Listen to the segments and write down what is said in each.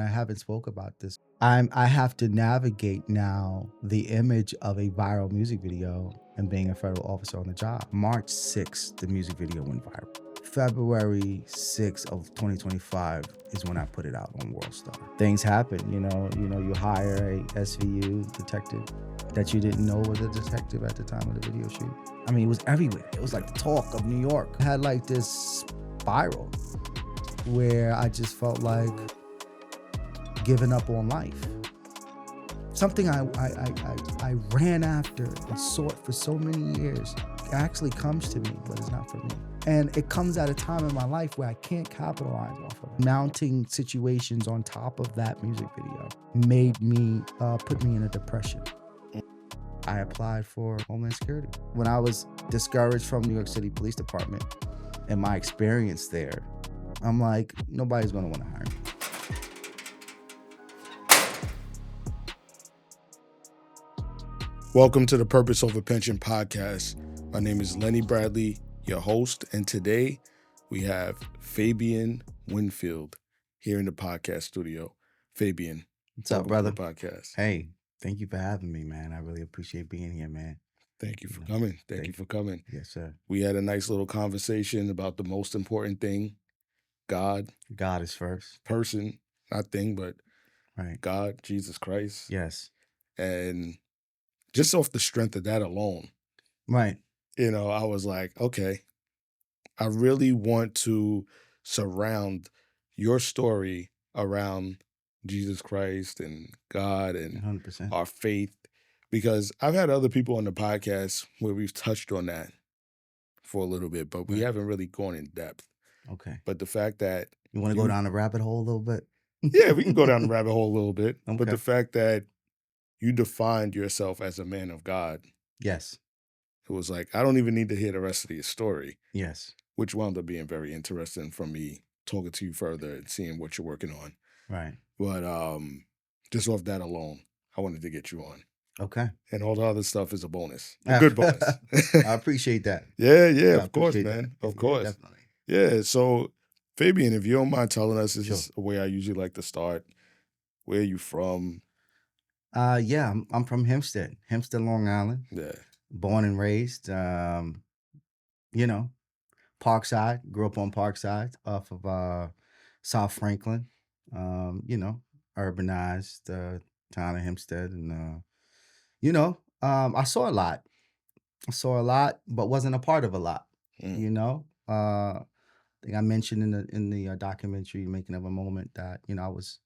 I haven't spoke about this. I have to navigate now the image of a viral music video and being a federal officer on the job. March 6th, the music video went viral. February 6th of 2025 is when I put it out on WorldStar. Things happen, you hire a SVU detective that you didn't know was a detective at the time of the video shoot. I mean, it was everywhere. It was like the talk of New York. I had like this spiral where I just felt like giving up on life. Something I ran after and sought for so many years actually comes to me, but it's not for me. And it comes at a time in my life where I can't capitalize off of it. Mounting situations on top of that music video made me, put me in a depression. I applied for Homeland Security. When I was discouraged from New York City Police Department and my experience there, I'm like, nobody's gonna wanna hire me. Welcome to the Purpose Over Pension podcast. My name is Lenny Bradley, your host, and today we have Phabian Winfield here in the podcast studio. Phabian, what's up, brother? To the podcast. Hey, thank you for having me, man. I really appreciate being here, man. Thank you for coming. Thank you for coming. Yes, sir. We had a nice little conversation about the most important thing, God. God is first. Person, not thing, but right. God, Jesus Christ. Yes. And just off the strength of that alone, right? I was like, okay, I really want to surround your story around Jesus Christ and God and 100%. Our faith, because I've had other people on the podcast where we've touched on that for a little bit, but we haven't really gone in depth. Okay. But the fact that you want to go down the rabbit hole a little bit? Yeah, we can go down the rabbit hole a little bit. Okay. But the fact that you defined yourself as a man of God. Yes. It was like, I don't even need to hear the rest of your story. Yes. Which wound up being very interesting from me talking to you further and seeing what you're working on. Right. But just off that alone, I wanted to get you on. Okay. And all the other stuff is a bonus. A good bonus. I appreciate that. Yeah, of course, man. That. Of course. Definitely. Yeah, so Phabian, if you don't mind telling us, this is a way I usually like to start. Where are you from? Yeah, I'm from Hempstead, Long Island. Yeah. Born and raised, Parkside, grew up on Parkside off of South Franklin, urbanized town of Hempstead. And, I saw a lot. But wasn't a part of a lot, I think I mentioned in the documentary, Making of a Moment, that, I was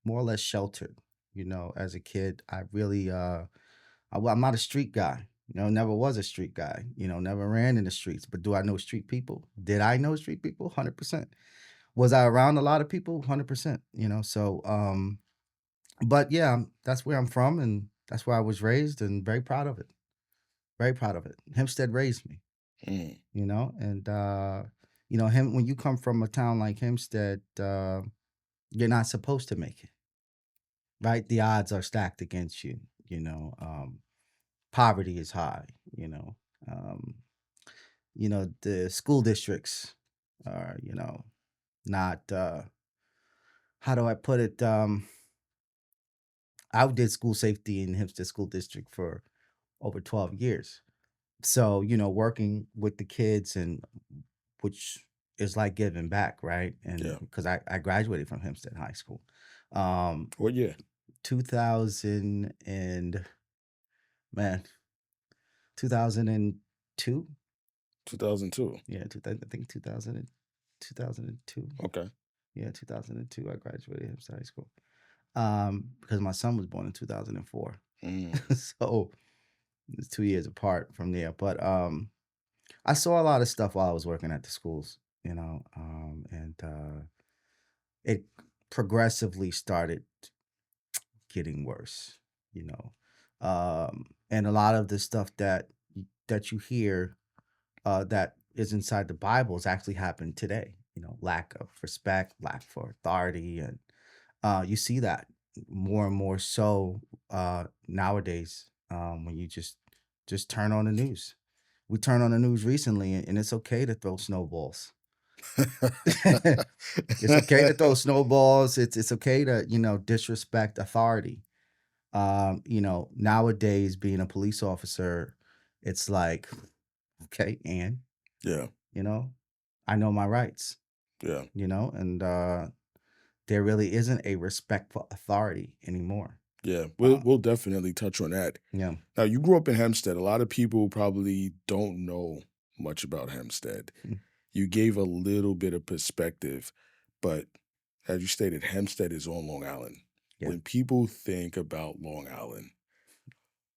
more or less sheltered. As a kid, I really, I'm not a street guy, never was a street guy, never ran in the streets. But do I know street people? Did I know street people? 100%. Was I around a lot of people? 100%, so, but yeah, that's where I'm from and that's where I was raised and very proud of it. Very proud of it. Hempstead raised me, and, when you come from a town like Hempstead, you're not supposed to make it. Right? The odds are stacked against you, poverty is high, the school districts are, not, how do I put it? I did school safety in Hempstead School District for over 12 years. So, working with the kids and which is like giving back, right? And because I graduated from Hempstead High School. What year? 2002. 2002. Yeah, I think 2002. Okay. Yeah, 2002. I graduated Hempstead High School. Because my son was born in 2004. So it's 2 years apart from there. But I saw a lot of stuff while I was working at the schools, and it progressively started getting worse, and a lot of the stuff that you hear that is inside the Bible has actually happened today. Lack of respect, lack for authority, and you see that more and more so nowadays when you just turn on the news. We turned on the news recently, and it's okay to throw snowballs. It's okay to throw snowballs. It's okay to, disrespect authority. Nowadays being a police officer, it's like, okay, and Yeah, you know, I know my rights, yeah, and there really isn't a respect for authority anymore. yeah. Uh, We'll definitely touch on that. yeah. Now, you grew up in Hempstead. A lot of people probably don't know much about Hempstead. Mm. You gave a little bit of perspective, but as you stated, Hempstead is on Long Island. Yeah. When people think about Long Island,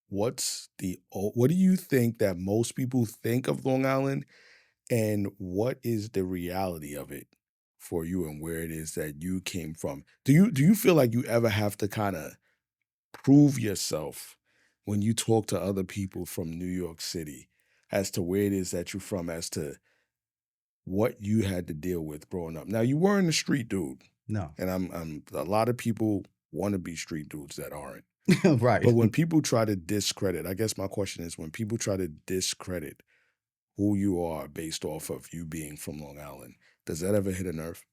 what do you think that most people think of Long Island, and what is the reality of it for you and where it is that you came from? Do you feel like you ever have to kind of prove yourself when you talk to other people from New York City as to where it is that you're from, as to what you had to deal with growing up? Now, you weren't a street dude, No. and I'm a lot of people want to be street dudes that aren't. Right. But when people try to discredit, I guess my question is, when people try to discredit who you are based off of you being from Long Island, does that ever hit a nerve?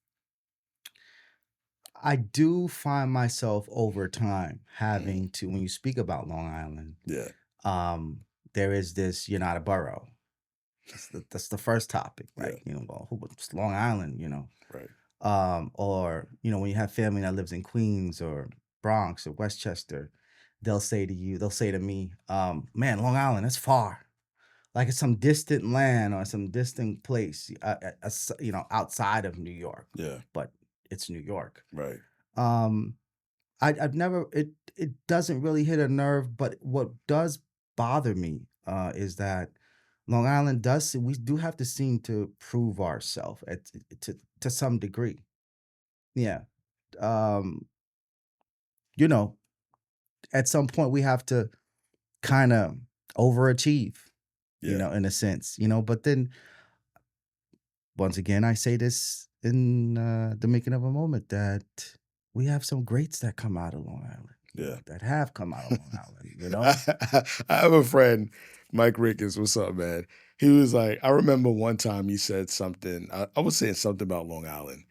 I do find myself over time Mhm. having to, when you speak about Long Island, Yeah, um, there is this, you're not a borough. That's the first topic, yeah, right? Well, it's Long Island, right. or when you have family that lives in Queens or Bronx or Westchester, they'll say to me, man, Long Island, that's far. Like it's some distant land or some distant place, outside of New York, Yeah, but it's New York. right. Um, I've never it doesn't really hit a nerve, but what does bother me is that Long Island we do have to seem to prove ourselves to some degree. Yeah. Um, you know, at some point we have to kind of overachieve, Yeah. in a sense, but then once again I say this in the making of a moment that we have some greats that come out of Long Island, Yeah. that have come out of Long Island, I have a friend, Mike Rickens. What's up, man? He was like, I remember one time he said something. I was saying something about Long Island,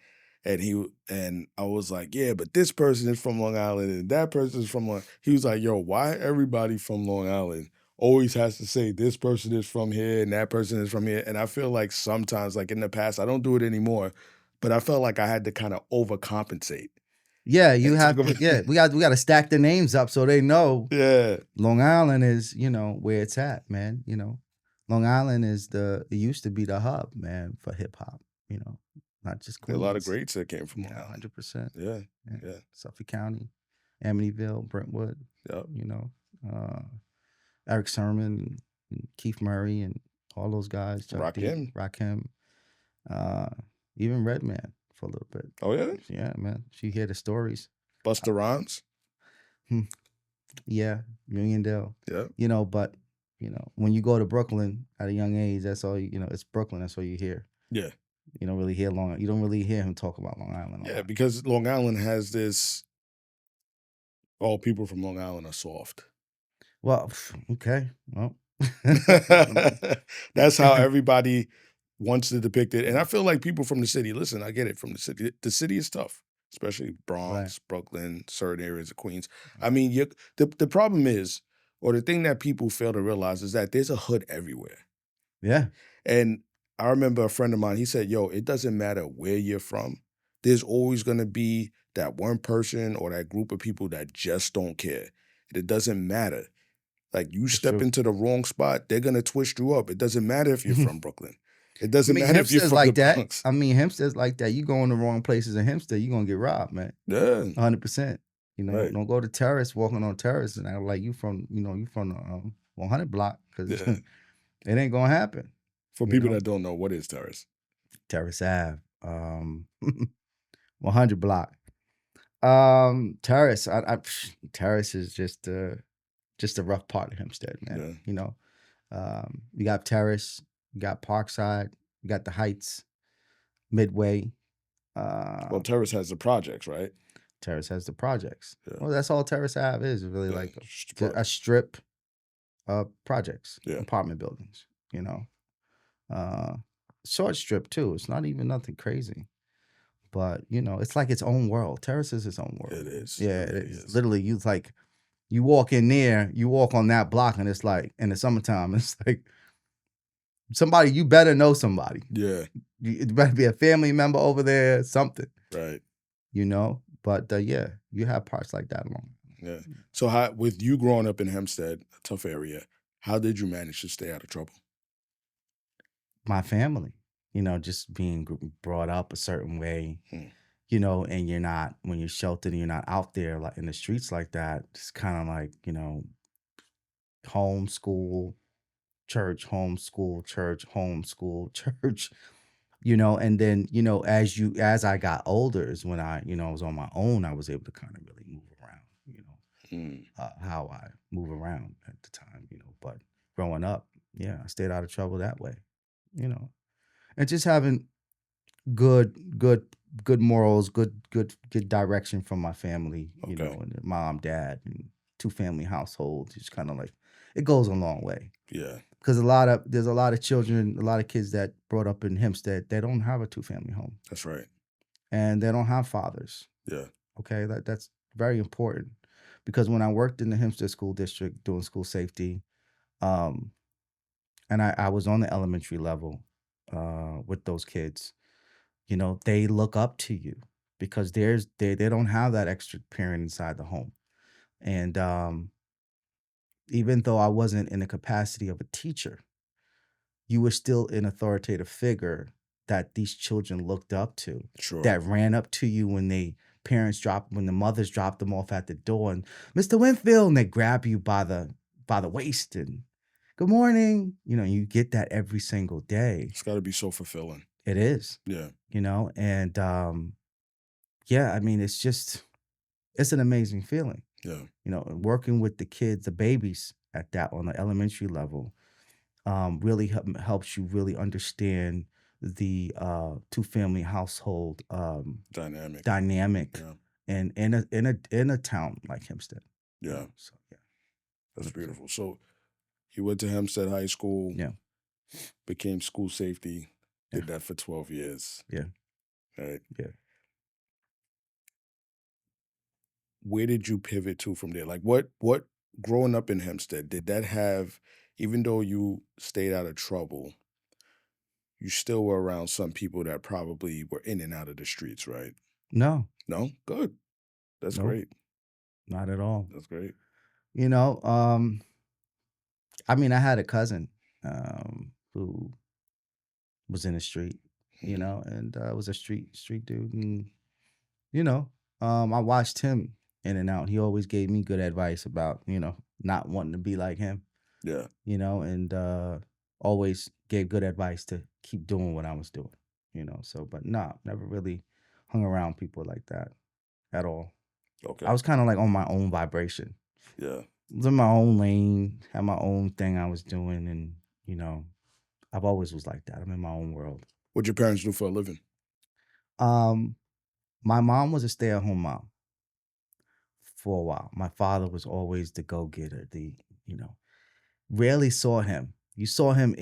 and I was like, yeah, but this person is from Long Island and that person is from Long. He was like, yo, why everybody from Long Island always has to say this person is from here and that person is from here? And I feel like sometimes, like in the past, I don't do it anymore, but I felt like I had to kind of overcompensate. Yeah, you And talk have to. about Yeah, we got to stack the names up so they know yeah. Long Island is where it's at, man. Long Island it used to be the hub, man, for hip hop. Not just A lot of Queens. greats that came from Long Yeah, Island. 100%. Yeah, Yeah. yeah, Suffolk County, Amityville, Brentwood. yep. Uh, Eric Sermon, and Keith Murray, and all those guys. Chuck D, Rakim. Rakim, uh, even Redman for a little bit. Oh yeah, Yeah, man. She hear the stories. Busta Rhymes. Hmm. Yeah, Uniondale. Yeah, But when you go to Brooklyn at a young age, that's all it's Brooklyn. That's all you hear. yeah, You don't really hear You don't really hear him talk about Long Island a yeah. lot. Because Long Island has this. All people from Long Island are soft. Well, okay. Well, That's how everybody wants to depict it. And I feel like people from the city. Listen, I get it from the city. The city is tough, especially right. Bronx, Brooklyn, certain areas of Queens. I mean, the problem is, or the thing that people fail to realize is that there's a hood everywhere. Yeah. And I remember a friend of mine, he said, yo, it doesn't matter where you're from. There's always going to be that one person or that group of people that just don't care. It doesn't matter. Like you It's step true. into the wrong spot, they're going to twist you up. It doesn't matter if you're from Brooklyn. It I doesn't mean, matter if you're Hempstead's from the like that. Bronx. Hempstead's like that. You go in the wrong places in Hempstead, you're gonna get robbed, man. Yeah. 100%. Right. Don't go to Terrace, walking on Terrace, and act like you from the 100 block, because Yeah. it ain't gonna happen. For people that don't know, what is Terrace? Terrace Ave, 100 block. Terrace, Terrace is just a rough part of Hempstead, man. Yeah. You got Terrace, you got Parkside, you got the Heights, Midway. Well, Terrace has the projects, right? Terrace has the projects. Yeah. Well, that's all Terrace Ave is really, Yeah, like strip. a strip of projects, Yeah. apartment buildings. short strip too. It's not even nothing crazy. But, it's like its own world. Terrace is its own world. It is. Yeah, It really it's is. literally you walk in there, you walk on that block, and it's like in the summertime, it's like somebody, you better know somebody. Yeah. It better be a family member over there, something, Right. But yeah, you have parts like that along. Yeah. So how, with you growing up in Hempstead, a tough area, how did you manage to stay out of trouble? My family, just being brought up a certain way, Hmm. and you're not, when you're sheltered and you're not out there like in the streets like that, it's kind of like, homeschool, church, homeschool, church, homeschool, church, and then, as I got older is when I, was on my own, I was able to kind of really move around, Hmm. how I move around at the time, but growing up, yeah, I stayed out of trouble that way, and just having good, good, good morals, good direction from my family, Okay. and mom, dad, and two-family household. Just kind of like it goes a long way. Yeah. Because there's a lot of children, a lot of kids that brought up in Hempstead, they don't have a two-family home, That's right. and they don't have fathers. Yeah. Okay, that's very important. Because when I worked in the Hempstead School District doing school safety, um, and I was on the elementary level with those kids, they look up to you because they don't have that extra parent inside the home. And even though I wasn't in the capacity of a teacher, you were still an authoritative figure that these children looked up to, Sure. that ran up to you when when the mothers dropped them off at the door and Mr. Winfield, and they grab you by the waist and good morning. You get that every single day. It's got to be so fulfilling. It is, Yeah. and yeah, I mean, it's an amazing feeling, Yeah. and working with the kids, the babies at that on the elementary level, really helps you really understand the two-family household Dynamic. dynamic, Yeah. and in a town like Hempstead. Yeah. So yeah, That's 100%. beautiful. So you went to Hempstead High School. Yeah. Became school safety. Yeah. Did that for 12 years. Yeah. Right. Yeah. Where did you pivot to from there? Like what growing up in Hempstead, did that have, even though you stayed out of trouble, you still were around some people that probably were in and out of the streets, right? No, No? Good. That's nope, great. not at all. That's great. You know, um, I mean, I had a cousin who was in the street, Mhm. and was a street dude, and you know, I watched him in and out. He always gave me good advice about not wanting to be like him, Yeah. and always gave good advice to keep doing what I was doing, So, but nah, never really hung around people like that at all. I Okay. was kind of like on my own vibration. Yeah. Was in my own lane, had my own thing I was doing, and I've always was like that. I'm in my own world. What'd your parents do for a living? Um, my mom was a stay-at-home mom for a while. My father was always the go-getter. You know, rarely saw him. You saw him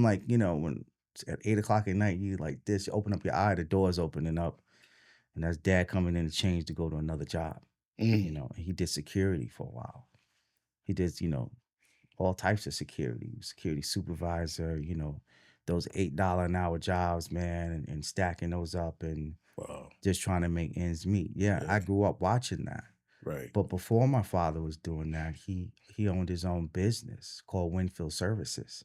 like when it's at 8 o'clock at night. You like this. You open up your eye, the door's opening up, and that's dad coming in to change to go to another job. Mm. And he did security for a while. He did all types of security supervisor, those $8 an hour jobs, man, and stacking those up and Wow. just trying to make ends meet. Yeah, I Yeah. grew up watching that. Right. But before my father was doing that, he owned his own business called Winfield Services,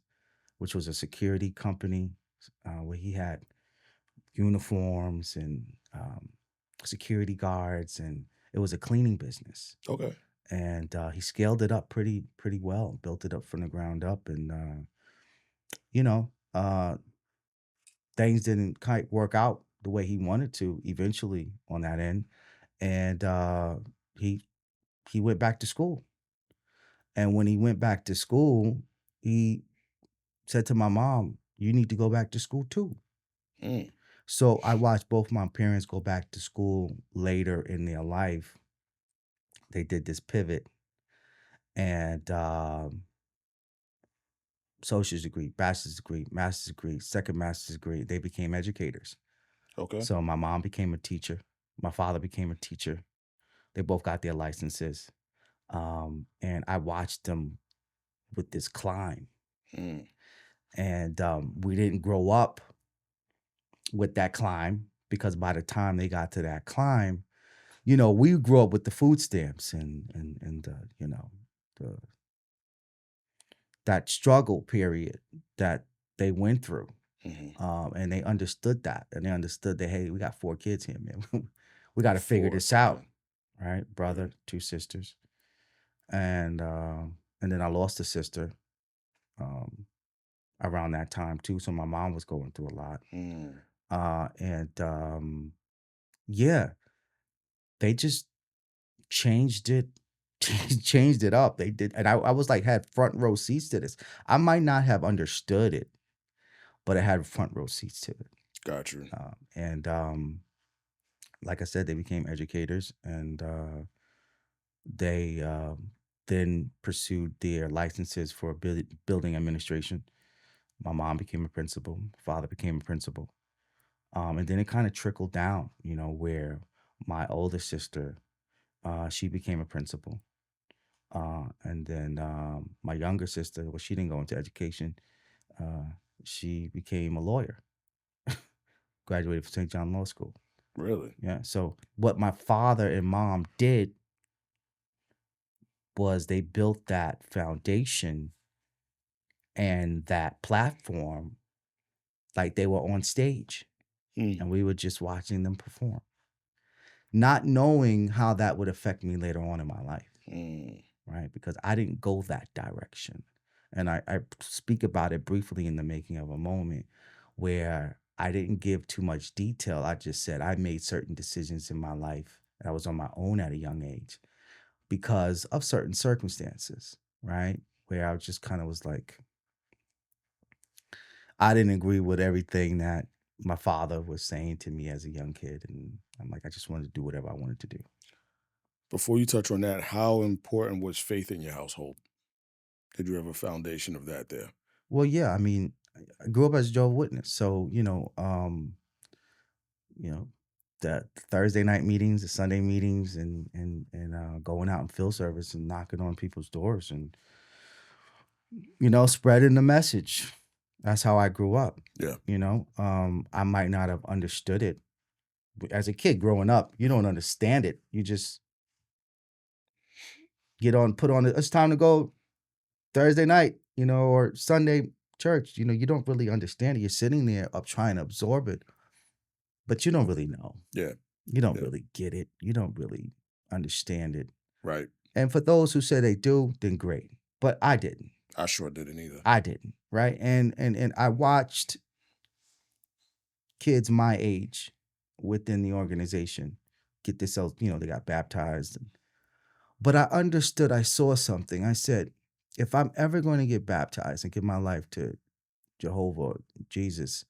which was a security company where he had uniforms and security guards, and it was a cleaning business. Okay. And he scaled it up pretty well, built it up from the ground up, and you know, uh, things didn't quite work out the way he wanted to eventually on that end, and he he went back to school. And when he went back to school, he said to my mom, "You need to go back to school too." Mm. So I watched both my parents go back to school later in their life. They did this pivot, and associate's degree, bachelor's degree, master's degree, second master's degree. They became educators. Okay. So my mom became a teacher. My father became a teacher. They both got their licenses. And I watched them with this climb. Mm. And we didn't grow up with that climb because by the time they got to that climb, we grew up with the food stamps and the that struggle period that they went through. And they understood that. And they understood that, hey, we got 4 kids here, man. We got to figure 4, this out. okay. Right? Brother, 2 sisters. And then I lost a sister around that time too. So my mom was going through a lot. Mm. Yeah, they just changed it, changed it up. They did. And I was like, had front row seats to this. I might not have understood it, but I had front row seats to it. Got you. Like I said, they became educators, and they then pursued their licenses for building administration. My mom became a principal. Father became a principal. And then it kind of trickled down, where my older sister, she became a principal. And then my younger sister, well, she didn't go into education. She became a lawyer, graduated from St. John Law School. Really? Yeah. So what my father and mom did was they built that foundation and that platform like they were on stage, and we were just watching them perform, not knowing how that would affect me later on in my life. Right? Because I didn't go that direction. And I speak about it briefly in the making of a moment, where I didn't give too much detail. I just said I made certain decisions in my life. I was on my own at a young age because of certain circumstances, right? Where I just kind of was like, I didn't agree with everything that my father was saying to me as a young kid. And I'm like, I just wanted to do whatever I wanted to do. Before you touch on that, how important was faith in your household? Did you have a foundation of that there? Well, yeah, I mean, I grew up as a Jehovah's Witness. So, the Thursday night meetings, the Sunday meetings, and going out in field service and knocking on people's doors and spreading the message. That's how I grew up. Yeah. I might not have understood it as a kid growing up. You don't understand it. You just put on. It's time to go Thursday night, or Sunday church. You don't really understand it. You're sitting there up trying to absorb it, but you don't really know. Yeah. You don't really get it. You don't really understand it. Right. And for those who say they do, then great. But I didn't. I sure didn't either. I didn't. Right. And I watched kids my age within the organization get themselves, they got baptized. But I understood, I saw something. I said, if I'm ever going to get baptized and give my life to Jehovah, Jesus,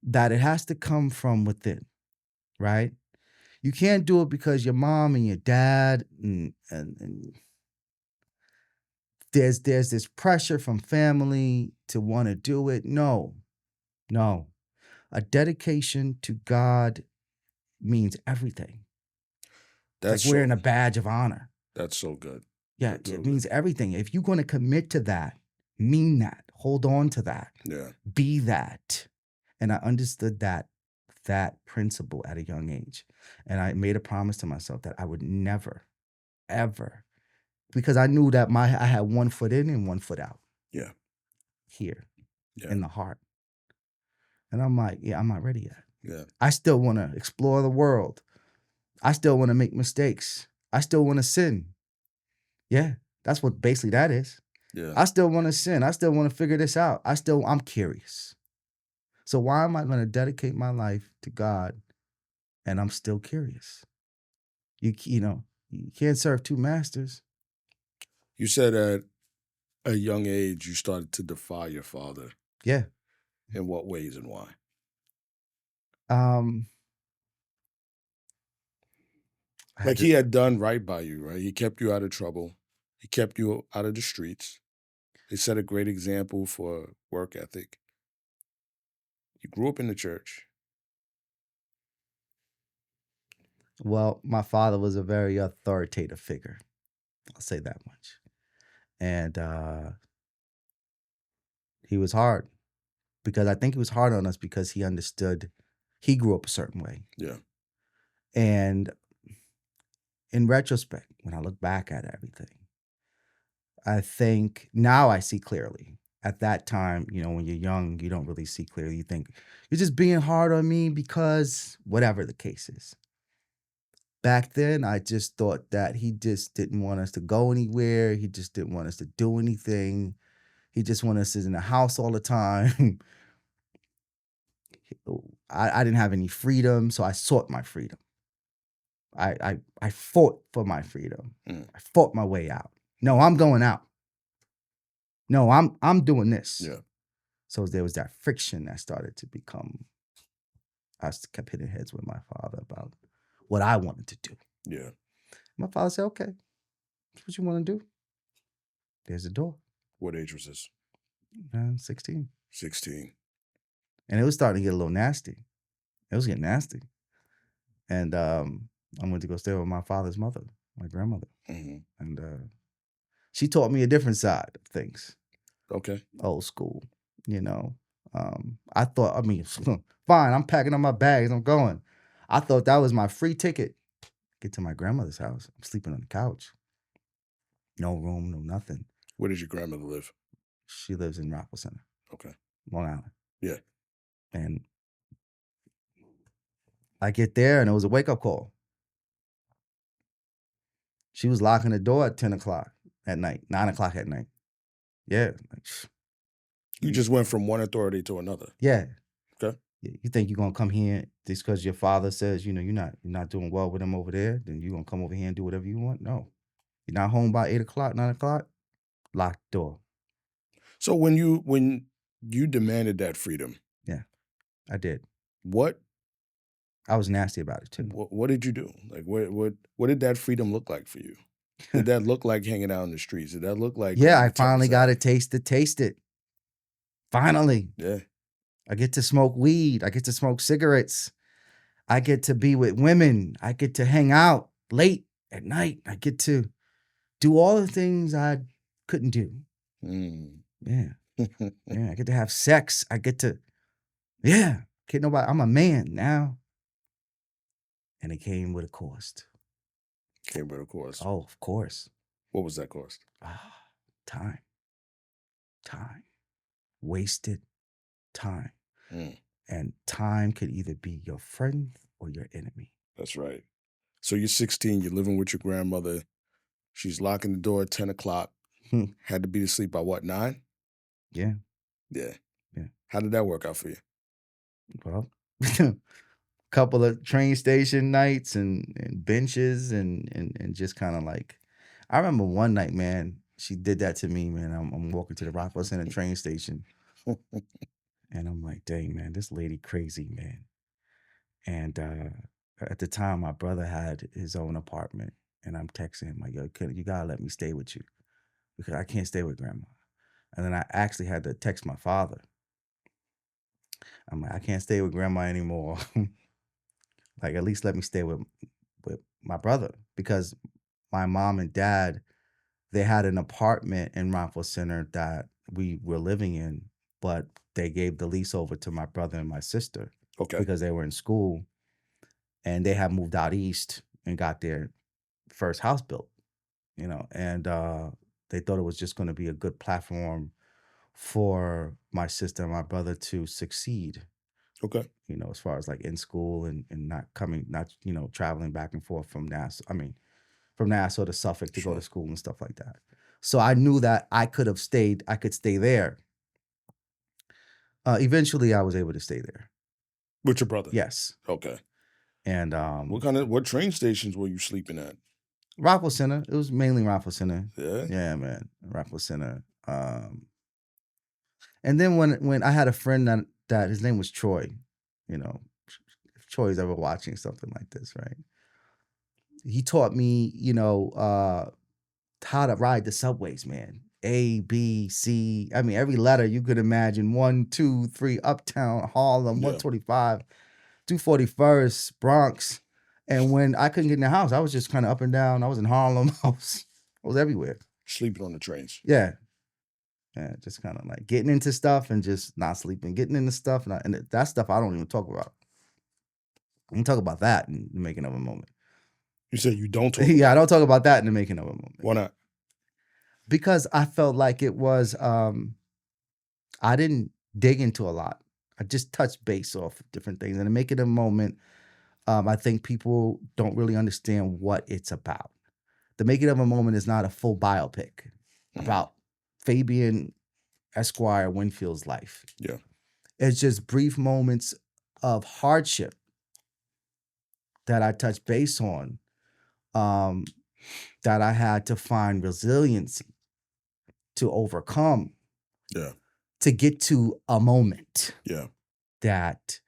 that it has to come from within, right? You can't do it because your mom and your dad and there's this pressure from family to want to do it. No. A dedication to God means everything. That's It's like wearing a badge of honor. That's so good. Yeah, it means everything. If you're going to commit to that, mean that, hold on to that, be that. And I understood that principle at a young age. And I made a promise to myself that I would never, ever, because I knew that I had one foot in and one foot out. Yeah. Here in the heart. And I'm like, yeah, I'm not ready yet. Yeah. I still want to explore the world. I still want to make mistakes. I still want to sin. Yeah, that's what basically that is. Yeah. I still want to sin. I still want to figure this out. I'm curious. So why am I going to dedicate my life to God and I'm still curious? You can't serve 2 masters. You said at a young age you started to defy your father. Yeah. In what ways and why? Like he had done right by you, right? He kept you out of trouble. He kept you out of the streets. They set a great example for work ethic. You grew up in the church. Well, my father was a very authoritative figure. I'll say that much. And he was hard because I think he was hard on us because he understood he grew up a certain way. Yeah. And in retrospect, when I look back at everything, I think now I see clearly. At that time, when you're young, you don't really see clearly. You think you're just being hard on me because whatever the case is. Back then, I just thought that he just didn't want us to go anywhere. He just didn't want us to do anything. He just wanted us in the house all the time. I didn't have any freedom, so I sought my freedom. I fought for my freedom. I fought my way out. No, I'm going out. No, I'm doing this. Yeah. So there was that friction that started to become. I kept hitting heads with my father about what I wanted to do. Yeah. My father said, "Okay, that's what you want to do. There's the door." What age was this? 16. 16. And it was starting to get a little nasty. It was getting nasty. And I went to go stay with my father's mother, my grandmother. Mm-hmm. And she taught me a different side of things. Okay. Old school, I thought, fine, I'm packing up my bags, I'm going. I thought that was my free ticket. Get to my grandmother's house. I'm sleeping on the couch. No room, no nothing. Where did your grandmother live? She lives in Rockville Center. Okay. Long Island. Yeah. And I get there and it was a wake-up call. She was locking the door at 10 o'clock at night, 9 o'clock at night. Yeah. You just went from one authority to another. Yeah. Okay. You think you're gonna come here just because your father says, you're not doing well with him over there, then you're gonna come over here and do whatever you want? No. You're not home by 8 o'clock, 9 o'clock, lock the door. So when you demanded that freedom, Yeah, I did. what I was nasty about it too. What did you do? Like what did that freedom look like for you? Did that look like hanging out in the streets? Did that look like Yeah, I finally got to taste it. Finally. Yeah. I get to smoke weed. I get to smoke cigarettes. I get to be with women. I get to hang out late at night. I get to do all the things I couldn't do. Yeah. Yeah. I get to have sex. I get to, can't nobody, I'm a man now. And it came with a cost. Came with a cost. Oh, of course. What was that cost? Time. Wasted time. And time could either be your friend or your enemy. That's right. So you're 16, you're living with your grandmother. She's locking the door at 10 o'clock. Had to be to sleep by what, 9? Yeah. Yeah. Yeah. How did that work out for you? Well, couple of train station nights and benches and just kind of like, I remember one night, man, she did that to me, man. I'm walking to the Rockville Center train station. And I'm like, dang, man, this lady crazy, man. And at the time, my brother had his own apartment. And I'm texting him like, yo, you got to let me stay with you because I can't stay with grandma. And then I actually had to text my father. I'm like, I can't stay with grandma anymore. Like, at least let me stay with my brother because my mom and dad, they had an apartment in Rockville Center that we were living in, but they gave the lease over to my brother and my sister. Okay. Because they were in school and they had moved out east and got their first house built, and they thought it was just going to be a good platform for my sister and my brother to succeed. Okay. As far as like in school and not traveling back and forth from Nassau to Suffolk to go to school and stuff like that. So I knew that I could stay there. Eventually I was able to stay there. With your brother? Yes. Okay. And what train stations were you sleeping at? Rockville Center. It was mainly Rockville Center. Yeah? Yeah, man. Rockville Center. And then when I had a friend that his name was Troy, if Troy's ever watching something like this, right? He taught me, how to ride the subways, man. A, B, C. I mean, every letter you could imagine. 1, 2, 3, Uptown, Harlem, Yeah. 125, 241st, Bronx. And when I couldn't get in the house, I was just kind of up and down. I was in Harlem. I was everywhere. Sleeping on the trains. Yeah. Yeah, just kind of like getting into stuff and just not sleeping, getting into stuff. And that stuff I don't even talk about. I can talk about that in the making of a moment. You said you don't talk Yeah, I about don't talk about that in the making of a moment. Why not? Because I felt like it was, I didn't dig into a lot. I just touched base off different things. And to make it a moment, I think people don't really understand what it's about. The making of a moment is not a full biopic about Phabian Esquire Winfield's life. Yeah. It's just brief moments of hardship that I touched base on, that I had to find resiliency to overcome, Yeah. to get to a moment Yeah. that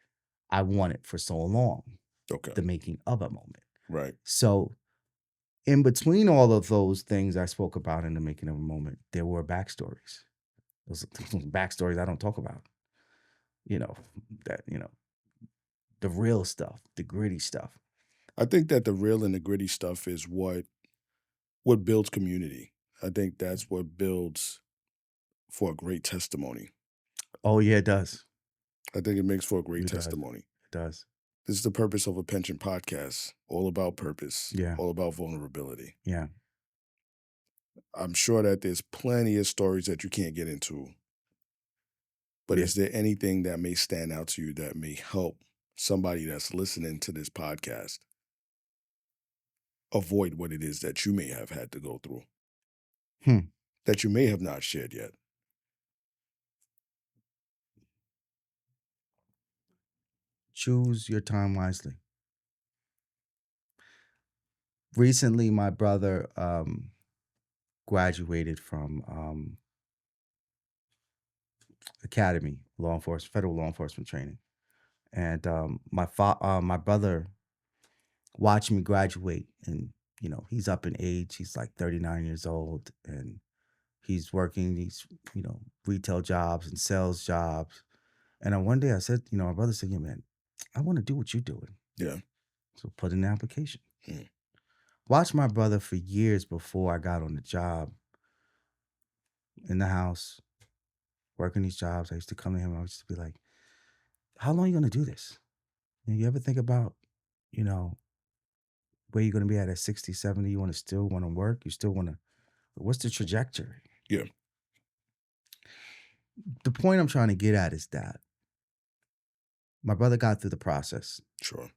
I wanted for so long, Okay. the making of a moment. Right. So in between all of those things I spoke about in the making of a moment, there were backstories. Those backstories I don't talk about. The real stuff, the gritty stuff. I think that the real and the gritty stuff is what builds community. I think that's what builds for a great testimony. Oh yeah, it does. I think it makes for a great It does. testimony. It does. This is the purpose of a pension podcast. All about purpose. Yeah. All about vulnerability. Yeah. I'm sure that there's plenty of stories that you can't get into. But is there anything that may stand out to you that may help somebody that's listening to this podcast avoid what it is that you may have had to go through? That you may have not shared yet? Choose your time wisely. Recently, my brother graduated from academy, federal law enforcement training, and my brother watched me graduate, and he's up in age. He's like 39 years old, and he's working these retail jobs and sales jobs. And one day I said, my brother said, "Yeah, man, I want to do what you're doing." Yeah. So put in the application. Watched my brother for years before I got on the job, in the house, working these jobs. I used to come to him. I used to be like, "How long are you going to do this? You ever think about, where you're going to be at 60, 70? You still want to work? You still want to, what's the trajectory?" Yeah. The point I'm trying to get at is that my brother got through the process. Sure.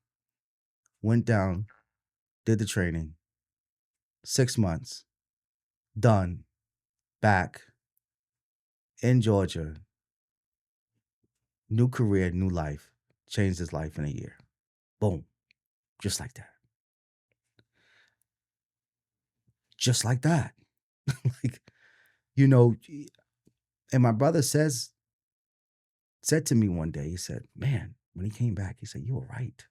Went down, did the training, 6 months, done, back, in Georgia, new career, new life, changed his life in a year. Boom. Just like that. Just like that. And my brother said to me one day, he said, "Man," when he came back, he said, "You were right.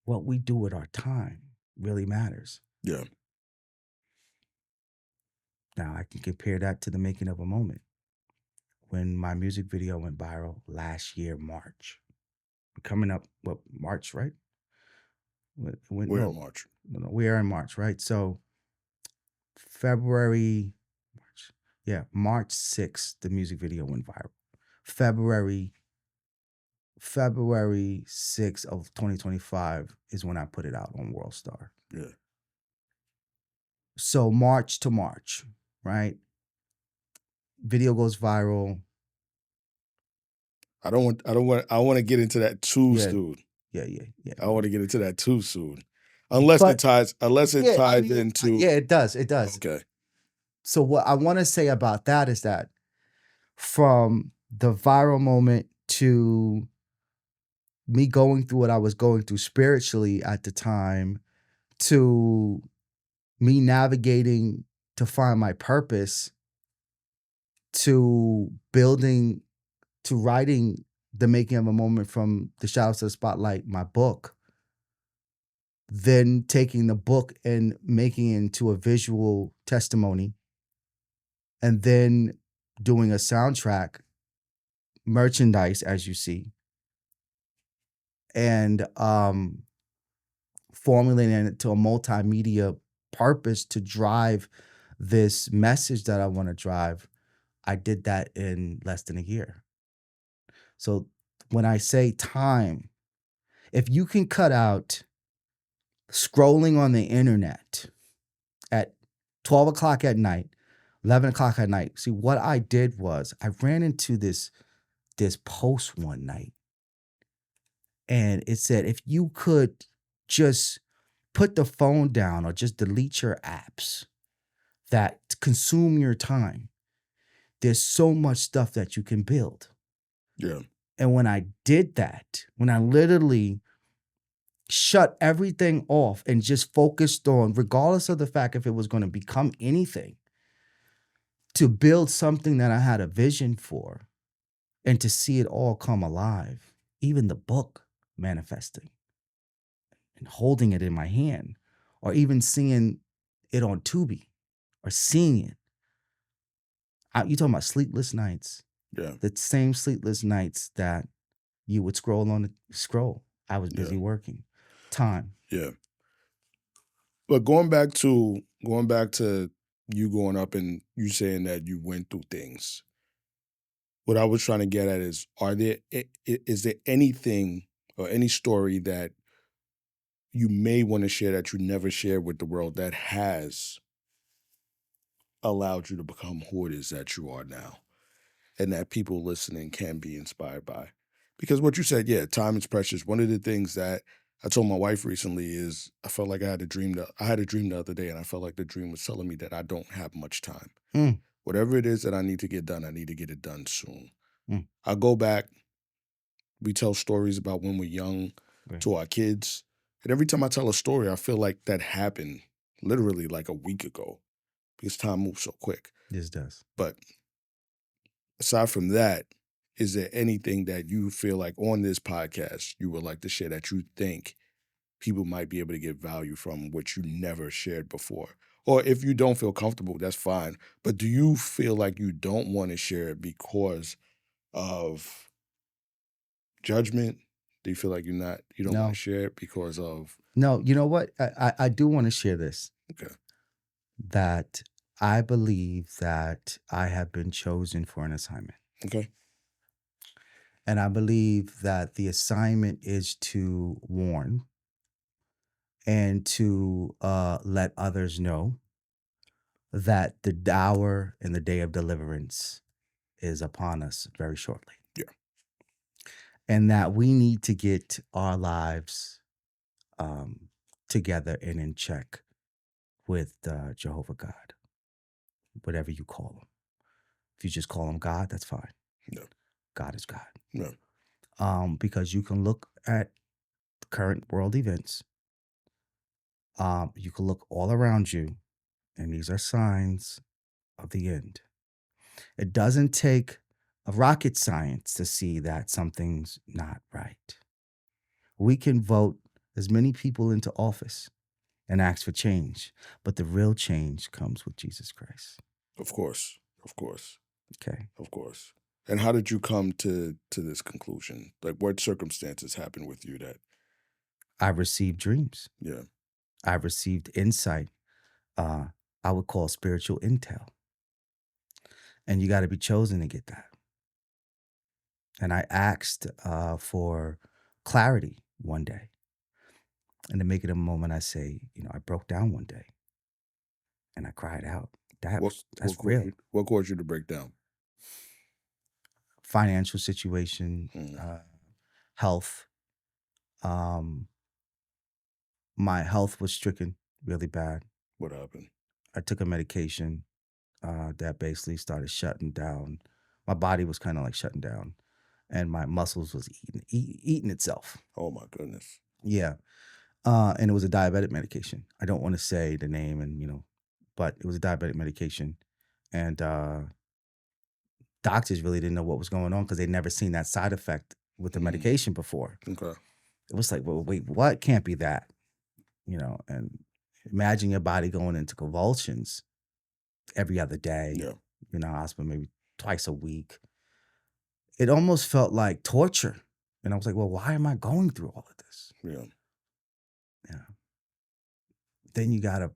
What we do with our time really matters." Yeah. Now I can compare that to the making of a moment. When my music video went viral last year, March. Coming up, March, right? We're in March. No, we are in March, right? So March 6th, the music video went viral. February 6th of 2025 is when I put it out on WorldStar. Yeah. So March to March, right? Video goes viral. I want to get into that too soon. Yeah. I want to get into that too soon. Unless it ties into. Yeah, it does. It does. Okay. So what I want to say about that is that from the viral moment to me going through what I was going through spiritually at the time, to me navigating to find my purpose, to writing the making of a moment from the shadows to the spotlight, my book, then taking the book and making it into a visual testimony, and then doing a soundtrack, merchandise, as you see, and formulating it to a multimedia purpose to drive this message that I want to drive. I did that in less than a year. So when I say time, if you can cut out scrolling on the internet at 12 o'clock at night, 11 o'clock at night, see, what I did was I ran into this post one night, and it said, if you could just put the phone down or just delete your apps that consume your time, there's so much stuff that you can build. Yeah. And when I did that, when I literally shut everything off and just focused on, regardless of the fact if it was going to become anything, to build something that I had a vision for and to see it all come alive, even the book manifesting and holding it in my hand, or even seeing it on Tubi or seeing it. You talking about sleepless nights. Yeah. The same sleepless nights that you would scroll on the scroll. I was busy working. Time. Yeah. But going back to you growing up and you saying that you went through things, what I was trying to get at is, is there anything or any story that you may want to share that you never shared with the world that has allowed you to become who it is that you are now, and that people listening can be inspired by? Because what you said, yeah, time is precious. One of the things that I told my wife recently is I felt like I had a dream the other day, and I felt like the dream was telling me that I don't have much time. Mm. Whatever it is that I need to get done, I need to get it done soon. Mm. I go back, we tell stories about when we're young to our kids. And every time I tell a story, I feel like that happened literally like a week ago, because time moves so quick. This does. But aside from that, is there anything that you feel like on this podcast you would like to share that you think people might be able to get value from, which you never shared before? Or if you don't feel comfortable, that's fine. But do you feel like you don't want to share it because of judgment? Do you feel like you don't No. want to share it because of... No, you know what? I do want to share this. Okay. That I believe that I have been chosen for an assignment. Okay. And I believe that the assignment is to warn and to let others know that the hour and the day of deliverance is upon us very shortly. Yeah. And that we need to get our lives together and in check with Jehovah God, whatever you call him. If you just call him God, that's fine. No. God is God. No. Because you can look at current world events. You can look all around you, and these are signs of the end. It doesn't take a rocket science to see that something's not right. We can vote as many people into office and ask for change, but the real change comes with Jesus Christ. Of course. Of course. Okay. Of course. And how did you come to this conclusion? Like, what circumstances happened with you that... I received dreams. Yeah. I received insight. I would call spiritual intel. And you got to be chosen to get that. And I asked for clarity one day. And to make it a moment, I say, I broke down one day. And I cried out. That's real. What caused you to break down? Financial situation, health. My health was stricken really bad. What happened? I took a medication that basically started shutting down. My body was kind of like shutting down, and my muscles was eating itself. Oh my goodness. Yeah. And it was a diabetic medication. I don't want to say the name, but it was a diabetic medication. And doctors really didn't know what was going on because they'd never seen that side effect with the medication before. Okay. It was like, well, wait, what? Can't be that. And imagine your body going into convulsions every other day. Yeah. in the hospital maybe twice a week. It almost felt like torture. And I was like, well, why am I going through all of this? Yeah. Yeah. Then you got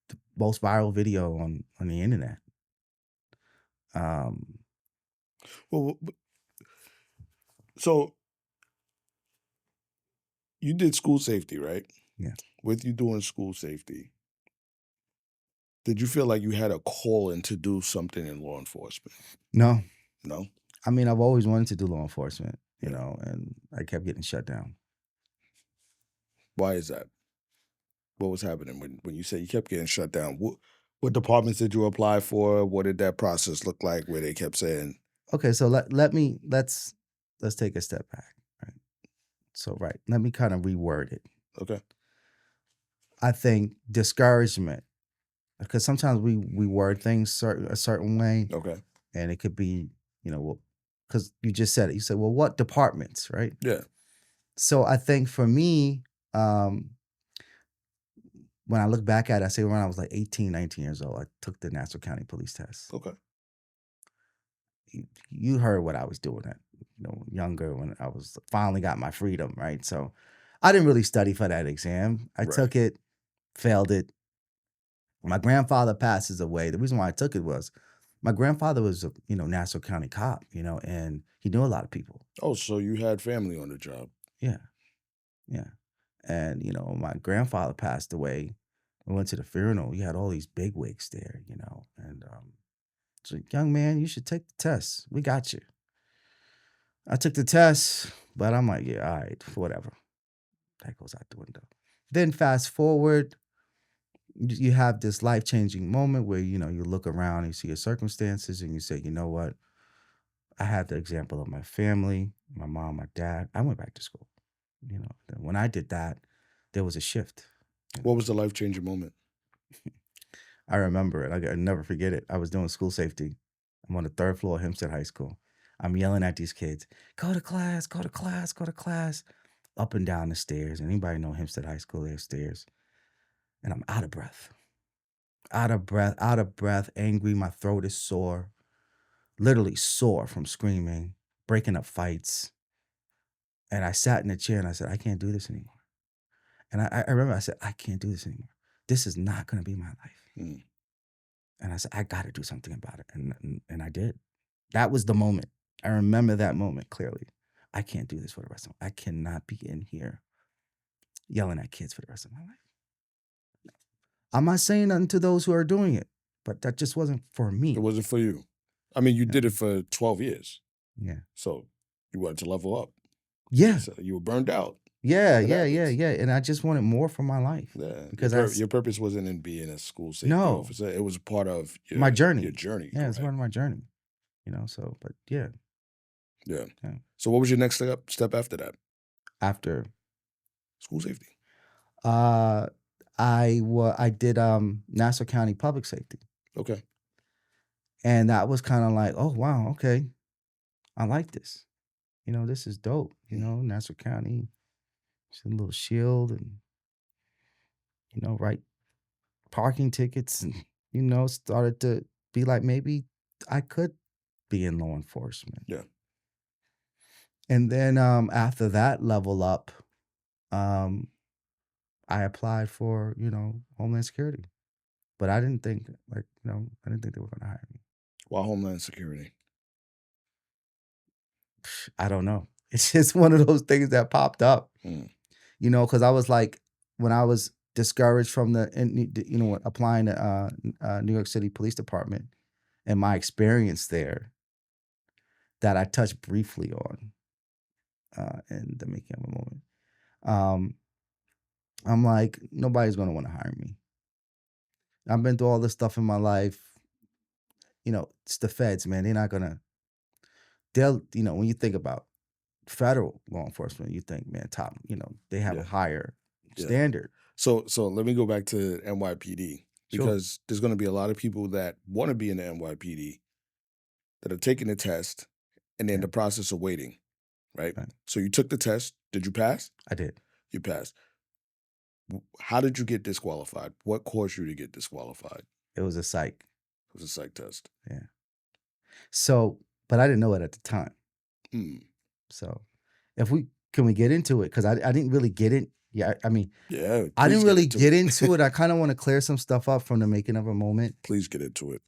the most viral video on the internet. Well, so you did school safety, right? Yeah. With you doing school safety, did you feel like you had a calling to do something in law enforcement? No. No? I mean, I've always wanted to do law enforcement, you Yeah. know, and I kept getting shut down. Why is that? What was happening when you said you kept getting shut down? What departments did you apply for? What did that process look like where they kept saying, Okay, so let's take a step back, right? So let me kind of reword it. okay, I think discouragement, because sometimes we word things a certain way, okay, and it could be, you know, well, because you just said it. You said, well, what departments, right? yeah, So I think for me, when I look back at it, I say when I was like 18, 19 years old, I took the Nassau County police test. okay, You heard what I was doing at, younger, when I was finally got my freedom, right? So I didn't really study for that exam. I right. took it, failed it. My grandfather passes away. The reason why I took it was my grandfather was a, Nassau County cop, and he knew a lot of people. Oh, so you had family on the job. Yeah. Yeah. And, my grandfather passed away. We went to the funeral. You had all these bigwigs there, and so, young man, you should take the test. We got you. I took the test, but I'm like, yeah, all right, whatever. That goes out the window. Then fast forward, you have this life-changing moment where, you look around, you see your circumstances, and you say, you know what? I had the example of my family, my mom, my dad. I went back to school. And when I did that, there was a shift. What was the life-changing moment? I remember it. I'll never forget it. I was doing school safety. I'm on the third floor of Hempstead High School. I'm yelling at these kids, go to class, go to class, go to class, up and down the stairs. Anybody know Hempstead High School? There's stairs. And I'm out of breath, angry. My throat is sore, literally sore from screaming, breaking up fights. And I sat in a chair and I said, I can't do this anymore. And I remember I said, I can't do this anymore. This is not going to be my life. Mm. And I said, I got to do something about it. And I did. That was the moment. I remember that moment clearly. I can't do this for the rest of my life. I cannot be in here yelling at kids for the rest of my life. I'm not saying nothing to those who are doing it, but that just wasn't for me. It wasn't for you. I mean, you did it for 12 years. Yeah. So you wanted to level up. Yeah. So you were burned out. Yeah. And I just wanted more for my life. Yeah. Because your purpose wasn't in being a school safety No. officer. It was a part of my journey. Your journey. Yeah, it's part of my journey. So, but yeah. Yeah. So what was your next step after that? After school safety? I did Nassau County Public Safety. Okay. And that was kind of like, oh wow, okay. I like this. This is dope. Nassau County, it's a little shield and write parking tickets and started to be like, maybe I could be in law enforcement. Yeah. And then after that level up, I applied for, Homeland Security. But I didn't think I didn't think they were gonna hire me. Why Homeland Security? I don't know. It's just one of those things that popped up. Because I was like, when I was discouraged from applying to New York City Police Department and my experience there that I touched briefly on in the making of a moment. I'm like, nobody's going to want to hire me. I've been through all this stuff in my life. It's the feds, man. They're not going to, when you think about federal law enforcement, you think, man, top, they have a higher standard. So let me go back to NYPD because there's going to be a lot of people that want to be in the NYPD that are taking the test and they're in the process of waiting, right? So you took the test. Did you pass? I did. You passed. How did you get disqualified? What caused you to get disqualified? It was a psych. It was a psych test. Yeah. So, but I didn't know it at the time. Hmm. So, can we get into it? Because I didn't really get it. Yeah, I mean, Yeah, I didn't please really into get into it. I kind of want to clear some stuff up from the making of a moment. Please get into it.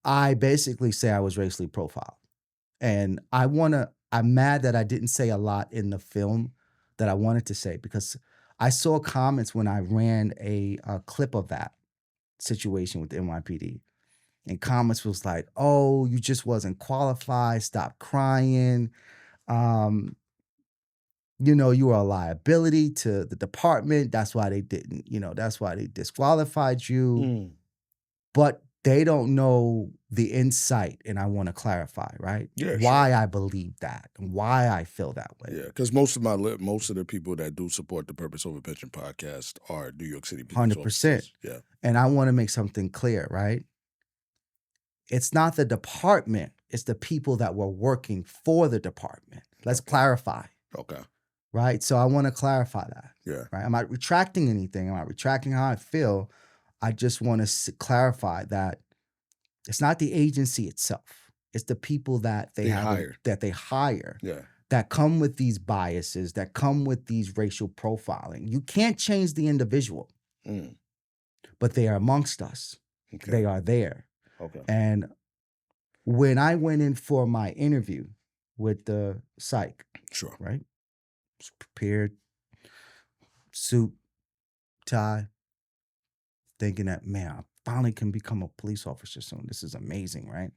I basically say I was racially profiled, and I'm mad that I didn't say a lot in the film that I wanted to say, because I saw comments when I ran a clip of that situation with the NYPD, and comments was like, "Oh, you just wasn't qualified. Stop crying. You were a liability to the department. That's why they didn't. That's why they disqualified you." Hmm. But they don't know the insight, and I want to clarify, right? Yeah, Why sure. I believe that and why I feel that way. Yeah, because most of the people that do support the Purpose Over Pension podcast are New York City police 100%. officers. Yeah. And I want to make something clear, right? It's not the department, it's the people that were working for the department. Let's clarify. Okay. Right? So I want to clarify that. Yeah. Right? I'm not retracting anything. I'm not retracting how I feel. I just want to clarify that it's not the agency itself. It's the people that they hire. Yeah. That come with these biases, that come with these racial profiling. You can't change the individual, but they are amongst us. Okay. They are there. Okay. And when I went in for my interview with the psych, Sure. right? Was prepared, suit, tie, thinking that, man, I finally can become a police officer soon. This is amazing, right?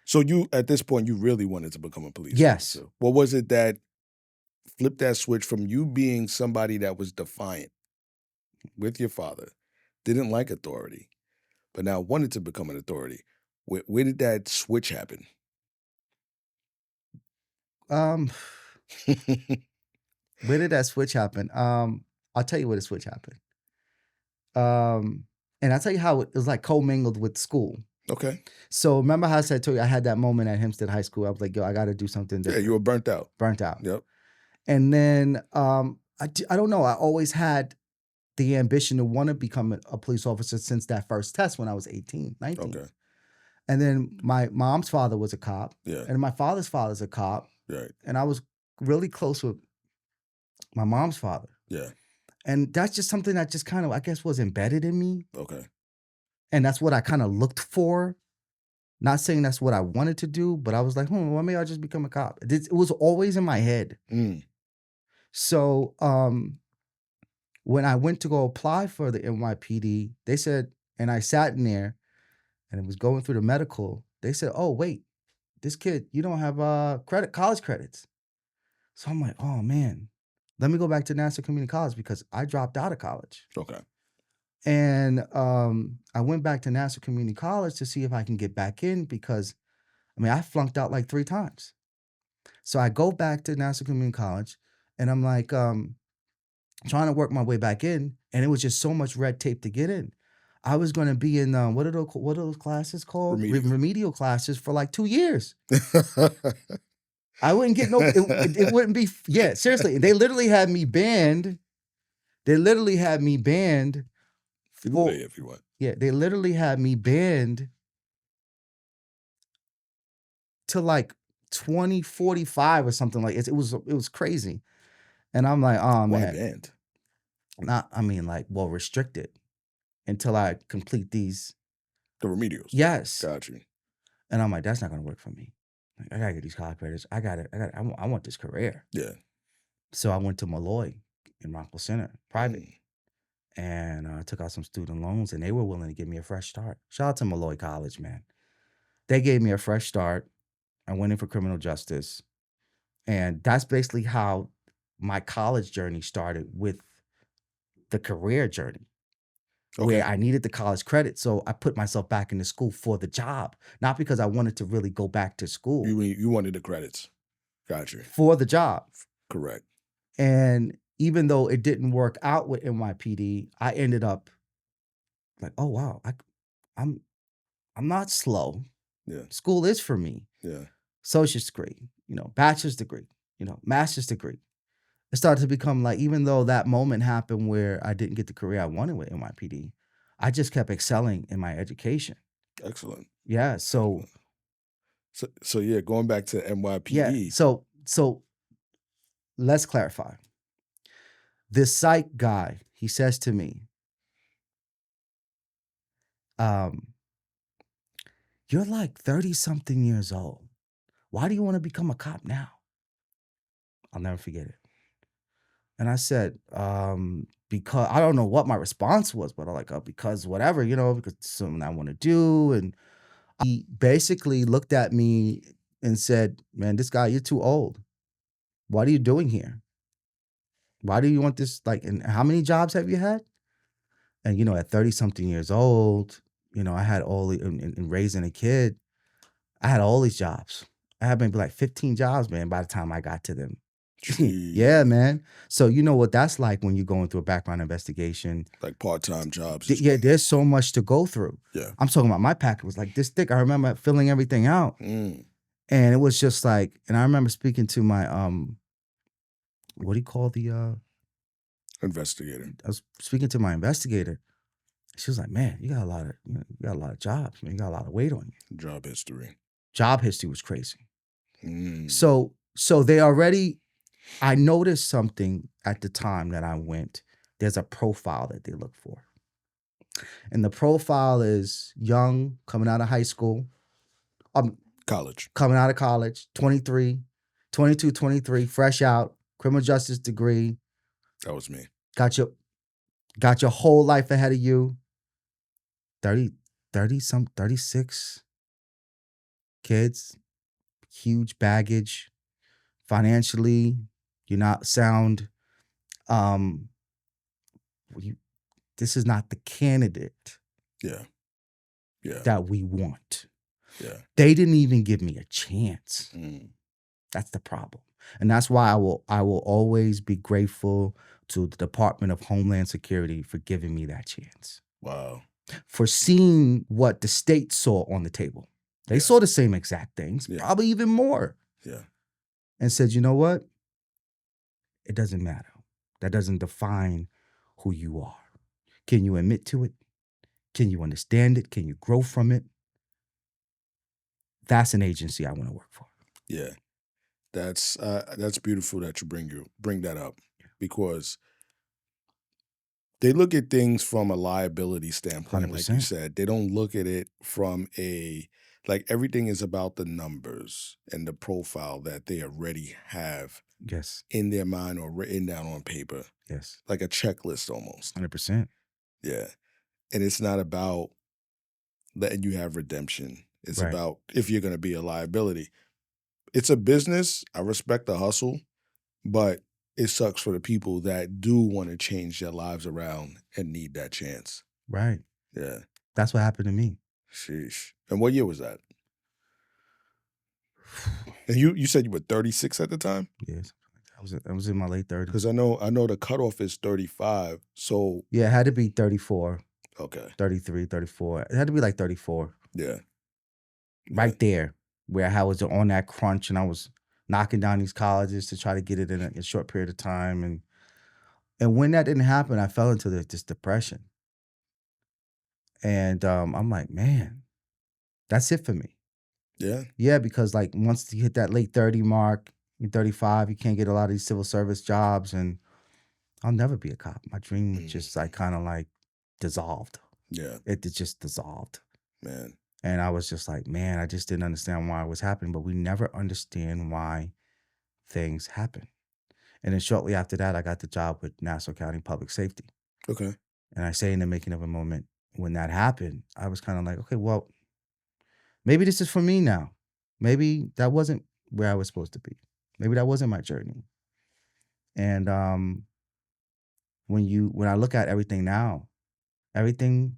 So you, at this point, you really wanted to become a police Yes. officer. What was it that flipped that switch from you being somebody that was defiant with your father, didn't like authority, but now wanted to become an authority? Where did that switch happen? Where did that switch happen? I'll tell you where the switch happened. And I'll tell you how it was like commingled with school. Okay. So remember how I said to you, I had that moment at Hempstead High School. I was like, yo, I got to do something different. Yeah, you were burnt out. Burnt out. Yep. And then I don't know. I always had the ambition to want to become a police officer since that first test when I was 18, 19. Okay. And then my mom's father was a cop. Yeah. And my father's father's a cop. Right. And I was really close with my mom's father. Yeah. And that's just something that just kind of, I guess, was embedded in me. Okay. And that's what I kind of looked for. Not saying that's what I wanted to do, but I was like, well, maybe I'll just become a cop. It was always in my head. So when I went to go apply for the NYPD, they said, and I sat in there and it was going through the medical. They said, oh, wait, this kid, you don't have college credits. So I'm like, oh, man, let me go back to Nassau Community College because I dropped out of college. Okay. And I went back to Nassau Community College to see if I can get back in because, I flunked out like 3 times. So I go back to Nassau Community College and I'm like trying to work my way back in, and it was just so much red tape to get in. I was going to be in what are those classes called? Remedial classes for like 2 years. I wouldn't get no. It wouldn't be. Yeah, seriously. They literally had me banned. They literally had me banned. If you want. Yeah, they literally had me banned to like 2045 or something like it. It was crazy, and I'm like, oh man, why banned? Restricted until I complete these. The remedials. Yes. Got you. And I'm like, that's not gonna work for me. Like, I gotta get these college credits. I want this career. Yeah. So I went to Malloy in Rockville Center, private. And I took out some student loans, and they were willing to give me a fresh start. Shout out to Malloy College, man. They gave me a fresh start. I went in for criminal justice. And that's basically how my college journey started with the career journey. Where I needed the college credit. So I put myself back into school for the job. Not because I wanted to really go back to school. You wanted the credits. Gotcha. For the job. Correct. And even though it didn't work out with NYPD, I ended up like, oh wow, I'm not slow. Yeah. School is for me. Yeah. Associate's degree, bachelor's degree, master's degree. It started to become like, even though that moment happened where I didn't get the career I wanted with NYPD, I just kept excelling in my education. Excellent. Yeah. So So yeah, going back to yeah. NYPD. So let's clarify. This psych guy, he says to me, you're like 30 something years old. Why do you want to become a cop now? I'll never forget it. And I said, because I don't know what my response was, but I'm like, because whatever, because it's something I want to do. And he basically looked at me and said, man, this guy, you're too old. What are you doing here? Why do you want this? Like, and how many jobs have you had? And, at 30 something years old, I had in raising a kid, I had all these jobs. I had maybe like 15 jobs, man, by the time I got to them. Yeah, man. So you know what that's like when you're going through a background investigation. Like part-time jobs. Yeah, there's so much to go through. Yeah. I'm talking about my packet was like this thick. I remember filling everything out. And it was just like, and I remember speaking to my what do you call the investigator? I was speaking to my investigator. She was like, man, you got a lot of jobs, man. You got a lot of weight on you. Job history. Job history was crazy. So they already, I noticed something at the time that I went. There's a profile that they look for. And the profile is young, coming out of high school. College. Coming out of college, 23, 22, 23, fresh out, criminal justice degree. That was me. Got your whole life ahead of you. 36 kids, huge baggage. Financially, you're not sound. This is not the candidate that we want. Yeah. They didn't even give me a chance. That's the problem. And that's why I will always be grateful to the Department of Homeland Security for giving me that chance. Wow. For seeing what the state saw on the table. They saw the same exact things, probably even more. Yeah. And said, you know what? It doesn't matter. That doesn't define who you are. Can you admit to it? Can you understand it? Can you grow from it? That's an agency I want to work for. Yeah. That's beautiful that you bring that up, because they look at things from a liability standpoint, 100%. like you said. They don't look at it from like everything is about the numbers and the profile that they already have in their mind or written down on paper. Yes. Like a checklist almost. 100%. Yeah. And it's not about letting you have redemption. It's about if you're going to be a liability. It's a business. I respect the hustle, but it sucks for the people that do want to change their lives around and need that chance. Right. Yeah. That's what happened to me. Sheesh. And what year was that? And you said you were 36 at the time? Yes. I was in my late 30s. Because I know the cutoff is 35. So yeah, it had to be 34. Okay. 33, 34. It had to be like 34. Yeah. Right there, where I was on that crunch and I was knocking down these colleges to try to get it in a short period of time. And when that didn't happen, I fell into this depression. And I'm like, man, that's it for me. Yeah. Yeah, because like once you hit that late 30 mark, you're 35, you can't get a lot of these civil service jobs, and I'll never be a cop. My dream just like kind of like dissolved. Yeah. It just dissolved. Man. And I was just like, man, I just didn't understand why it was happening. But we never understand why things happen. And then shortly after that, I got the job with Nassau County Public Safety. Okay. And I say in the making of a moment, when that happened, I was kind of like, okay, well, maybe this is for me now. Maybe that wasn't where I was supposed to be. Maybe that wasn't my journey. And when I look at everything now, everything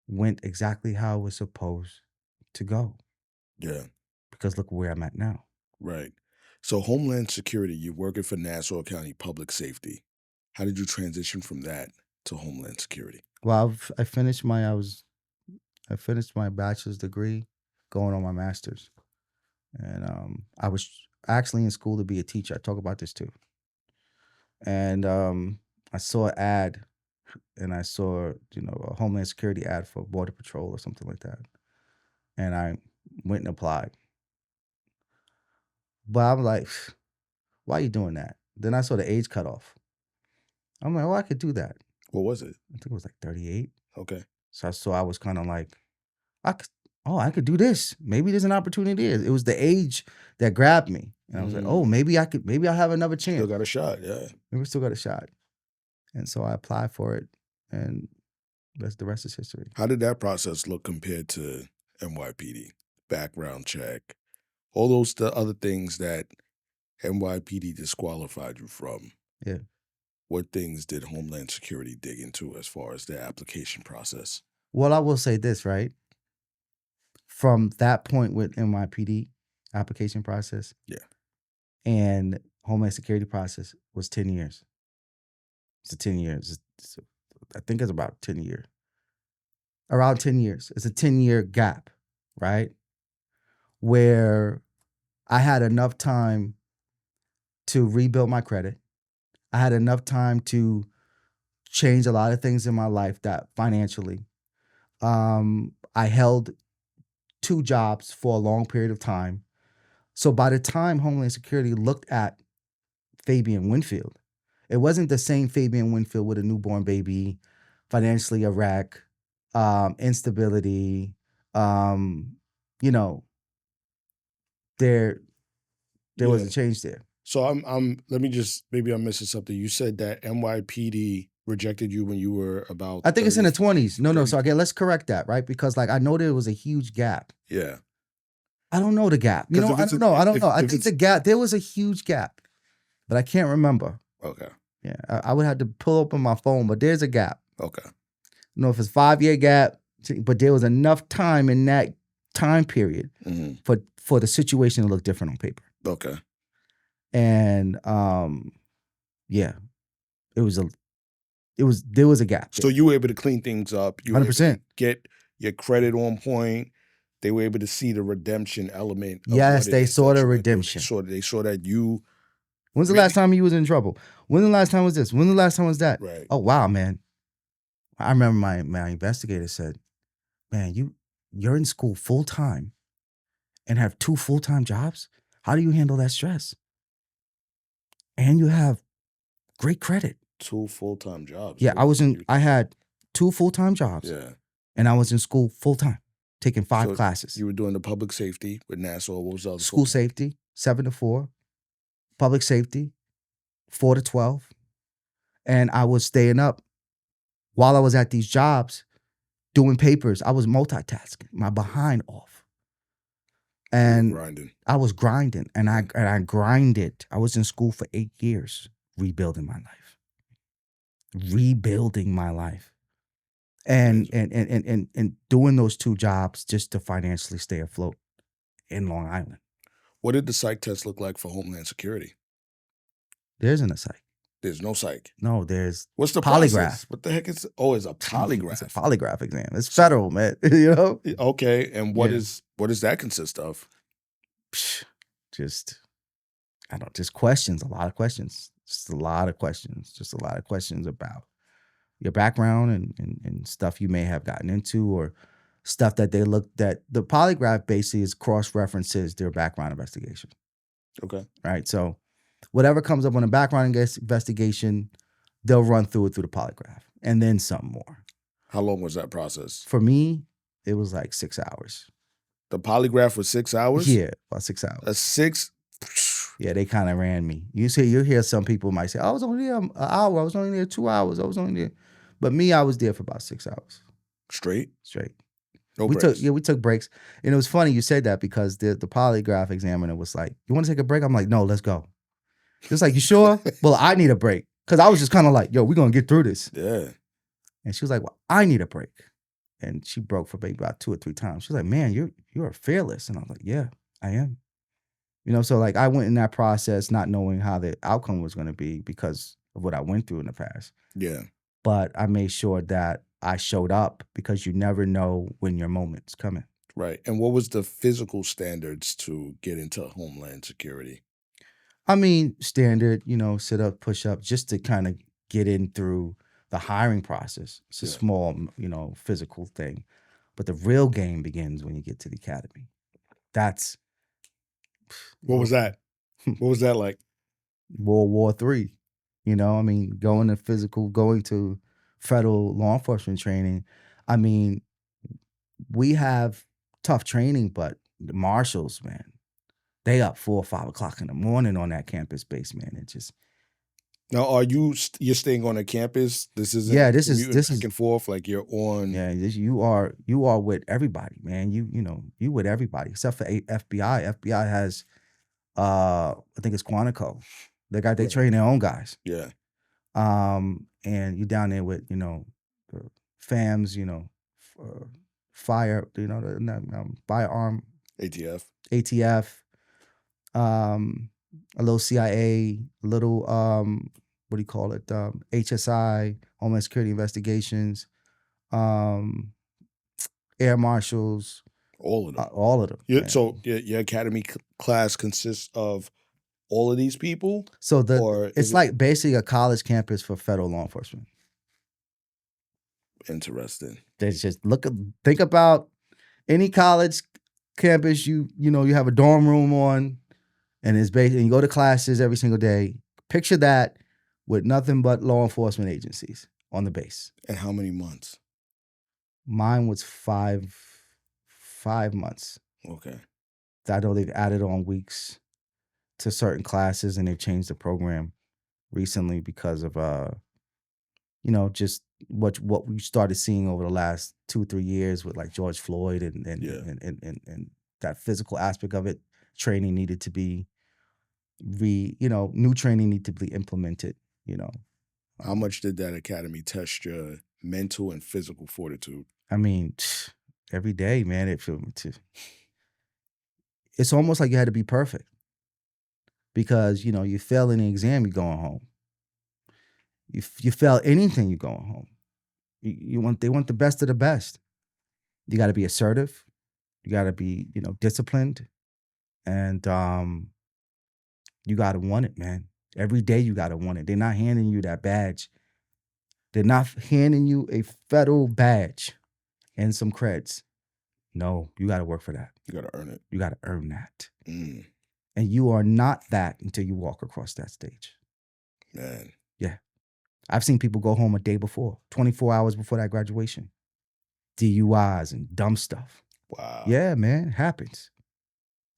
went exactly how it was supposed to go. Yeah. Because look where I'm at now. Right. So Homeland Security, you're working for Nassau County Public Safety. How did you transition from that to Homeland Security? Well, I finished my bachelor's degree, going on my master's. And I was actually in school to be a teacher. I talk about this too. and I saw an ad, and I saw a Homeland Security ad for Border Patrol or something like that, and I went and applied. But I'm like, why are you doing that? Then I saw the age cutoff. I'm like, oh, I could do that. What was it? I think it was like 38. Okay. So I was kind of like, I could do this. Maybe there's an opportunity. It was the age that grabbed me, and I was like, oh, maybe I'll have another chance. Still got a shot, yeah. Maybe we still got a shot. And so I applied for it, and the rest is history. How did that process look compared to NYPD? Background check, all those other things that NYPD disqualified you from. Yeah. What things did Homeland Security dig into as far as their application process? Well, I will say this, right? From that point with NYPD application process, yeah, and Homeland Security process was 10 years. It's 10 years. I think it's about 10 years. Around 10 years. It's a 10-year gap, right? Where I had enough time to rebuild my credit. I had enough time to change a lot of things in my life that financially. I held 2 jobs for a long period of time. So by the time Homeland Security looked at Phabian Winfield, it wasn't the same Phabian Winfield with a newborn baby, financially a wreck, instability. There was a change there. So let me just, maybe I'm missing something. You said that NYPD rejected you when you were about, I think it's in the 20s. No. So again, let's correct that, right? Because I know there was a huge gap. Yeah. I don't know the gap. I don't know. I think the gap, there was a huge gap, but I can't remember. Okay. Yeah. I would have to pull open my phone, but there's a gap. Okay. I don't know if it's 5-year gap, but there was enough time in that time period for the situation to look different on paper. Okay. And yeah, there was a gap. So you were able to clean things up. You 100%. Get your credit on point. They were able to see the redemption element. Yes, they saw the redemption. They saw that you. When's the last time you was in trouble? When the last time was this? When the last time was that? Right. Oh wow, man. I remember my investigator said, "Man, you're in school full time, and have 2 full-time jobs. How do you handle that stress? And you have great credit." 2 full-time jobs. Yeah, I had 2 full-time jobs. Yeah. And I was in school full-time, taking 5 classes. You were doing the public safety with Nassau. What was the other? School safety, 7 to 4. Public safety, 4 to 12. And I was staying up while I was at these jobs doing papers. I was multitasking, my behind off. And I was grinding, and I grinded. I was in school for 8 years, rebuilding my life. And doing those 2 jobs just to financially stay afloat in Long Island. What did the psych test look like for Homeland Security? There isn't a psych. There's no psych. No, there's what's the polygraph. Process? What the heck is? Oh, it's a polygraph. It's a polygraph exam. It's federal, man. You know. Okay, and what does that consist of? Just questions. A lot of questions. Just a lot of questions about your background and stuff you may have gotten into, or stuff that they looked at. The polygraph basically is cross-references their background investigation. Okay. Right. So whatever comes up on a background investigation, they'll run through it through the polygraph, and then some more. How long was that process? For me, it was like 6 hours. The polygraph was 6 hours? Yeah, about 6 hours. A 6? Yeah, they kind of ran me. You hear some people might say, I was only there an hour. I was only there 2 hours. I was only there. But me, I was there for about 6 hours. Straight? No breaks. We took breaks. And it was funny you said that, because the polygraph examiner was like, you want to take a break? I'm like, no, let's go. Just like, you sure? Well, I need a break. Because I was just kind of like, yo, we're going to get through this. Yeah. And she was like, well, I need a break. And she broke for maybe about 2 or 3 times. She was like, man, you're fearless. And I was like, yeah, I am. So like, I went in that process not knowing how the outcome was going to be because of what I went through in the past. Yeah. But I made sure that I showed up, because you never know when your moment's coming. Right. And what was the physical standards to get into Homeland Security? I mean, standard, sit up, push up, just to kind of get in through the hiring process. It's a Yeah. small, physical thing. But the real game begins when you get to the academy. That's What was that? What was that like? World War III. I mean, going to federal law enforcement training. I mean, we have tough training, but the marshals, man, they up 4 or 5 o'clock in the morning on that campus base, man. It just Now, are you're staying on a campus? This isn't this is commuting back and forth, like you're on. yeah. You are with everybody, man. You with everybody except for FBI. FBI has I think it's Quantico. They Right. train their own guys. Yeah. And you down there with the FAMs, fire, firearm, ATF. a little CIA, a little what do you call it? HSI, Homeland Security Investigations, air marshals, All of them. all of them. Yeah. man. So your academy class consists of all of these people. So or is it's it- like basically a college campus for federal law enforcement. Interesting. There's just think about any college campus. You have a dorm room on, and it's basically, and you go to classes every single day. Picture that with nothing but law enforcement agencies on the base. And how many months? Mine was 5 months. Okay. I know they've added on weeks to certain classes, and they've changed the program recently because of just what we started seeing over the last 2-3 years with like George Floyd and that physical aspect of it. Training needed to be new training needed to be implemented. How much did that academy test your mental and physical fortitude? I mean, every day, man. It's almost like you had to be perfect because you fail any exam, you're going home. You fail anything, you're going home. They want the best of the best. You got to be assertive. You got to be disciplined, and you got to want it, man. Every day you got to want it. They're not handing you that badge. They're not handing you a federal badge and some creds. No, you got to work for that. You got to earn it. You got to earn that. Mm. And you are not that until you walk across that stage. Man. Yeah. I've seen people go home a day before, 24 hours before that graduation. DUIs and dumb stuff. Wow. Yeah, man, it happens.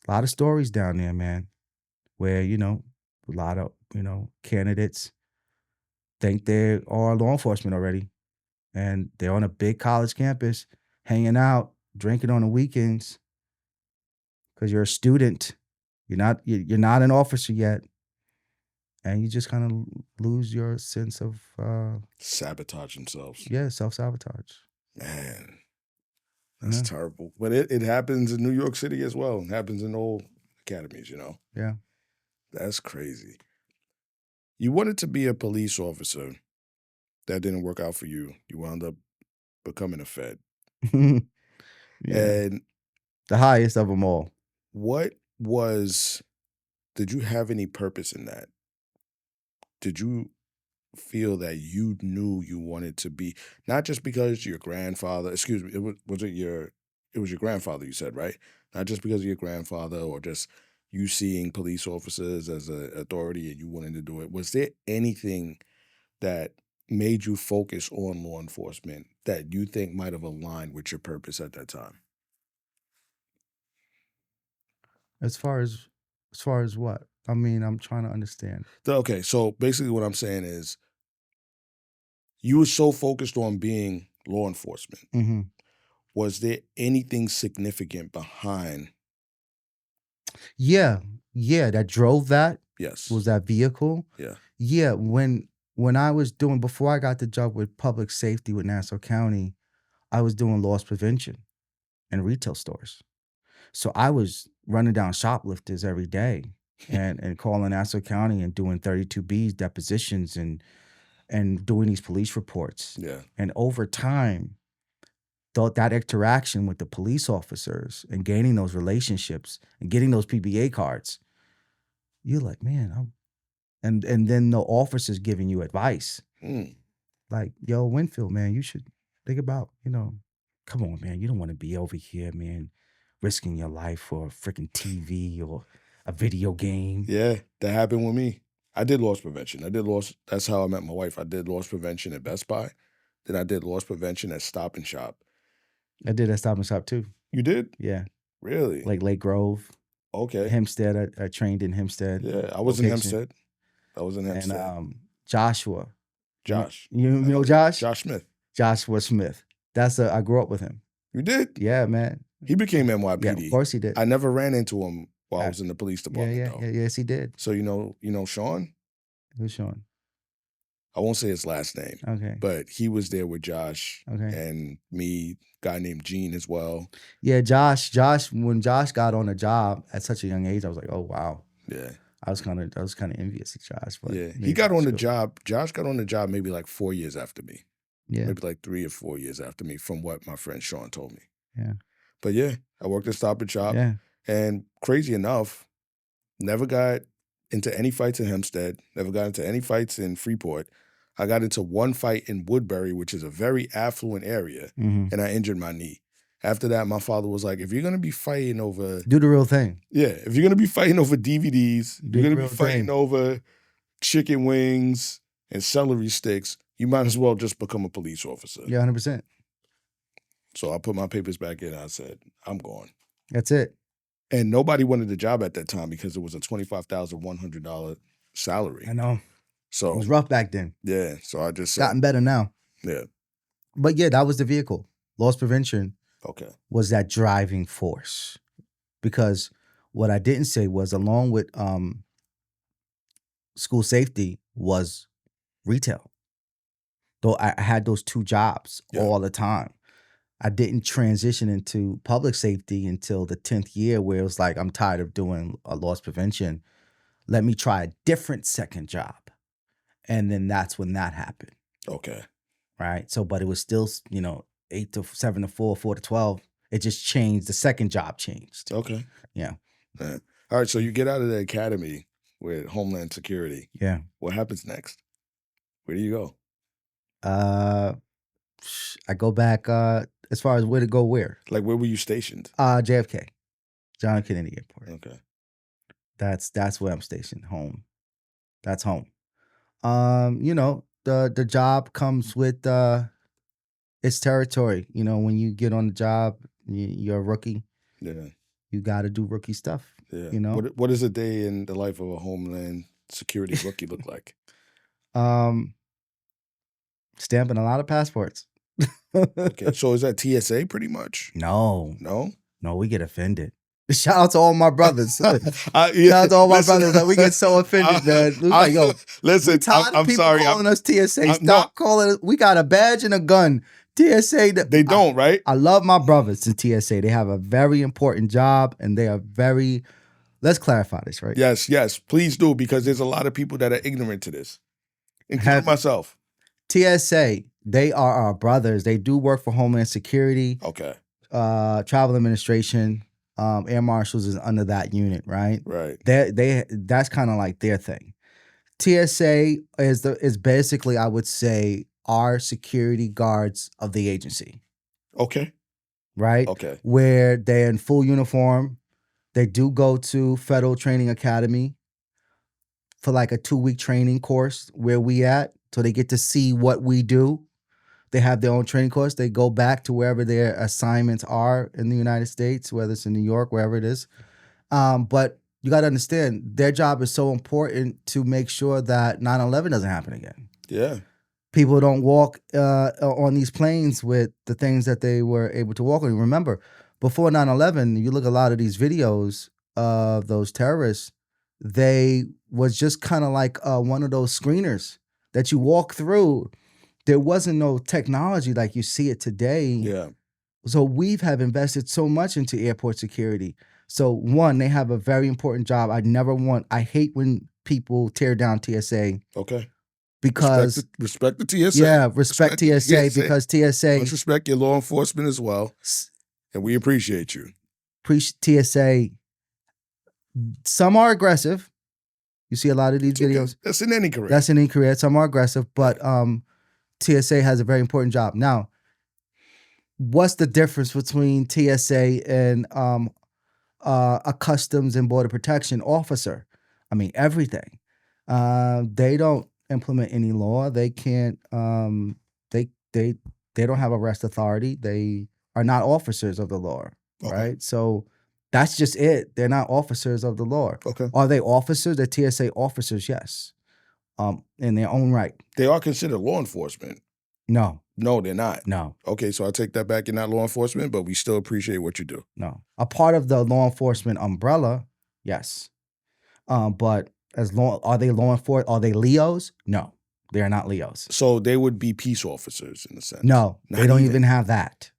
A lot of stories down there, man, where, a lot of, candidates think they are law enforcement already. And they're on a big college campus, hanging out, drinking on the weekends because you're a student. You're not an officer yet. And you just kind of lose your sense of sabotage themselves. Yeah, self-sabotage. Man, that's terrible. But it happens in New York City as well. It happens in all academies, Yeah. That's crazy. You wanted to be a police officer. That didn't work out for you. You wound up becoming a Fed. Yeah. And the highest of them all. Did you have any purpose in that? Did you feel that you knew you wanted to be, not just because your grandfather, it was your grandfather, you said, right? Not just because of your grandfather or just you seeing police officers as an authority and you wanted to do it. Was there anything that made you focus on law enforcement that you think might have aligned with your purpose at that time? As far as what? I mean, I'm trying to understand. Okay, so basically what I'm saying is you were so focused on being law enforcement. Mm-hmm. Was there anything significant behind? Yeah, that drove that. Yes. Was that vehicle? Yeah. Yeah, when I was before I got the job with public safety with Nassau County, I was doing loss prevention in retail stores. So I was running down shoplifters every day and calling Nassau County and doing 32Bs, depositions and doing these police reports. Yeah. And over time, that interaction with the police officers and gaining those relationships and getting those PBA cards you're like, man, and then the officer's giving you advice. Like, yo, Winfield, man, you should think about, come on, man, you don't want to be over here, man, risking your life for a freaking TV or a video game. Yeah, that happened with me. I did loss prevention. That's how I met my wife. I did loss prevention at Best Buy. Then I did loss prevention at Stop and Shop. I did at Stop and Shop too. You did? Yeah. Really? Like Lake Grove. Okay. Hempstead. I trained in Hempstead. Yeah, I was in Hempstead. And Joshua. Josh. You know Josh? Josh Smith. Joshua Smith. I grew up with him. You did? Yeah, man. He became NYPD. Yeah, of course he did. I never ran into him while I was in the police department, though. Yes, he did. So you know Sean? Who's Sean? I won't say his last name. Okay. But he was there with Josh. Okay. And me, guy named Gene as well. Yeah, Josh, when Josh got on the job at such a young age, I was like, oh wow. Yeah. I was kind of envious of Josh. But yeah. He got on the job. Josh got on the job maybe like 4 years after me. Yeah. Maybe like 3 or 4 years after me, from what my friend Sean told me. Yeah. But yeah, I worked at Stop and Shop. Yeah. And crazy enough, never got into any fights in Hempstead, never got into any fights in Freeport. I got into one fight in Woodbury, which is a very affluent area, and I injured my knee. After that, my father was like, if you're going to be fighting over... Do the real thing. Yeah, if you're going to be fighting over DVDs, you're going to be fighting over chicken wings and celery sticks, you might as well just become a police officer. Yeah, 100%. So I put my papers back in. I said, I'm going. That's it. And nobody wanted the job at that time because it was a $25,100 salary. I know. So it was rough back then. Yeah. So I just said, gotten better now. Yeah. But yeah, that was the vehicle. Loss prevention was that driving force. Because what I didn't say was, along with school safety, was retail. Though I had those two jobs all the time. I didn't transition into public safety until the 10th year, where it was like, I'm tired of doing a loss prevention. Let me try a different second job. And then that's when that happened. Okay. Right. So, but it was still, 8 to 7 to 4, 4 to 12. It just changed. The second job changed. Okay. Yeah. All right. So you get out of the academy with Homeland Security. Yeah. What happens next? Where do you go? I go back as far as where to go where. Like, where were you stationed? JFK. John F. Kennedy Airport. Okay. That's where I'm stationed. Home. That's home. The job comes with its territory. When you get on the job, you're a rookie. Yeah. You got to do rookie stuff. Yeah. What does a day in the life of a Homeland Security rookie look like? Stamping a lot of passports. Okay. So is that TSA pretty much? No. No? No, we get offended. Shout out to all my brothers. Shout out to all my brothers. That we get so offended, man. Listen, I'm sorry. Calling us TSA. Stop calling us. We got a badge and a gun. TSA. They don't, right? I love my brothers in TSA. They have a very important job, and they are very. Let's clarify this, right? Yes, please do, because there's a lot of people that are ignorant to this, including myself. TSA, they are our brothers. They do work for Homeland Security. Okay. Travel Administration. Air Marshals is under that unit, right? Right. That's kind of like their thing. TSA is basically, I would say, our security guards of the agency. Okay. Right? Okay. Where they're in full uniform. They do go to Federal Training Academy for like a 2-week training course where we at. So they get to see what we do. They have their own training course. They go back to wherever their assignments are in the United States, whether it's in New York, wherever it is. But you got to understand, their job is so important to make sure that 9/11 doesn't happen again. Yeah. People don't walk on these planes with the things that they were able to walk on. Remember, before 9/11, you look at a lot of these videos of those terrorists, they was just kind of like one of those screeners that you walk through. There wasn't no technology like you see it today. Yeah. So we have invested so much into airport security. So one, they have a very important job. I hate when people tear down TSA. Okay. Because respect the TSA. Yeah, respect TSA because TSA. Let's respect your law enforcement as well. And we appreciate you. TSA. Some are aggressive. You see a lot of these It's okay. videos. That's in any career. That's in any career. Some are aggressive, but TSA has a very important job. Now, what's the difference between TSA and a Customs and Border Protection officer? I mean, everything. They don't implement any law. They can't. They don't have arrest authority. They are not officers of the law, Okay. right? So that's just it. They're not officers of the law. Okay. Are they officers? They're TSA officers, yes. In their own right. They are considered law enforcement. No. No, they're not. No. Okay, so I take that back. You're not law enforcement, but we still appreciate what you do. No. A part of the law enforcement umbrella, yes. But are they law enforcement? Are they Leos? No, they are not Leos. So they would be peace officers in a sense. No, they don't even have that.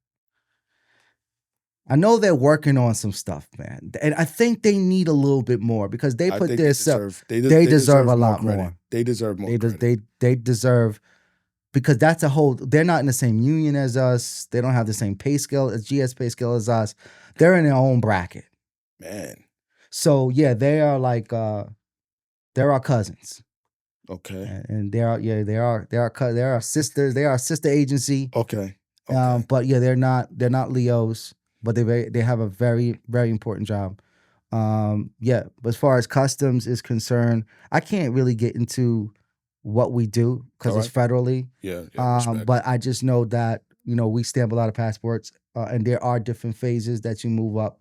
I know they're working on some stuff, man, and I think they need a little bit more because they put their self. They deserve a lot more. They deserve more. They deserve, because that's a whole. They're not in the same union as us. They don't have the same pay scale as GS pay scale as us. They're in their own bracket, man. So yeah, they are like they're our cousins. Okay. And they are sisters. They are a sister agency. Okay. But yeah, they're not Leos, but they have a very, very important job. Yeah, but as far as Customs is concerned, I can't really get into what we do because it's federally. Yeah. But I just know that, we stamp a lot of passports, and there are different phases that you move up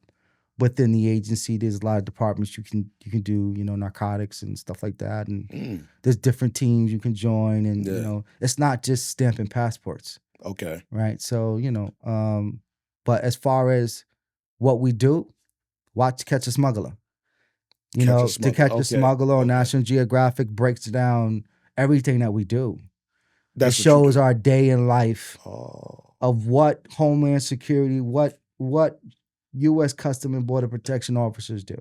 within the agency. There's a lot of departments you can do, narcotics and stuff like that, and there's different teams you can join, and it's not just stamping passports. Okay. Right. So but as far as what we do, watch Catch a Smuggler. To Catch a Smuggler on National Geographic breaks down everything that we do. It shows our day in life of what Homeland Security, what U.S. Custom and Border Protection officers do.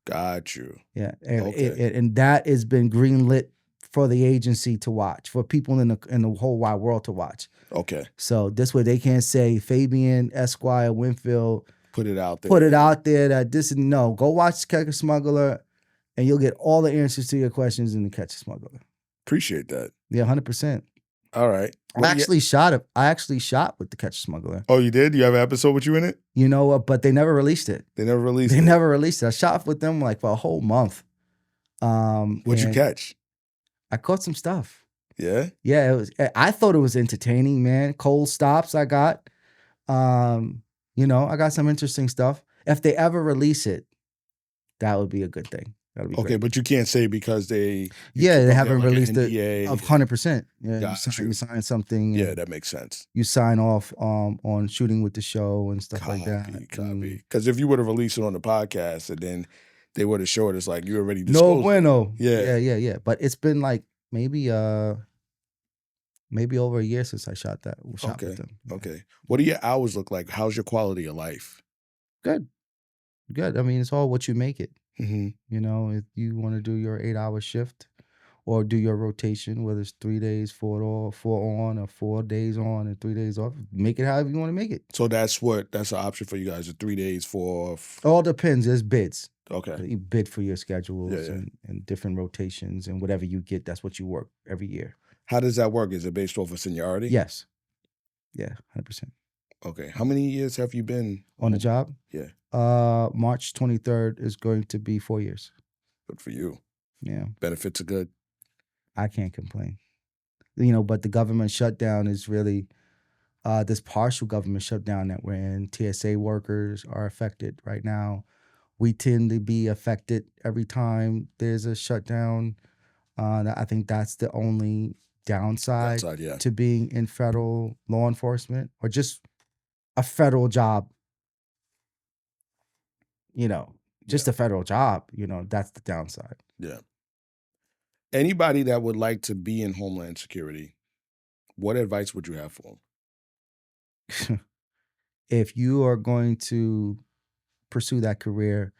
Got you. Yeah, and that has been greenlit for the agency to watch, for people in the whole wide world to watch. Okay. So this way they can't say Phabian Esquire Winfield. Put it out there. Put it out there that this is no. Go watch Catch a Smuggler, and you'll get all the answers to your questions in the Catch a Smuggler. Appreciate that. Yeah, 100%. All right. I actually shot with the Catch a Smuggler. Oh, you did? You have an episode with you in it? But they never released it. They never released it. I shot with them like for a whole month. What'd you catch? I caught some stuff. Yeah? Yeah, I thought it was entertaining, man. Cold stops I got. I got some interesting stuff. If they ever release it, that would be a good thing. That'd be great. But you can't say because they haven't released it of 100%. Yeah, you sign something. Yeah, that makes sense. You sign off on shooting with the show and stuff like that. Copy. Because if you would have released it on the podcast and then they would have showed us like you already disclosed. No bueno. Yeah. Yeah. But it's been like maybe over a year since I shot with them. Okay. What do your hours look like? How's your quality of life? Good. I mean, it's all what you make it. Mm-hmm. If you want to do your 8-hour shift or do your rotation, whether it's 3 days, 4 on, or 4 days on and 3 days off, make it however you want to make it. So that's an option for you guys, 3 days, 4 off. All depends. There's bids. Okay. You bid for your schedules and different rotations, and whatever you get, that's what you work every year. How does that work? Is it based off of seniority? Yes. Yeah, 100%. Okay. How many years have you been on the job? Yeah. March 23rd is going to be 4 years. Good for you. Yeah. Benefits are good. I can't complain. But the government shutdown is really this partial government shutdown that we're in. TSA workers are affected right now. We tend to be affected every time there's a shutdown. I think that's the only downside to being in federal law enforcement or just a federal job. A federal job, that's the downside. Yeah. Anybody that would like to be in Homeland Security, what advice would you have for them? If you are going to pursue that career,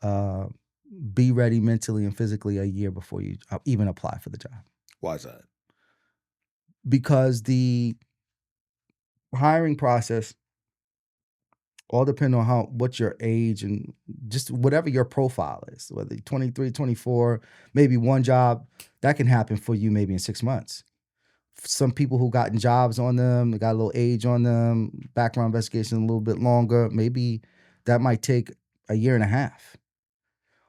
be ready mentally and physically a year before you even apply for the job. Why is that? Because the hiring process All depend on what your age and just whatever your profile is, whether 23, 24, maybe one job, that can happen for you maybe in 6 months. Some people who gotten jobs on them, they got a little age on them, background investigation a little bit longer, maybe that might take a year and a half.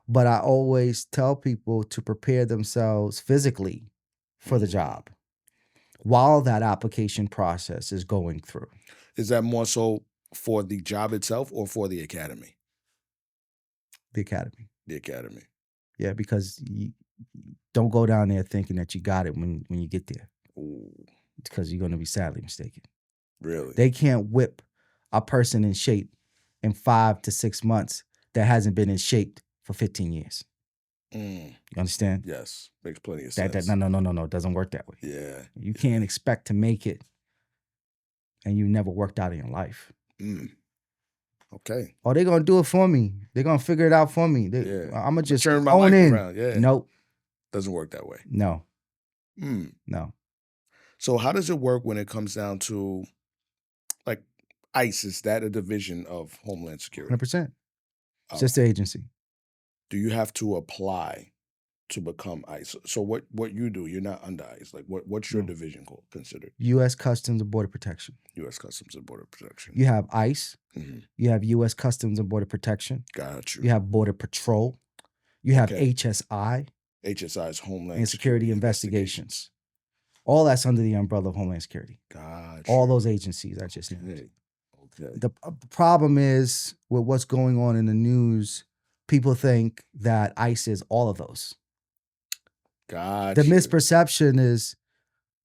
But I always tell people to prepare themselves physically for the job while that application process is going through. Is that more so for the job itself or for the academy? The academy. The academy. Yeah, because you don't go down there thinking that you got it when you get there. Ooh. Because you're going to be sadly mistaken. Really? They can't whip a person in shape in 5 to 6 months that hasn't been in shape for 15 years. You understand? Yes. Makes plenty of sense. No. It doesn't work that way. Yeah. You can't expect to make it and you never worked out in your life. Okay. Oh, they're going to do it for me. They're going to figure it out for me. I'm going to just turn my own life in. around. Yeah. Nope. Doesn't work that way. No. No. So how does it work when it comes down to, like, ICE? Is that a division of Homeland Security? 100%. It's just the agency. Do you have to apply to become ICE? So what you do, you're not under ICE. Like, what's your division considered? U.S. Customs and Border Protection. U.S. Customs and Border Protection. You have ICE. You have U.S. Customs and Border Protection. Got you. You have Border Patrol. You have HSI. HSI is Homeland and Security Investigations. All that's under the umbrella of Homeland Security. Gotcha. All those agencies I just named. Okay. The problem is with what's going on in the news, people think that ICE is all of those. Gotcha. The misperception is,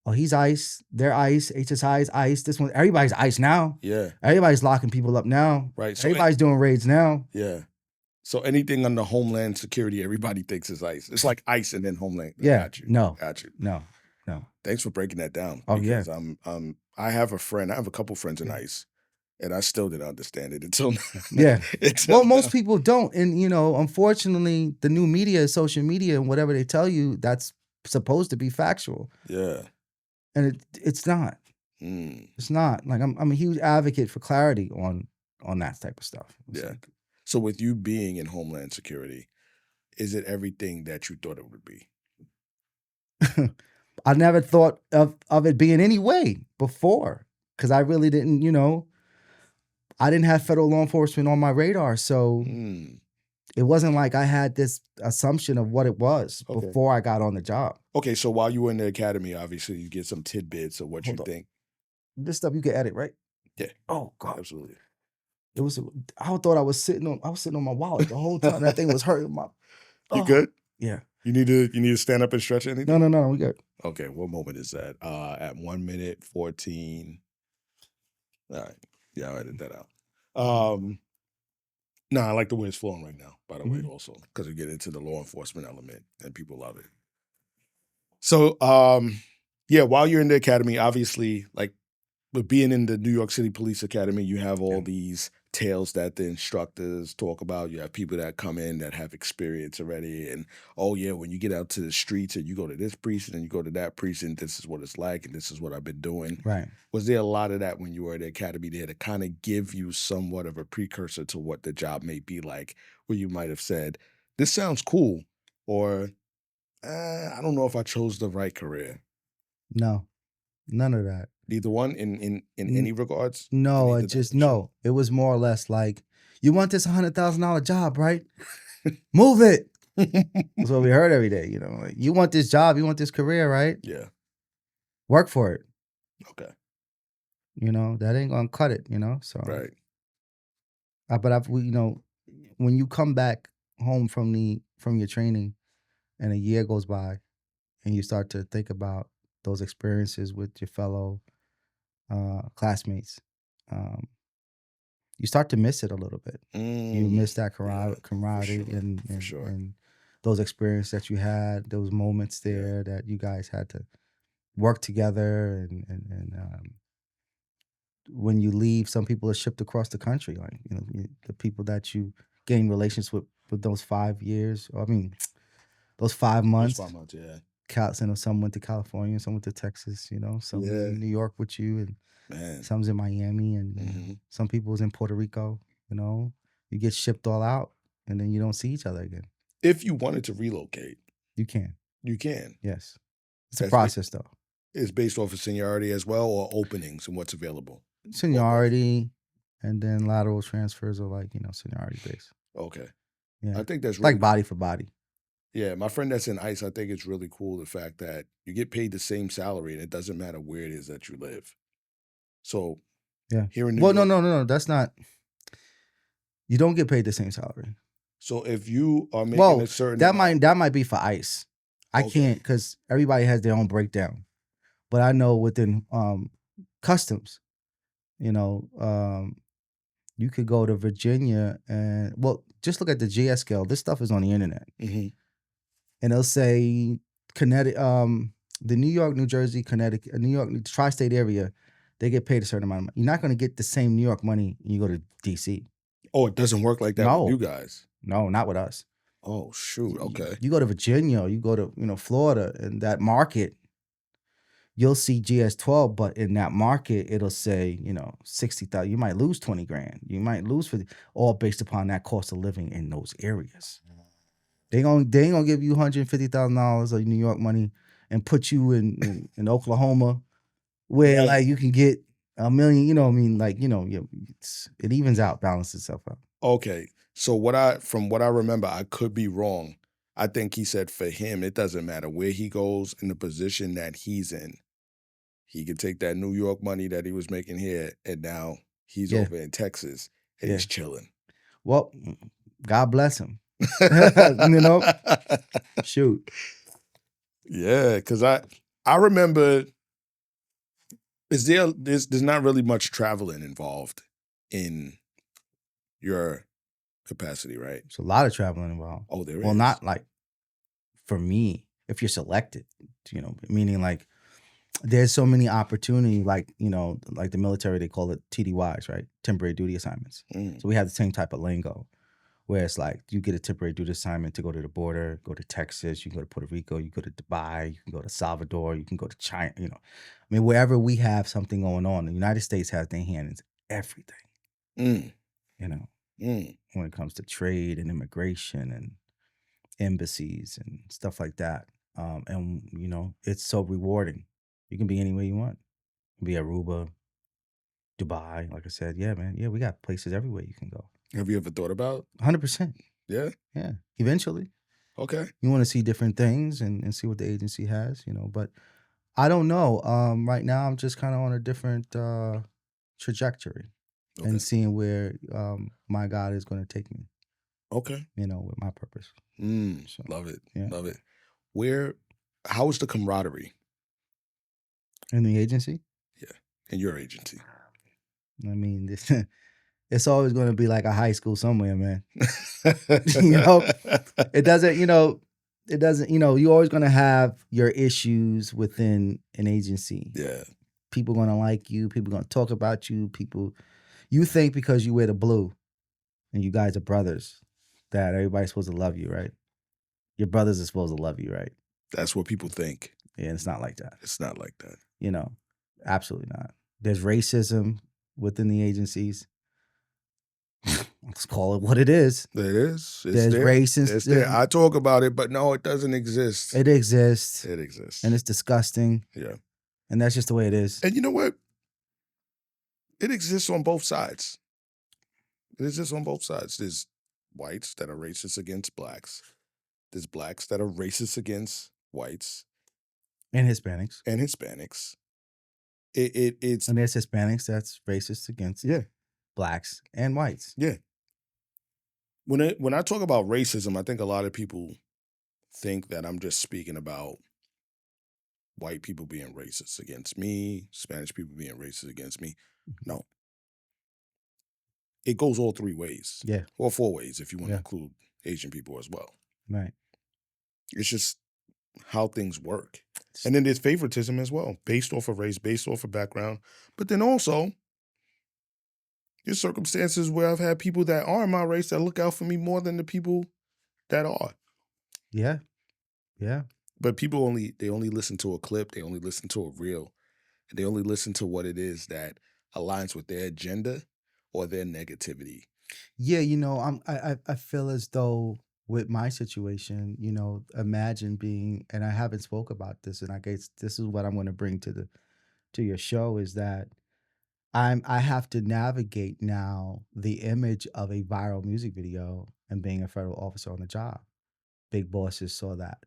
oh, he's ICE, they're ICE, HSI is ICE, this one, everybody's ICE now. Yeah. Everybody's locking people up now. Right. So everybody's doing raids now. Yeah. So anything under Homeland Security, everybody thinks is ICE. It's like ICE and then Homeland. Yeah. Got you. No. Got you. No. Thanks for breaking that down. Oh, yeah. I have a couple friends in ICE, and I still didn't understand it until now. Yeah. Well, most people don't. And, unfortunately, the new media, social media, and whatever they tell you, that's supposed to be factual. Yeah. And it's not. It's not. Like, I'm a huge advocate for clarity on that type of stuff. Yeah. So with you being in Homeland Security, is it everything that you thought it would be? I never thought of it being any way before, because I really didn't, I didn't have federal law enforcement on my radar. So it wasn't like I had this assumption of what it was before I got on the job. Okay, so while you were in the academy, obviously you get some tidbits of what you think. This stuff you can edit, right? Yeah. Oh, God. Absolutely. It was. I thought I was sitting on my wallet the whole time. That thing was hurting my. You good? Yeah. You need to stand up and stretch anything? No, we good. Okay, what moment is that? At 1 minute 14. All right. Yeah, I'll edit that out. No, I like the way it's flowing right now, by the way, also, because we get into the law enforcement element and people love it. So, yeah, while you're in the academy, obviously, like, but being in the New York City Police Academy, you have all these tales that the instructors talk about. You have people that come in that have experience already. And, oh, yeah, when you get out to the streets and you go to this precinct and you go to that precinct, this is what it's like and this is what I've been doing. Right. Was there a lot of that when you were at the academy there to kind of give you somewhat of a precursor to what the job may be like, where you might have said, this sounds cool, or I don't know if I chose the right career? No, none of that. Neither one in any regards? No, it was more or less like, you want this $100,000 job, right? Move it. That's what we heard every day, like, you want this job, you want this career, right? Yeah. Work for it. Okay. That ain't gonna cut it, so. Right. But when you come back home from your training and a year goes by and you start to think about those experiences with your fellow classmates, you start to miss it a little bit. You miss that camaraderie and those experiences that you had, those moments there that you guys had to work together, and when you leave, some people are shipped across the country. Like the people that you gain relations with those 5 years. Those 5 months. Those 5 months, yeah. Some went to California, some went to Texas, some in New York with you, and Man. some's in Miami, and some people was in Puerto Rico. You know, you get shipped all out, and then you don't see each other again. If you wanted to relocate, You can. you can. Yes. It's a That's process, though. It's based off of seniority as well, or openings and what's available. Seniority, and then lateral transfers are like, seniority based. Okay. Yeah. I think that's It's like really body for body. Yeah, my friend that's in ICE, I think it's really cool the fact that you get paid the same salary and it doesn't matter where it is that you live. So Yeah. here in New Well, York, no. That's not. You don't get paid the same salary. so if you are making a certain that might be for ICE. I Okay. can't, because everybody has their own breakdown. But I know within customs, you could go to Virginia and, well, just look at the GS scale. This stuff is on the internet, Mhm. and it'll say Connecticut, the New York, New Jersey, Connecticut, New York, tri-state area, they get paid a certain amount of money. You're not going to get the same New York money when you go to DC. Oh, it doesn't work like that No. with you guys. No, not with us. Oh shoot. Okay. You go to Virginia, you go to Florida, and that market, you'll see GS12, but in that market, it'll say 60,000. You might lose 20 grand. You might lose 50, all based upon that cost of living in those areas. They ain't gonna give you $150,000 of New York money and put you in Oklahoma, where like you can get $1 million. It evens out, balances itself out. Okay. So from what I remember, I could be wrong. I think he said for him, it doesn't matter where he goes in the position that he's in. He could take that New York money that he was making here, and now he's over in Texas and he's chilling. Well, God bless him. Shoot. Yeah, because I remember there's not really much traveling involved in your capacity, right? There's a lot of traveling involved. Oh, there is. Well, not like for me, if you're selected, meaning like there's so many opportunities, like, like the military, they call it TDYs, right? Temporary duty assignments. So we have the same type of lingo, where it's like you get a temporary duty assignment to go to the border, go to Texas, you can go to Puerto Rico, you go to Dubai, you can go to Salvador, you can go to China, wherever we have something going on, the United States has their hand in everything, when it comes to trade and immigration and embassies and stuff like that. And it's so rewarding. You can be anywhere you want. You can be Aruba, Dubai, like I said. Yeah, man. Yeah, we got places everywhere you can go. Have you ever thought about? 100%. Yeah? Yeah. Eventually. Okay. You want to see different things and see what the agency has, but I don't know. Right now I'm just kind of on a different trajectory and seeing where my God is going to take me. Okay. With my purpose. So, love it. Yeah. Love it. How is the camaraderie? In the agency? Yeah. In your agency. I mean, it's always going to be like a high school somewhere, man. It doesn't, you're always going to have your issues within an agency. Yeah. People going to like you. People going to talk about you. You think because you wear the blue and you guys are brothers that everybody's supposed to love you, right? Your brothers are supposed to love you, right? That's what people think. Yeah, and it's not like that. It's not like that. Absolutely not. There's racism within the agencies. Let's call it what it is. It is. There's racism. It's there. I talk about it, but no, it doesn't exist. It exists. It exists. And it's disgusting. Yeah. And that's just the way it is. And you know what? It exists on both sides. It exists on both sides. There's whites that are racist against blacks. There's blacks that are racist against whites. And Hispanics. It's and there's Hispanics that's racist against blacks and whites. Yeah. When I talk about racism, I think a lot of people think that I'm just speaking about white people being racist against me, Spanish people being racist against me. No. It goes all three ways. Yeah. Or four ways if you want to include Asian people as well. Right. It's just how things work. And then there's favoritism as well, based off of race, based off of background. But then also, there's circumstances where I've had people that aren't my race that look out for me more than the people that are. Yeah. Yeah. But people only listen to a clip, they only listen to a reel, and they only listen to what it is that aligns with their agenda or their negativity. Yeah, I feel as though with my situation, imagine being, and I haven't spoke about this, and I guess this is what I'm going to bring to your show is that I have to navigate now the image of a viral music video and being a federal officer on the job. Big bosses saw that,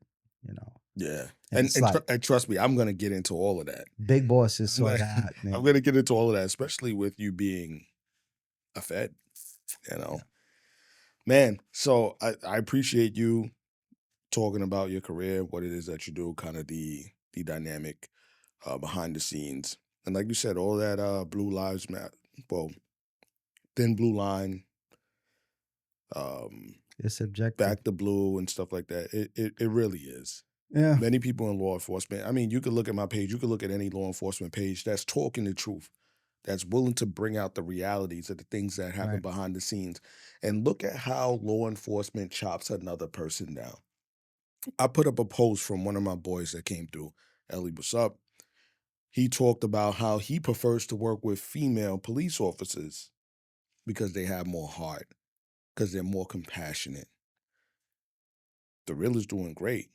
you know, Yeah, and it's like and trust me, I'm gonna get into all of that. big bosses I'm saw gonna that. I'm And gonna get into all of that, especially with you being a Fed. You yeah, know, man. So I appreciate you talking about your career, what it is that you do, kind of the dynamic behind the scenes, and like you said, all that blue lives matter. Well, thin blue line, um, it's subjective. back to blue, and stuff like that. It really is. Yeah, Many people in law enforcement. I mean, you could look at my page. You could look at any law enforcement page that's talking the truth, that's willing to bring out the realities of the things that happen right. behind the scenes, and look at how law enforcement chops another person down. I put up a post from one of my boys that came through. Ellie, what's up? He talked about how he prefers to work with female police officers because they have more heart, because they're more compassionate. The real is doing great.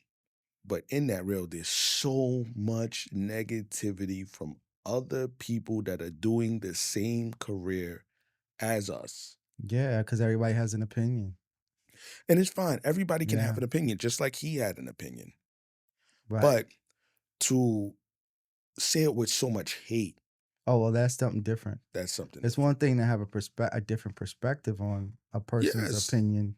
But in that reel, there's so much negativity from other people that are doing the same career as us. Yeah, because everybody has an opinion. And it's fine. Everybody can have Yeah, an opinion, just like he had an opinion. right. But to say it with so much hate, Oh well, that's something different. that's something It's different. one thing to have a different perspective on a person's Yes. opinion,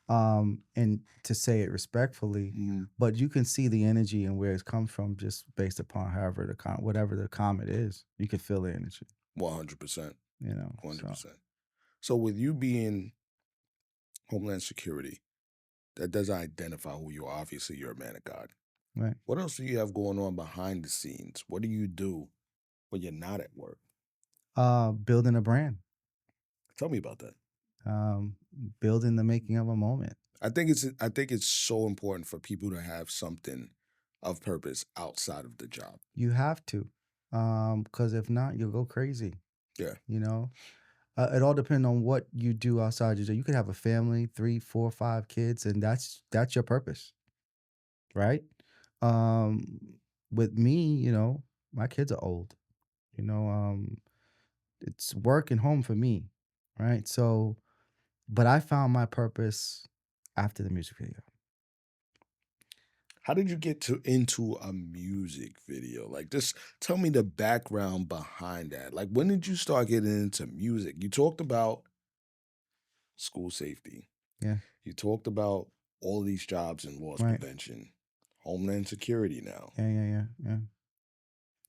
and to say it respectfully, Mhm. but you can see the energy and where it comes from just based upon whatever the comment is. You can feel the energy, 100%. So 100%. So with you being Homeland Security, that doesn't identify who you are. Obviously, you're a man of God. right. What else do you have going on behind the scenes? What do you do when you're not at work? Building a brand, Tell me about that. um, building the making of a moment. I think it's so important for people to have something of purpose outside of the job. You have to, because if not, you'll go crazy. Yeah. You know, it all depends on what you do outside your job. You could have a family, 3, 4, 5 kids, and that's your purpose, right? Um, with me, my kids are old. You know, it's work and home for me, right? So, but I found my purpose after the music video. How did you get to into a music video? Like, just tell me the background behind that. Like, when did you start getting into music? You talked about school safety. Yeah, You talked about all of these jobs in loss right. prevention, Homeland Security now. Yeah.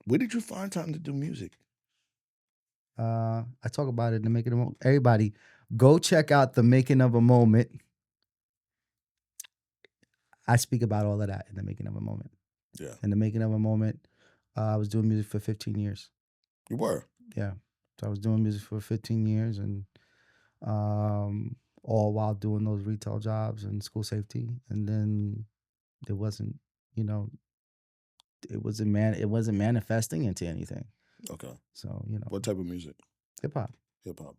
Where did you find time to do music? I talk about it in the making of a moment. Everybody, go check out the making of a moment. I speak about all of that in the making of a moment. Yeah. In the making of a moment, I was doing music for 15 years. You were. Yeah, so I was doing music for 15 years, and all while doing those retail jobs and school safety. And then it wasn't, you know, it wasn't manifesting into anything. Okay. So What type of music? hip hop. Hip hop.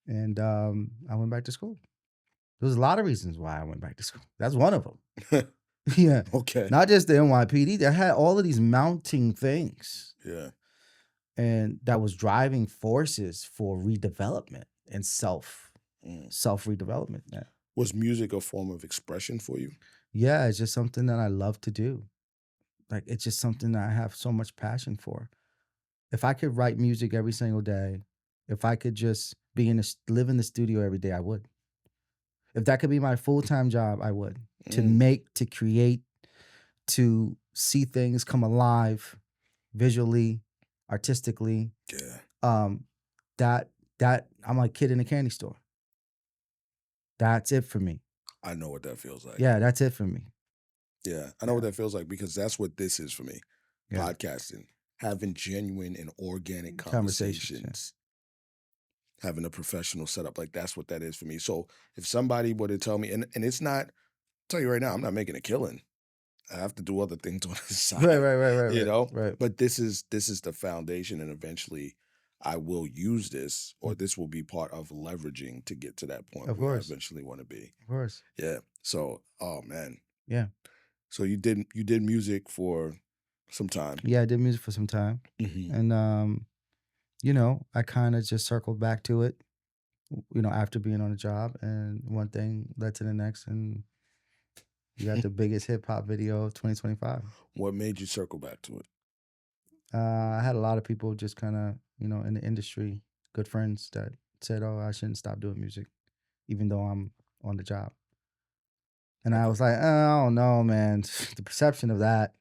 And I went back to school. There's a lot of reasons why I went back to school. That's one of them. Yeah, Okay. not just the NYPD. They had all of these mounting things, Yeah. and that was driving forces for redevelopment and Mm. self redevelopment. Yeah. Was music a form of expression for you? Yeah, it's just something that I love to do. Like, it's just something that I have so much passion for. If I could write music every single day, if I could just live in the studio every day, I would. If that could be my full-time job, I would. To Mm. make, to create, to see things come alive visually, artistically. Yeah. Um, that I'm like a kid in a candy store. That's it for me. I know what that feels like. Yeah, that's it for me. Yeah. I know what that feels like because that's what this is for me. Yeah. Podcasting, having genuine and organic Conversations. Yeah. conversations, having a professional setup. Like, that's what that is for me. So if somebody were to tell me, and it's not, tell you right now, I'm not making a killing. I have to do other things on the side, Right. you know. Right. But this is the foundation, and eventually, I will use this, or this will be part of leveraging to get to that point Of where I course. eventually want to be. Of course. Yeah. So, oh man. Yeah. So you did music for some time. Yeah, I did music for some time. Mm-hmm. And I kind of just circled back to it, after being on the job, and one thing led to the next, and you got the biggest hip hop video of 2025. What made you circle back to it? I had a lot of people just kind of, in the industry, good friends that said, "Oh, I shouldn't stop doing music, even though I'm on the job." And I was like, "Oh no, man, the perception of that,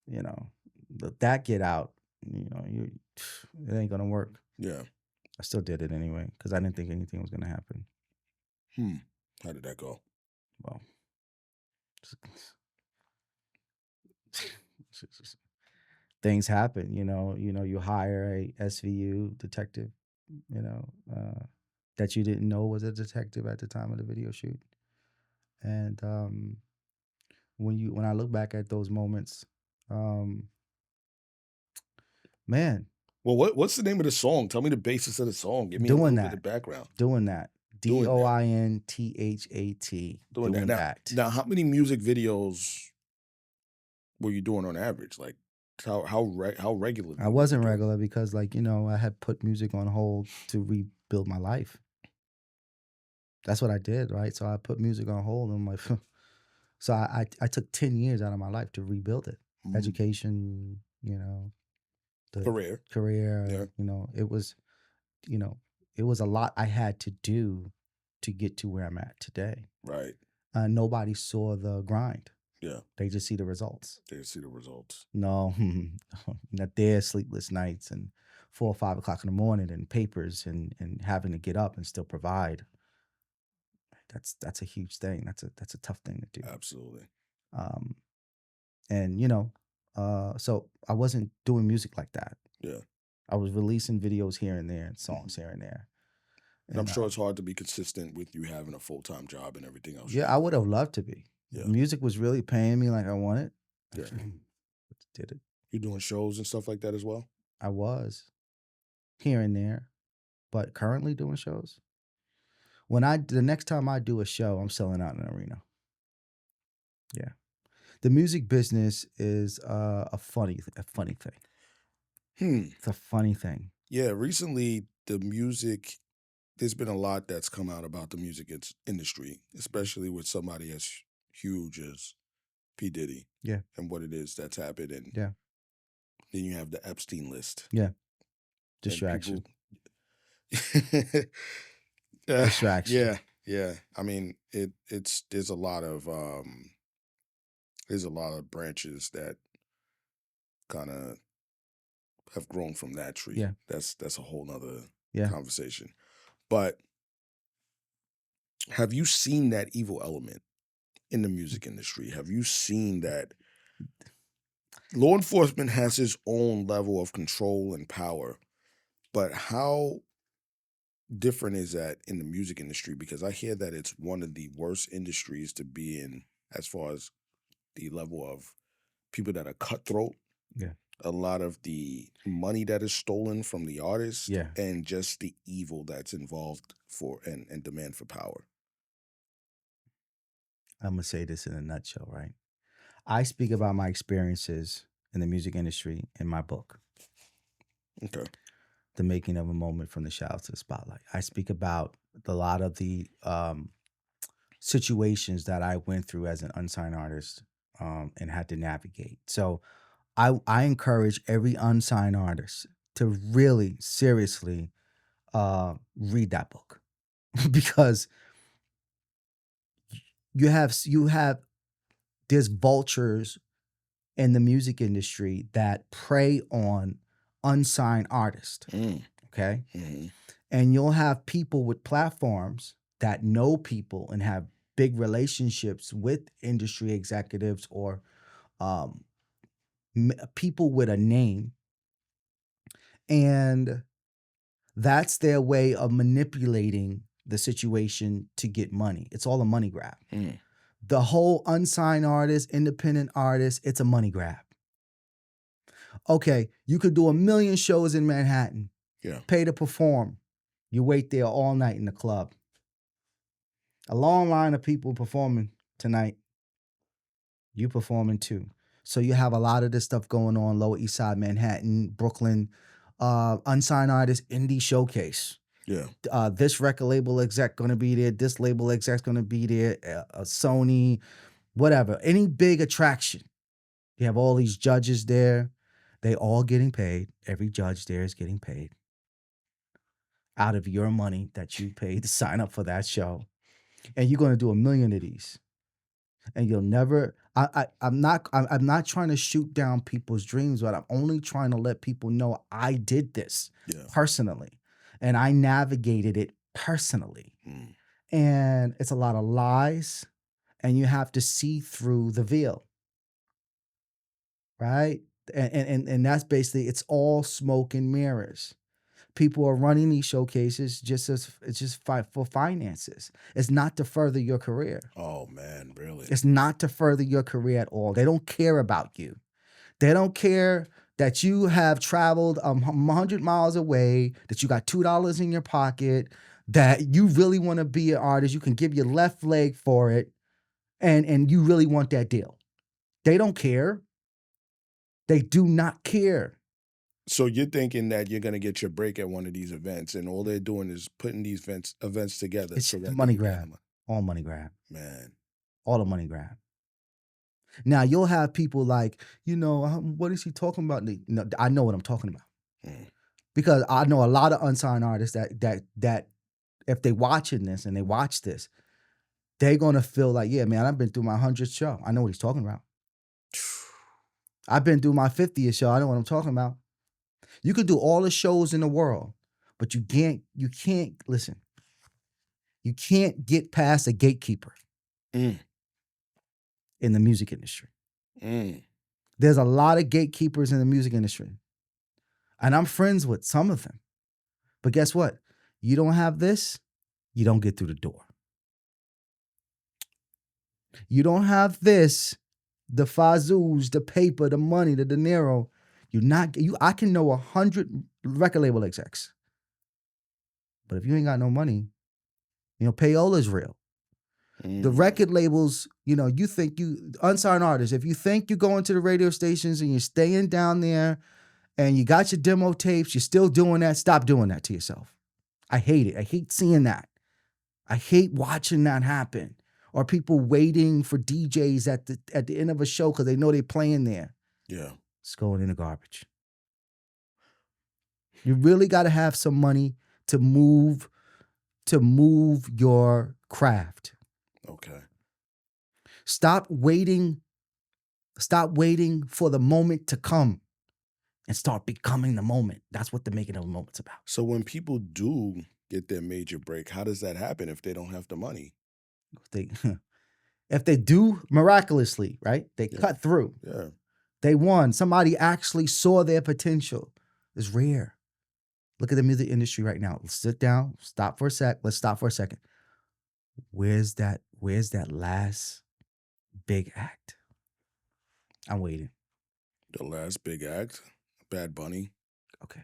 that get out, you, it ain't gonna work." Yeah. I still did it anyway because I didn't think anything was gonna happen. How did that go? Well, things happen, you hire a SVU detective, that you didn't know was a detective at the time of the video shoot. And when I look back at those moments, man, Well, what's the name of the song? Tell me the basis of the song. Give me a doing little bit of that, background. doing that, Doing that. DOINTHAT, doing that. Now, how many music videos were you doing on average? Like, how regularly? I wasn't regular because, I had put music on hold to rebuild my life. That's what I did, right? So I put music on hold, and I'm like, so I took 10 years out of my life to rebuild it. Education, the Career. career, it was, it was a lot I had to do to get to where I'm at today. Right. Nobody saw the grind. Yeah. They just see the results. They see the results. No, not there, sleepless nights and 4 or 5 o'clock in the morning and papers and having to get up and still provide. That's a huge thing. That's a tough thing to do. Absolutely. And so I wasn't doing music like that. Yeah. I was releasing videos here and there and songs here and there. And I'm sure it's hard to be consistent with you having a full-time job and everything else. Yeah, I would have loved to be. Yeah. Music was really paying me like I wanted. Yeah. Did it. You doing shows and stuff like that as well? I was here and there, but currently doing shows. The next time I do a show, I'm selling out an arena. Yeah. The music business is a funny thing. It's a funny thing. Yeah, recently there's been a lot that's come out about the music industry, especially with somebody as huge as P. Diddy. Yeah. And what it is that's happened. And yeah. Then you have the Epstein list. Yeah. Distraction. Distraction. Yeah. Yeah. I mean, there's a lot of branches that kind of have grown from that tree. Yeah. That's a whole nother Yeah. conversation. But have you seen that evil element in the music industry? Have you seen that law enforcement has its own level of control and power, but how different is that in the music industry? Because I hear that it's one of the worst industries to be in as far as the level of people that are cutthroat. Yeah. A lot of the money that is stolen from the artists. Yeah. And just the evil that's involved for and demand for power. I'm going to say this in a nutshell, right? I speak about my experiences in the music industry in my book. Okay. The Making of a Moment from the Shadows to the Spotlight. I speak about a lot of the situations that I went through as an unsigned artist and had to navigate. So I encourage every unsigned artist to really seriously read that book because there's vultures in the music industry that prey on unsigned artists. Okay. Mm-hmm. And you'll have people with platforms that know people and have big relationships with industry executives or people with a name. And that's their way of manipulating the situation to get money. It's all a money grab. The whole unsigned artist, independent artist, it's a money grab. Okay, you could do 1 million shows in Manhattan. Yeah. Pay to perform. You wait there all night in the club. A long line of people performing tonight. You performing too. So you have a lot of this stuff going on, Lower East Side, Manhattan, Brooklyn, unsigned artist, indie showcase. Yeah. This record label exec going to be there. This label exec's going to be there. Sony, whatever. Any big attraction. You have all these judges there. They all getting paid. Every judge there is getting paid out of your money that you paid to sign up for that show. And you're going to do 1 million of these. And you'll never. I'm not trying to shoot down people's dreams, but I'm only trying to let people know I did this personally, and I navigated it personally. And it's a lot of lies, and you have to see through the veil, right? And that's basically, it's all smoke and mirrors. People are running these showcases for finances. It's not to further your career. Oh man, really? It's not to further your career at all. They don't care about you. They don't care that you have traveled 100 miles away, that you got $2 in your pocket, that you really want to be an artist. You can give your left leg for it, and you really want that deal. They don't care. They do not care. So you're thinking that you're gonna get your break at one of these events, and all they're doing is putting these events together. It's so that money grab. All money grab. Man. All the money grab. Now you'll have people like, what is he talking about? No, I know what I'm talking about. Because I know a lot of unsigned artists that if they watching this and they watch this, they're gonna feel like, yeah, man, I've been through my 100th show. I know what he's talking about. I've been through my 50th show. I know what I'm talking about. You could do all the shows in the world, but you can't listen. You can't get past a gatekeeper in the music industry. There's a lot of gatekeepers in the music industry. And I'm friends with some of them. But guess what? You don't have this, you don't get through the door. You don't have this, the fazoos, the paper, the money, the dinero. I can know 100 record label execs. But if you ain't got no money, payola's real. The record labels, you think unsigned artists, if you think you're going to the radio stations and you're staying down there and you got your demo tapes, you're still doing that, stop doing that to yourself. I hate it. I hate seeing that. I hate watching that happen. Or people waiting for DJs at the end of a show because they know they're playing there. Yeah. It's going in the garbage. You really got to have some money to move your craft. Okay. Stop waiting for the moment to come and start becoming the moment. That's what the making of a moment's about. So when people do get their major break, how does that happen if they don't have the money? If they do miraculously, right? They cut through. Yeah. They won. Somebody actually saw their potential. It's rare. Look at the music industry right now. Let's sit down. Stop for a sec. Let's stop for a second. Where's that last big act? I'm waiting. The last big act? Bad Bunny? Okay.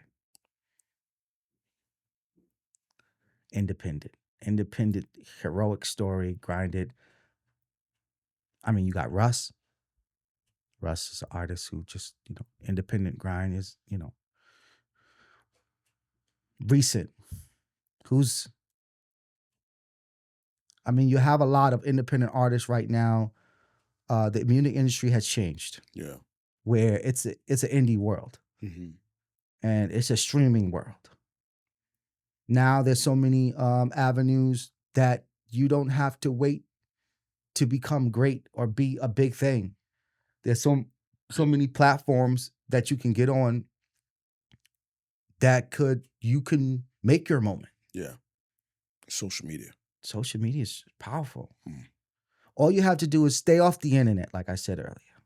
Independent, heroic story, grinded. I mean, you got Russ. Russ is an artist who just, independent grind is, recent. You have a lot of independent artists right now. The music industry has changed. Yeah. Where it's an indie world. And it's a streaming world. Now there's so many avenues that you don't have to wait to become great or be a big thing. There's so many platforms that you can get on that you can make your moment. Yeah. Social media. Social media is powerful. All you have to do is stay off the internet, like I said earlier.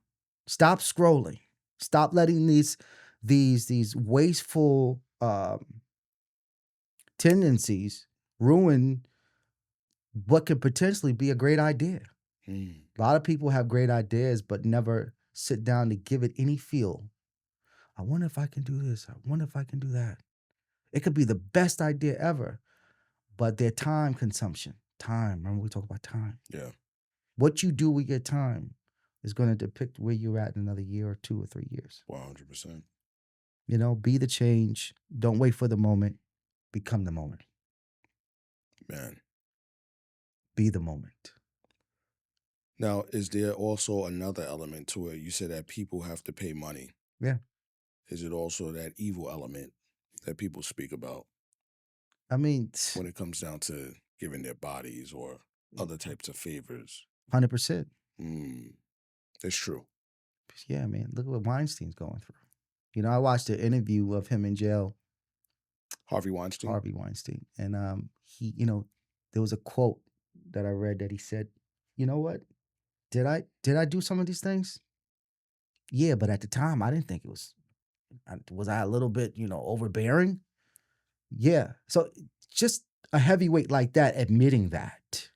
Stop scrolling. Stop letting these wasteful tendencies ruin what could potentially be a great idea. A lot of people have great ideas, but never sit down to give it any feel. I wonder if I can do this. I wonder if I can do that. It could be the best idea ever, but their time consumption. Time. Remember we talk about time. Yeah. What you do with your time is going to depict where you're at in another year or 2 or 3 years. 100%. You know, be the change. Don't wait for the moment. Become the moment. Man. Be the moment. Now, is there also another element to it? You said that people have to pay money. Yeah. Is it also that evil element that people speak about I mean, when it comes down to giving their bodies or other types of favors? 100%. It's true. Yeah, man. Look at what Weinstein's going through. You know, I watched an interview of him in jail, Harvey Weinstein? Harvey Weinstein, and he, you know, there was a quote that I read that he said, "You know what? Did I do some of these things? Yeah, but at the time I didn't think it was. Was I a little bit, you know, overbearing? Yeah. So just a heavyweight like that admitting that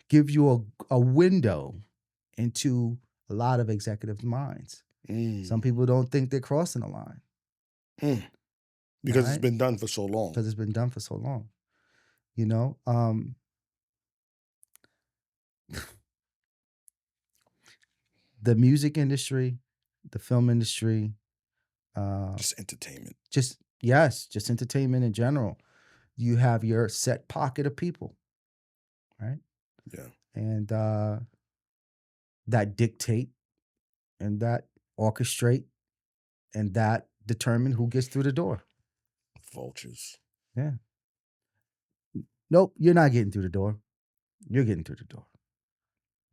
gives you a window into a lot of executive minds. Some people don't think they're crossing the line. Because it's been done for so long. Because it's been done for so long. You know? The music industry, the film industry, Just entertainment. just entertainment in general. You have your set pocket of people, right? Yeah. And that dictate and that orchestrate and that determine who gets through the door. Vultures. Yeah. Nope, you're not getting through the door. You're getting through the door.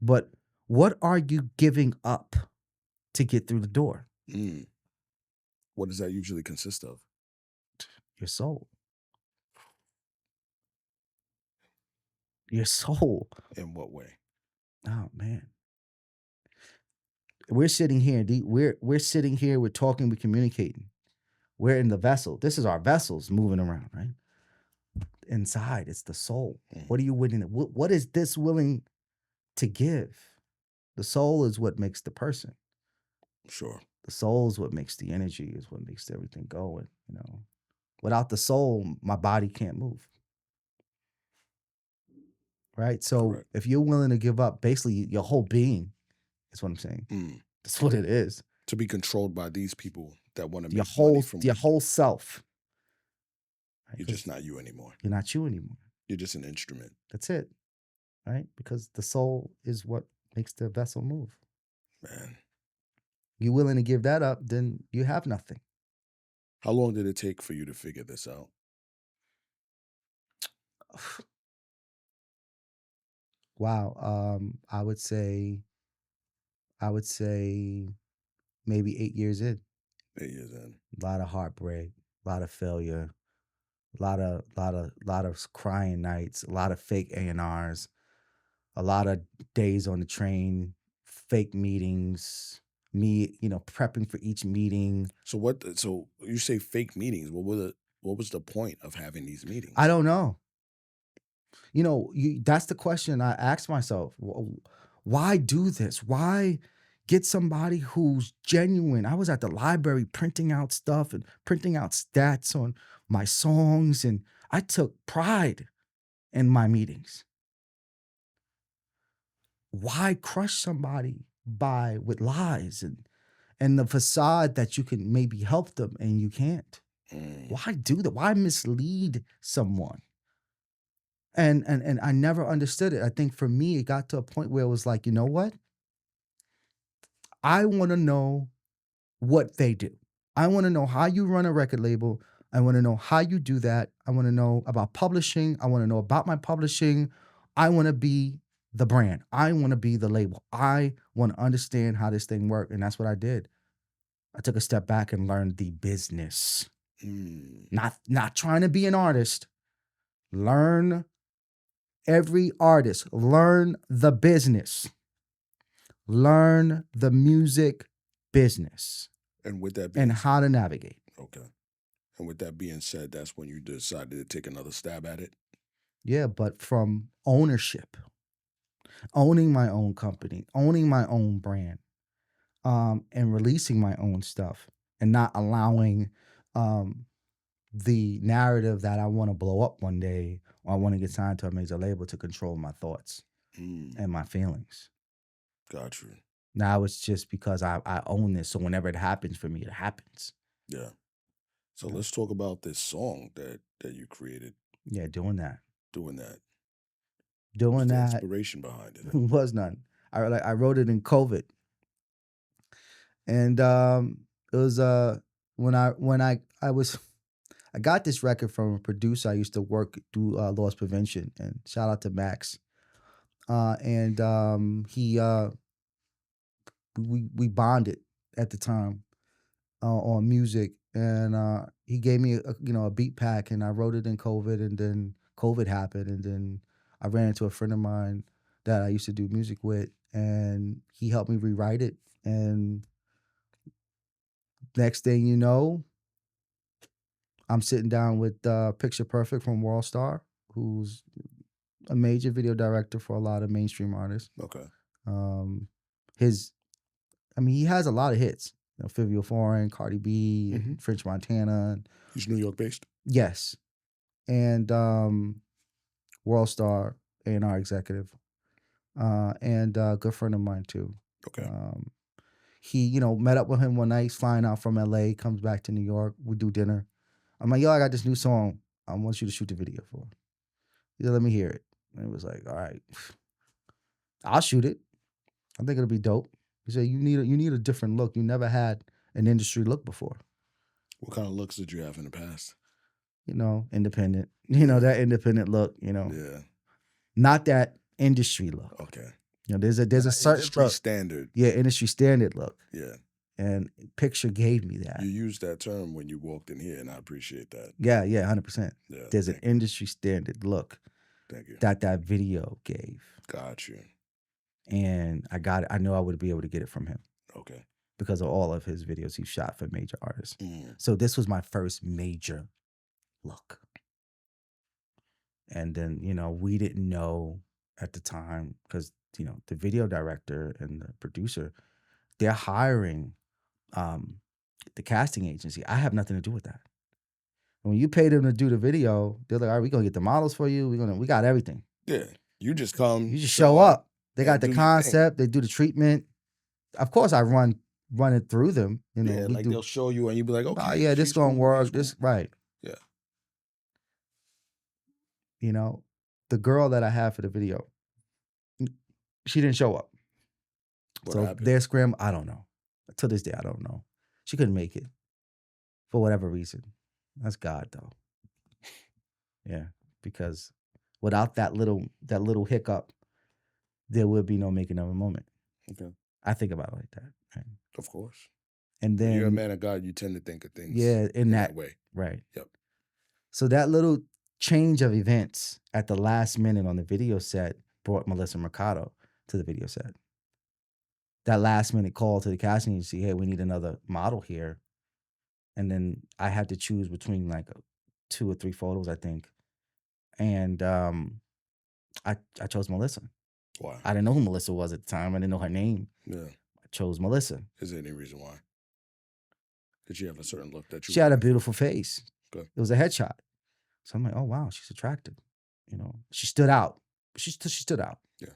But what are you giving up to get through the door? What does that usually consist of? Your soul. Your soul. In what way? Oh man. We're sitting here. We're sitting here. We're talking. We're communicating. We're in the vessel. This is our vessels moving around, right? Inside, it's the soul. What are you willing? What is this willing to give? The soul is what makes the person. Sure. The soul is what makes the energy. Is what makes everything going. You know, without the soul, my body can't move. Right. So Correct. if you're willing to give up, basically your whole being, is what I'm saying. That's what it is. To be controlled by these people that want to Your make money whole from your whole self. Right? You're just not you anymore. You're not you anymore. You're just an instrument. That's it. Right? Because the soul is what makes the vessel move. Man. You're willing to give that up, then you have nothing. How long did it take for you to figure this out? Wow. I would say maybe 8 years in. 8 years in. A lot of heartbreak, a lot of failure, a lot of crying nights, a lot of fake A&Rs, a lot of days on the train, fake meetings, me, you know, prepping for each meeting. So you say fake meetings. What was the point of having these meetings? I don't know. You know, that's the question I ask myself. Why do this? Why get somebody who's genuine? I was at the library printing out stuff and printing out stats on my songs, and I took pride in my meetings. Why crush somebody with lies and the facade that you can maybe help them and you can't? Why do that? Why mislead someone? And I never understood it. I think for me, it got to a point where it was like, you know what? I want to know what they do. I want to know how you run a record label. I want to know how you do that. I want to know about publishing. I want to know about my publishing. I want to be the brand. I want to be the label. I want to understand how this thing works. And that's what I did. I took a step back and learned the business. Not trying to be an artist. Every artist, learn the business. Learn the music business. And with that being and how to navigate. Okay. And with that being said, that's when you decided to take another stab at it? Yeah, but from ownership. Owning my own company, owning my own brand, and releasing my own stuff and not allowing the narrative that I want to blow up one day or I want to get signed to a major label to control my thoughts and my feelings. Got you. Now it's just because I own this. So whenever it happens for me, it happens. Yeah. So let's talk about this song that you created. Yeah, doing that. Doing that. Doing What's the that. inspiration behind it? Was none. I wrote it in COVID. And it was when I got this record from a producer I used to do loss prevention, and shout out to Max. And he we bonded at the time on music, and he gave me a beat pack, and I wrote it in COVID, and then COVID happened, and then I ran into a friend of mine that I used to do music with, and he helped me rewrite it. And next thing you know, I'm sitting down with Picture Perfect from World Star, who's a major video director for a lot of mainstream artists. Okay. He has a lot of hits. Fivio Foreign, Cardi B, French Montana. He's New York based? Yes. And World Star, A&R executive. And a good friend of mine too. Okay. He, met up with him one night, flying out from LA, comes back to New York. We do dinner. I'm like, yo, I got this new song I want you to shoot the video for. He said, let me hear it. And it was like, all right, I'll shoot it. I think it'll be dope. He said, you need a different look. You never had an industry look before. What kind of looks did you have in the past? Independent. That independent look, Yeah. Not that industry look. Okay. There's a certain industry look. Standard. Yeah, industry standard look. Yeah. And Picture gave me that. You used that term when you walked in here, and I appreciate that. Yeah, 100%. Yeah. There's an industry standard look. Thank you. That video gave. Got you. And I got it. I knew I would be able to get it from him. Okay. Because of all of his videos he shot for major artists. So this was my first major look. And then, we didn't know at the time, because, the video director and the producer, they're hiring the casting agency. I have nothing to do with that. When you pay them to do the video, they're like, all right, we're going to get the models for you. We got everything. Yeah. You just come. You just show up. They got the concept. They do the treatment. Of course, I run it through them. They'll show you and you be like, okay. Oh, yeah, this going to work. This right. Yeah. The girl that I had for the video, she didn't show up. What so happened? Their scrim, I don't know. To this day, I don't know. She couldn't make it for whatever reason. That's God, though. Yeah, because without that little hiccup, there would be no making of a moment. Okay. I think about it like that. Right? Of course. And then when you're a man of God, you tend to think of things. Yeah, in that way. Right. Yep. So that little change of events at the last minute on the video set brought Melissa Mercado to the video set. That last minute call to the casting agency, hey, we need another model here. And then I had to choose between like 2 or 3 photos, I think. And I chose Melissa. Why? I didn't know who Melissa was at the time. I didn't know her name. Yeah. I chose Melissa. Is there any reason why? Did she have a certain look that you? She had a beautiful face. Good. It was a headshot. So I'm like, oh wow, she's attractive. She stood out. She stood out. Yeah.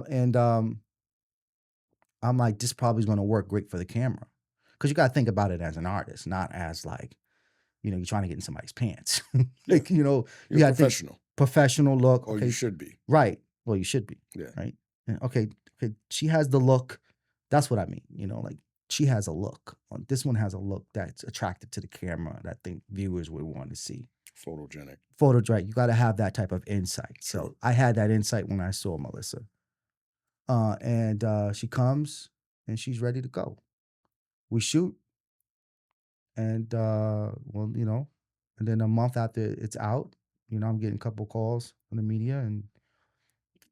And I'm like, this probably is going to work great for the camera, because you got to think about it as an artist, not as like, you're trying to get in somebody's pants. Like, you're professional. Professional look. Or you should be. Right. Well, you should be. Yeah. Right. And okay. She has the look. That's what I mean. Like, she has a look. This one has a look that's attractive to the camera that I think viewers would want to see. Photogenic. Photogenic. You got to have that type of insight. Sure. So I had that insight when I saw Melissa. And she comes and she's ready to go. We shoot. And, and then a month after it's out, I'm getting a couple calls from the media and,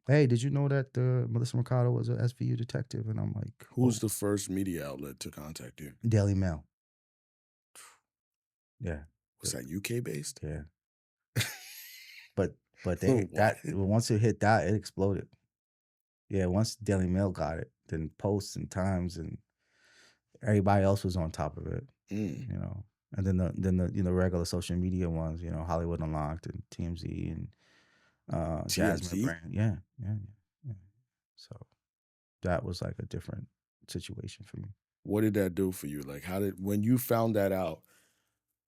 hey, did you know that Melissa Mercado was an SVU detective? And I'm like, who's the first media outlet to contact you? Daily Mail. Yeah. Was that UK based? Yeah. but once it hit that, it exploded. Yeah, once Daily Mail got it, then Post and Times, and Everybody else was on top of it, Mm. you know. And then the regular social media ones, you know, Hollywood Unlocked and TMZ and Jasmine TMZ? Brand. Yeah, yeah, yeah. So that was like a different situation for me. What did that do for you? Like, when you found that out,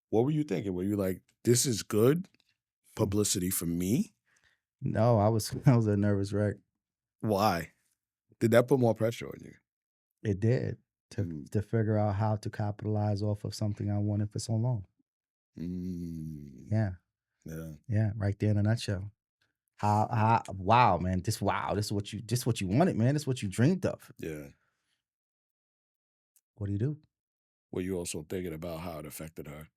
what were you thinking? Were you like, this is good publicity for me? No, I was I was a nervous wreck. Why? Did that put more pressure on you? It did Mm. to figure out how to capitalize off of something I wanted for so long. Mm. Yeah, Yeah. yeah, right there in a nutshell. Wow, man, this is what you wanted, man. This is what you dreamed of. Yeah. What do you do? Were you also thinking about how it affected her?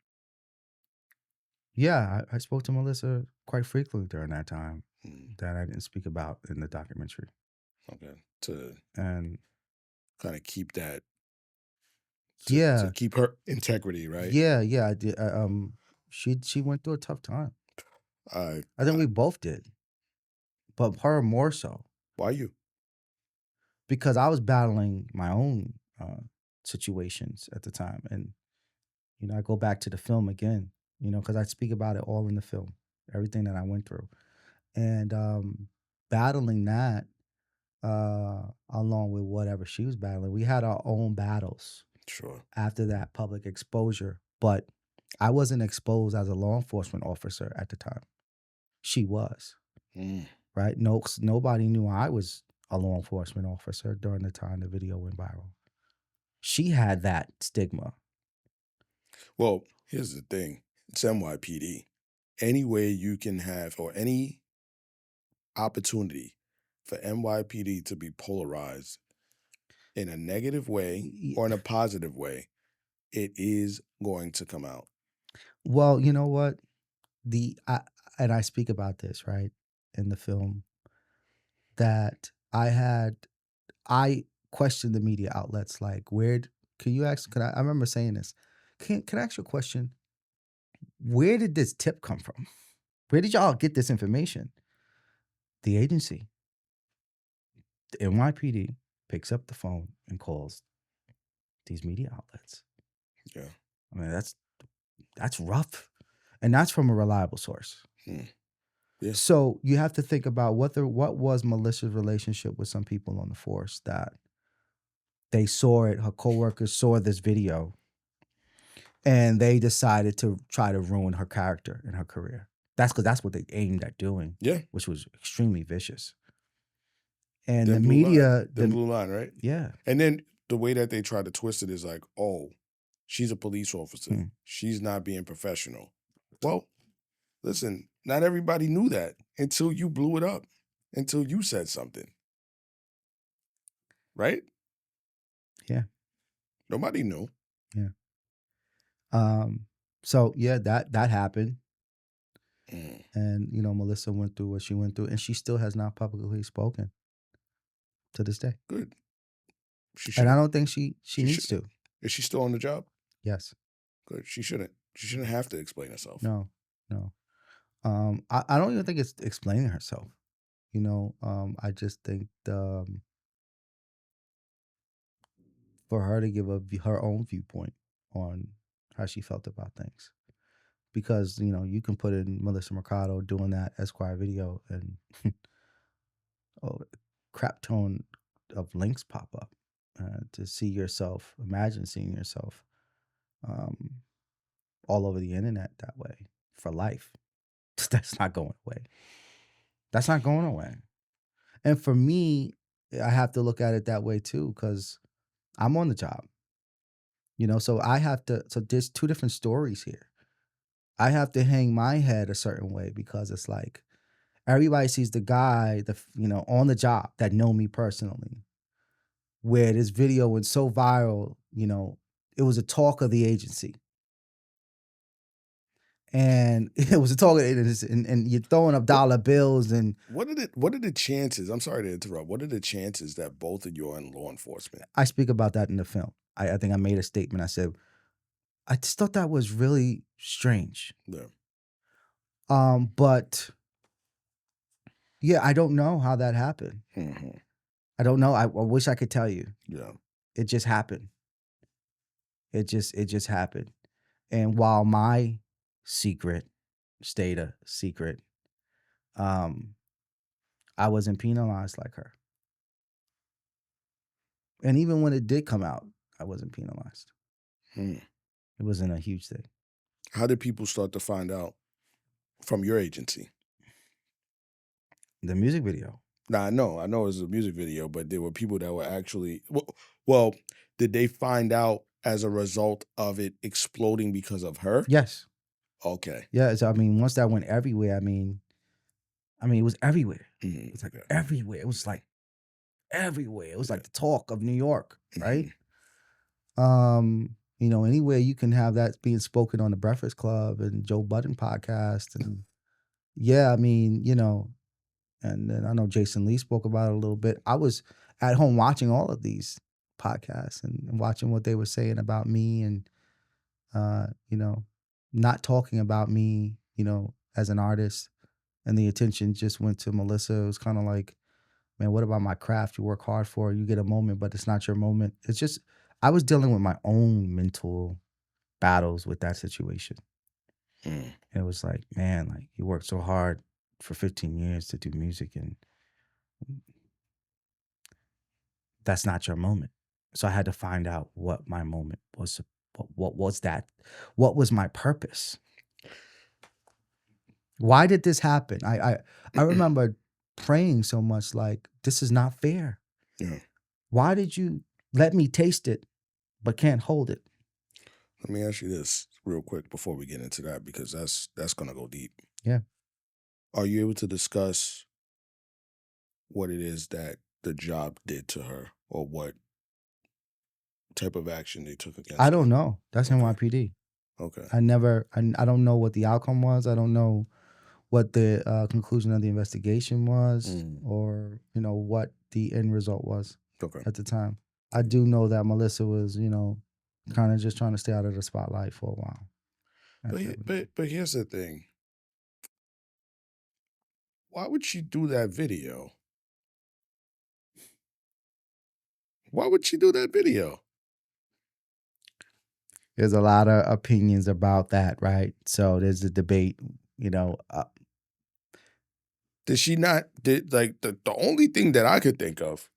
Yeah, I spoke to Melissa quite frequently during that time Mm. that I didn't speak about in the documentary. Okay. To And kind of keep that, to yeah, keep her integrity, right? yeah, I did. She went through a tough time. I, I think we both did, but her more so why you? because I was battling my own situations at the time, and you know, I go back to the film again, you know, because I speak about it all in the film, everything that I went through, and battling that along with whatever she was battling, we had our own battles Sure. after that public exposure, but I wasn't exposed as a law enforcement officer at the time. She was, Mm. right? No, nobody knew I was a law enforcement officer during the time the video went viral. She had that stigma. Well, here's the thing. It's NYPD. Any way you can have, or any opportunity for NYPD to be polarized in a negative way Y- or in a positive way, it is going to come out. Well, you know what? And I speak about this right in the film that I questioned the media outlets like can you ask? I remember saying this. Can I ask you a question? Where did this tip come from? Where did y'all get this information? The agency, the NYPD, picks up the phone and calls these media outlets. Yeah. I mean, that's rough, and that's from a reliable source. Hmm. Yeah. So you have to think about what was Melissa's relationship with some people on the force that they saw it. Her coworkers saw this video, and they decided to try to ruin her character and her career. That's what they aimed at doing. Yeah. Which was extremely vicious. And Then the blue media, line. Then blue line, right? yeah, And then the way that they try to twist it is like, oh, she's a police officer. Hmm. She's not being professional. Well, listen, not everybody knew that until you blew it up, until you said something. Right? Yeah. Nobody knew. Yeah. So yeah, that happened. Mm. And you know, Melissa went through what she went through, and she still has not publicly spoken to this day. Good. She And I shouldn't. don't think she needs to. Is she still on the job? Yes. Good. She shouldn't. She shouldn't have to explain herself. No. I don't even think it's explaining herself. You know, I just think for her to give her own viewpoint on how she felt about things. Because, you know, you can put in Melissa Mercado doing that Esquire video and oh, crap ton of links pop up to see yourself, imagine seeing yourself all over the internet that way for life. That's not going away. That's not going away. And for me, I have to look at it that way too, because I'm on the job. You know, so there's two different stories here. I have to hang my head a certain way because it's like everybody sees the guy, on the job that know me personally, where this video went so viral, you know, it was a talk of the agency. And it was a talk of it, and you're throwing up dollar bills and What are the chances? I'm sorry to interrupt. What are the chances that both of you are in law enforcement? I speak about that in the film. I think I made a statement. I said, I just thought that was really strange. Yeah. But yeah, I don't know how that happened. Mm-hmm. I don't know. I wish I could tell you. Yeah. It just happened. It just happened. And while my secret stayed a secret, I wasn't penalized like her. And even when it did come out, I wasn't penalized. Hmm. It wasn't a huge thing. How did people start to find out from your agency? The music video. Now, I know it was a music video, but there were people that were actually, well, did they find out as a result of it exploding because of her? Yes. Okay. Yeah. So, I mean, once that went everywhere, I mean, it was everywhere. Mhm. It was like Okay. everywhere. It was like everywhere. It was Yeah. like the talk of New York, right? Mhm. You know, anywhere you can have that being spoken on the Breakfast Club and Joe Budden podcast. And yeah, I mean, you know, and then I know Jason Lee spoke about it a little bit. I was at home watching all of these podcasts and watching what they were saying about me and, you know, not talking about me, you know, as an artist. And the attention just went to Melissa. It was kind of like, man, what about my craft? You work hard for it, you get a moment, but it's not your moment. It's just, I was dealing with my own mental battles with that situation. Mm. And it was like, man, like you worked so hard for 15 years to do music and that's not your moment. So I had to find out what my moment was. What was that? What was my purpose? Why did this happen? I remember praying so much like, this is not fair. Yeah. Why did you let me taste it but can't hold it? Let me ask you this real quick before we get into that, because that's gonna go deep. Yeah. Are you able to discuss what it is that the job did to her, or what type of action they took against I her? don't know. That's Okay. NYPD. Okay. I don't know what the outcome was. I don't know what the conclusion of the investigation was or, you know, what the end result was Okay. at the time. I do know that Melissa was, you know, kind of just trying to stay out of the spotlight for a while. But here's the thing. Why would she do that video? Why would she do that video? There's a lot of opinions about that, right? So there's a debate, you know. Did she not? Like the only thing that I could think of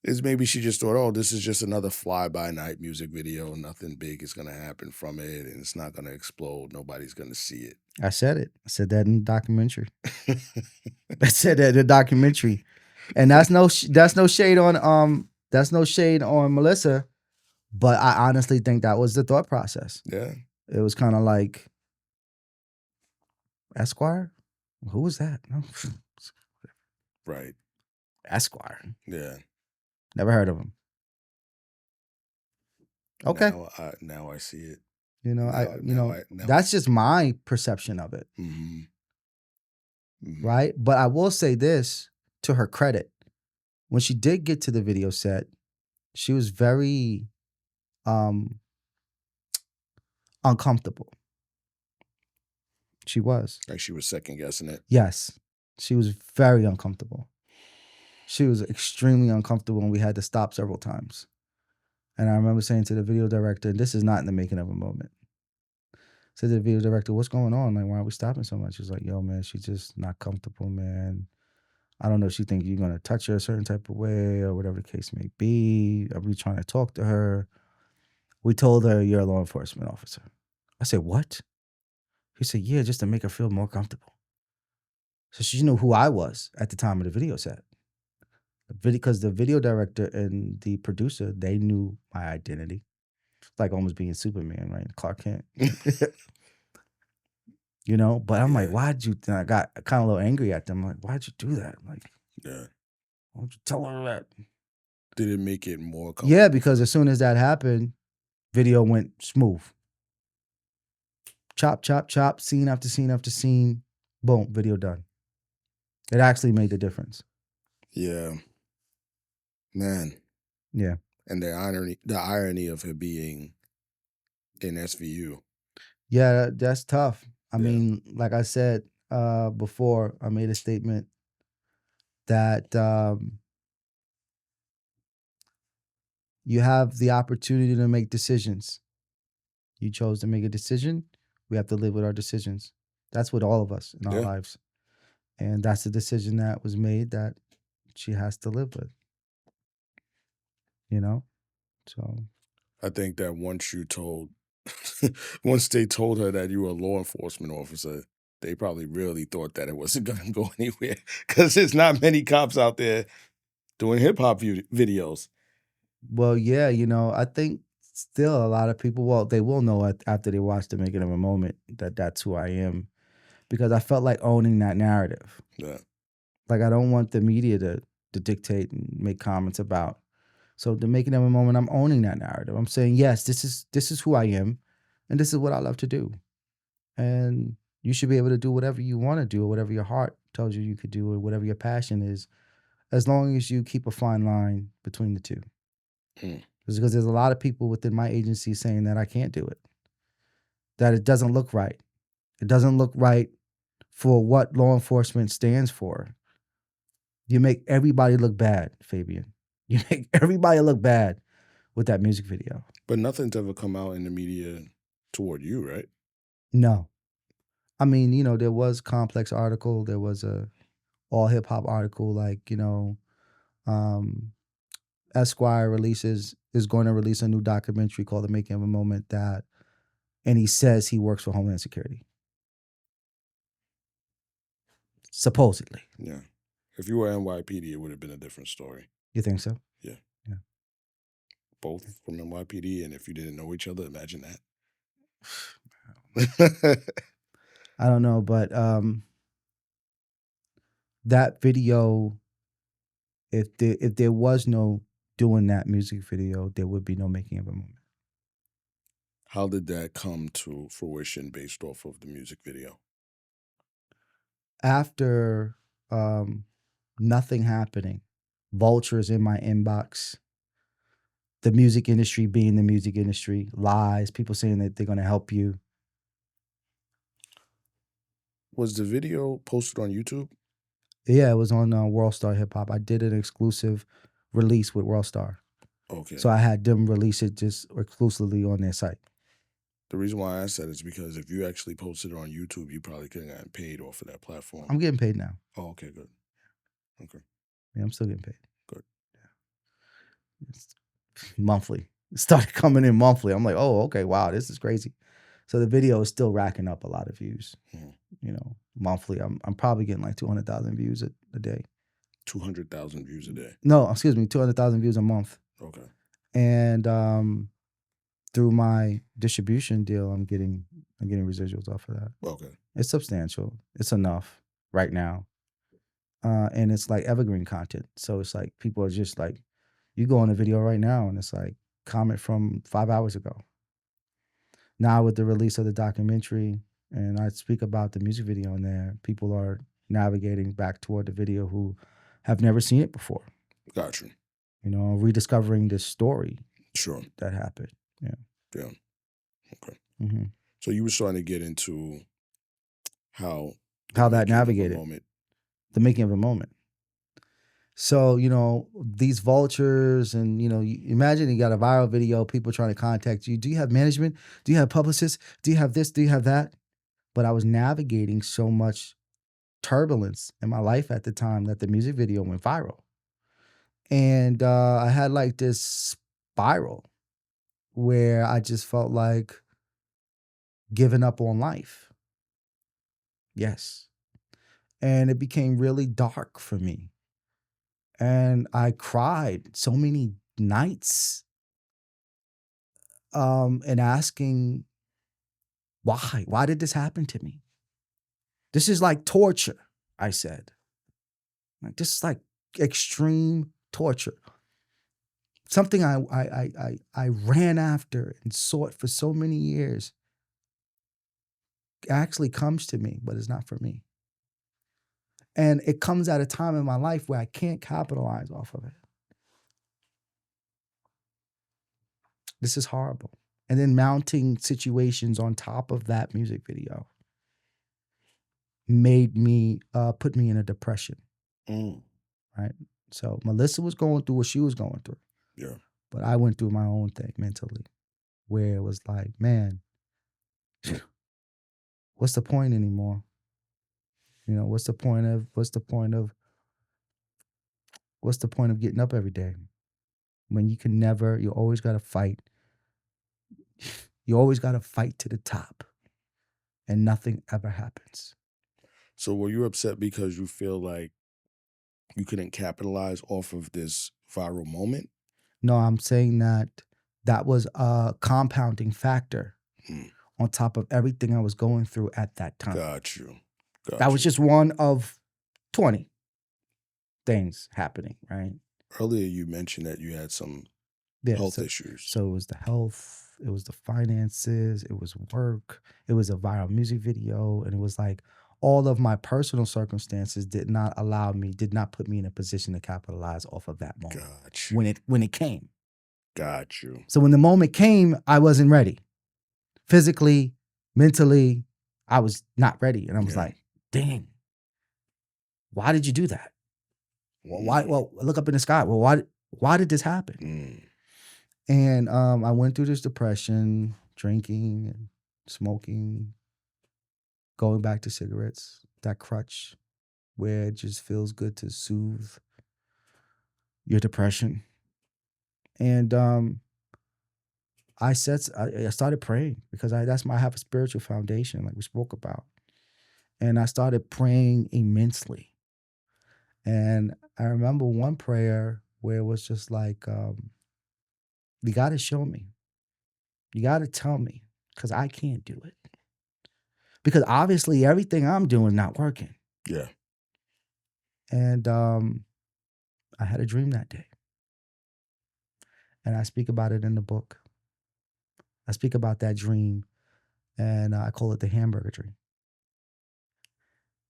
is maybe she just thought, oh, this is just another fly-by-night music video. Nothing big is going to happen from it, and it's not going to explode. Nobody's going to see it. I said it. I said that in the documentary. I said that in the documentary, and that's no shade on Melissa, but I honestly think that was the thought process. Yeah, it was kind of like, Esquire, who was that? No. right. Esquire, Yeah, never heard of him. Okay, now I see it. you know, that's just my perception of it. Mm-hmm. Mm-hmm. Right? But I will say this to her credit. When she did get to the video set, she was very uncomfortable. She was. Like she was second guessing it. Yes. She was very uncomfortable. She was extremely uncomfortable and we had to stop several times. And I remember saying to the video director, and this is not in the making of a moment. Said to the video director, what's going on? Like, why are we stopping so much? She was like, yo, man, she's just not comfortable, man. I don't know if she thinks you're going to touch her a certain type of way or whatever the case may be. Are we trying to talk to her? We told her you're a law enforcement officer. I said, what? He said, yeah, just to make her feel more comfortable. So she knew who I was at the time of the video set. Because the video director and the producer, they knew my identity. It's like almost being Superman, right? Clark Kent. You know, but I'm like, why'd you? And I got kind of a little angry at them. I'm like, why'd you do that? Like, yeah. Why don't you tell her that? Did it make it more comfortable? Yeah, because as soon as that happened, video went smooth. Chop, chop, chop, scene after scene after scene. Boom, video done. It actually made the difference. Yeah. Man. Yeah. And the irony of her being in SVU. Yeah, that's tough. I mean, like I said before, I made a statement that you have the opportunity to make decisions. You chose to make a decision. We have to live with our decisions. That's with all of us in our Yeah. lives. And that's the decision that was made that she has to live with, you know? So, I think that once they told her that you were a law enforcement officer, they probably really thought that it wasn't going to go anywhere because there's not many cops out there doing hip hop videos. well, yeah, I think still a lot of people, well, they will know after they watch The Making of a Moment that that's who I am because I felt like owning that narrative. Yeah. Like, I don't want the media to dictate and make comments about. So The Making of a Moment, I'm owning that narrative. I'm saying, yes, this is who I am, and this is what I love to do. And you should be able to do whatever you want to do, or whatever your heart tells you could do, or whatever your passion is, as long as you keep a fine line between the two. Because there's a lot of people within my agency saying that I can't do it, that it doesn't look right. It doesn't look right for what law enforcement stands for. You make everybody look bad, Phabian. You make everybody look bad with that music video. But nothing's ever come out in the media toward you, right? No. I mean, there was Complex article, there was a all hip hop article, like, um, Esquire is going to release a new documentary called The Making of a Moment and he says he works for Homeland Security. Supposedly. Yeah. If you were NYPD, it would have been a different story. You think so? Yeah. Yeah. Both from NYPD, and if you didn't know each other, imagine that. I don't know, but that video, if there was no doing that music video, there would be no Making of a Moment. How did that come to fruition based off of the music video? After nothing happening, vultures in my inbox, the music industry being the music industry, lies, people saying that they're going to help you. Was the video posted on YouTube? Yeah, it was on World Star Hip Hop. I did an exclusive release with World Star. Okay. So I had them release it just exclusively on their site. The reason why I asked that is because if you actually posted it on YouTube, you probably could have gotten paid off of that platform. I'm getting paid now. Oh, okay, good. Okay. Yeah, I'm still getting paid. Good. Yeah. It's monthly. It started coming in monthly. I'm like, oh, okay, wow, this is crazy. So the video is still racking up a lot of views. Monthly. I'm probably getting like 200,000 views a day. 200,000 views a day? No, excuse me, 200,000 views a month. Okay. And through my distribution deal, I'm getting residuals off of that. Okay. It's substantial. It's enough right now. And it's like evergreen content. So it's like people are just like, you go on a video right now and it's like comment from 5 hours ago. Now with the release of the documentary, and I speak about the music video in there, people are navigating back toward the video who have never seen it before. Gotcha. Rediscovering this story. Sure. That happened. Yeah. Yeah. Okay. Mm-hmm. So you were starting to get into how that navigated the Making of a Moment. So, these vultures and, you imagine you got a viral video, people trying to contact you. Do you have management? Do you have publicists? Do you have this? Do you have that? But I was navigating so much turbulence in my life at the time that the music video went viral. And I had like this spiral where I just felt like giving up on life. Yes. And it became really dark for me. And I cried so many nights and asking, why? Why did this happen to me? This is like torture, I said. Like, this is like extreme torture. Something I ran after and sought for so many years actually comes to me, but it's not for me. And it comes at a time in my life where I can't capitalize off of it. This is horrible. And then mounting situations on top of that music video made me, put me in a depression. Right? So Melissa was going through what she was going through. Yeah. But I went through my own thing mentally, where it was like, man, what's the point anymore? You know, what's the point of getting up every day when you always got to fight. You always got to fight to the top and nothing ever happens. So were you upset because you feel like you couldn't capitalize off of this viral moment? No, I'm saying that was a compounding factor Hmm. on top of everything I was going through at that time. Got you. That was just one of 20 things happening, right? Earlier you mentioned that you had some health issues. So it was the health, it was the finances, it was work, it was a viral music video, and it was like all of my personal circumstances did not put me in a position to capitalize off of that moment. Got you. When it came. Got you. So when the moment came, I wasn't ready. Physically, mentally, I was not ready. And I was like, dang, why did you do that? Well, look up in the sky. Well, why did this happen? And I went through this depression, drinking and smoking, going back to cigarettes, that crutch where it just feels good to soothe your depression. And I started praying because I have a spiritual foundation, like we spoke about. And I started praying immensely. And I remember one prayer where it was just like, you got to show me. You got to tell me because I can't do it. Because obviously everything I'm doing is not working. Yeah. And I had a dream that day. And I speak about it in the book. I speak about that dream, and I call it the hamburger dream.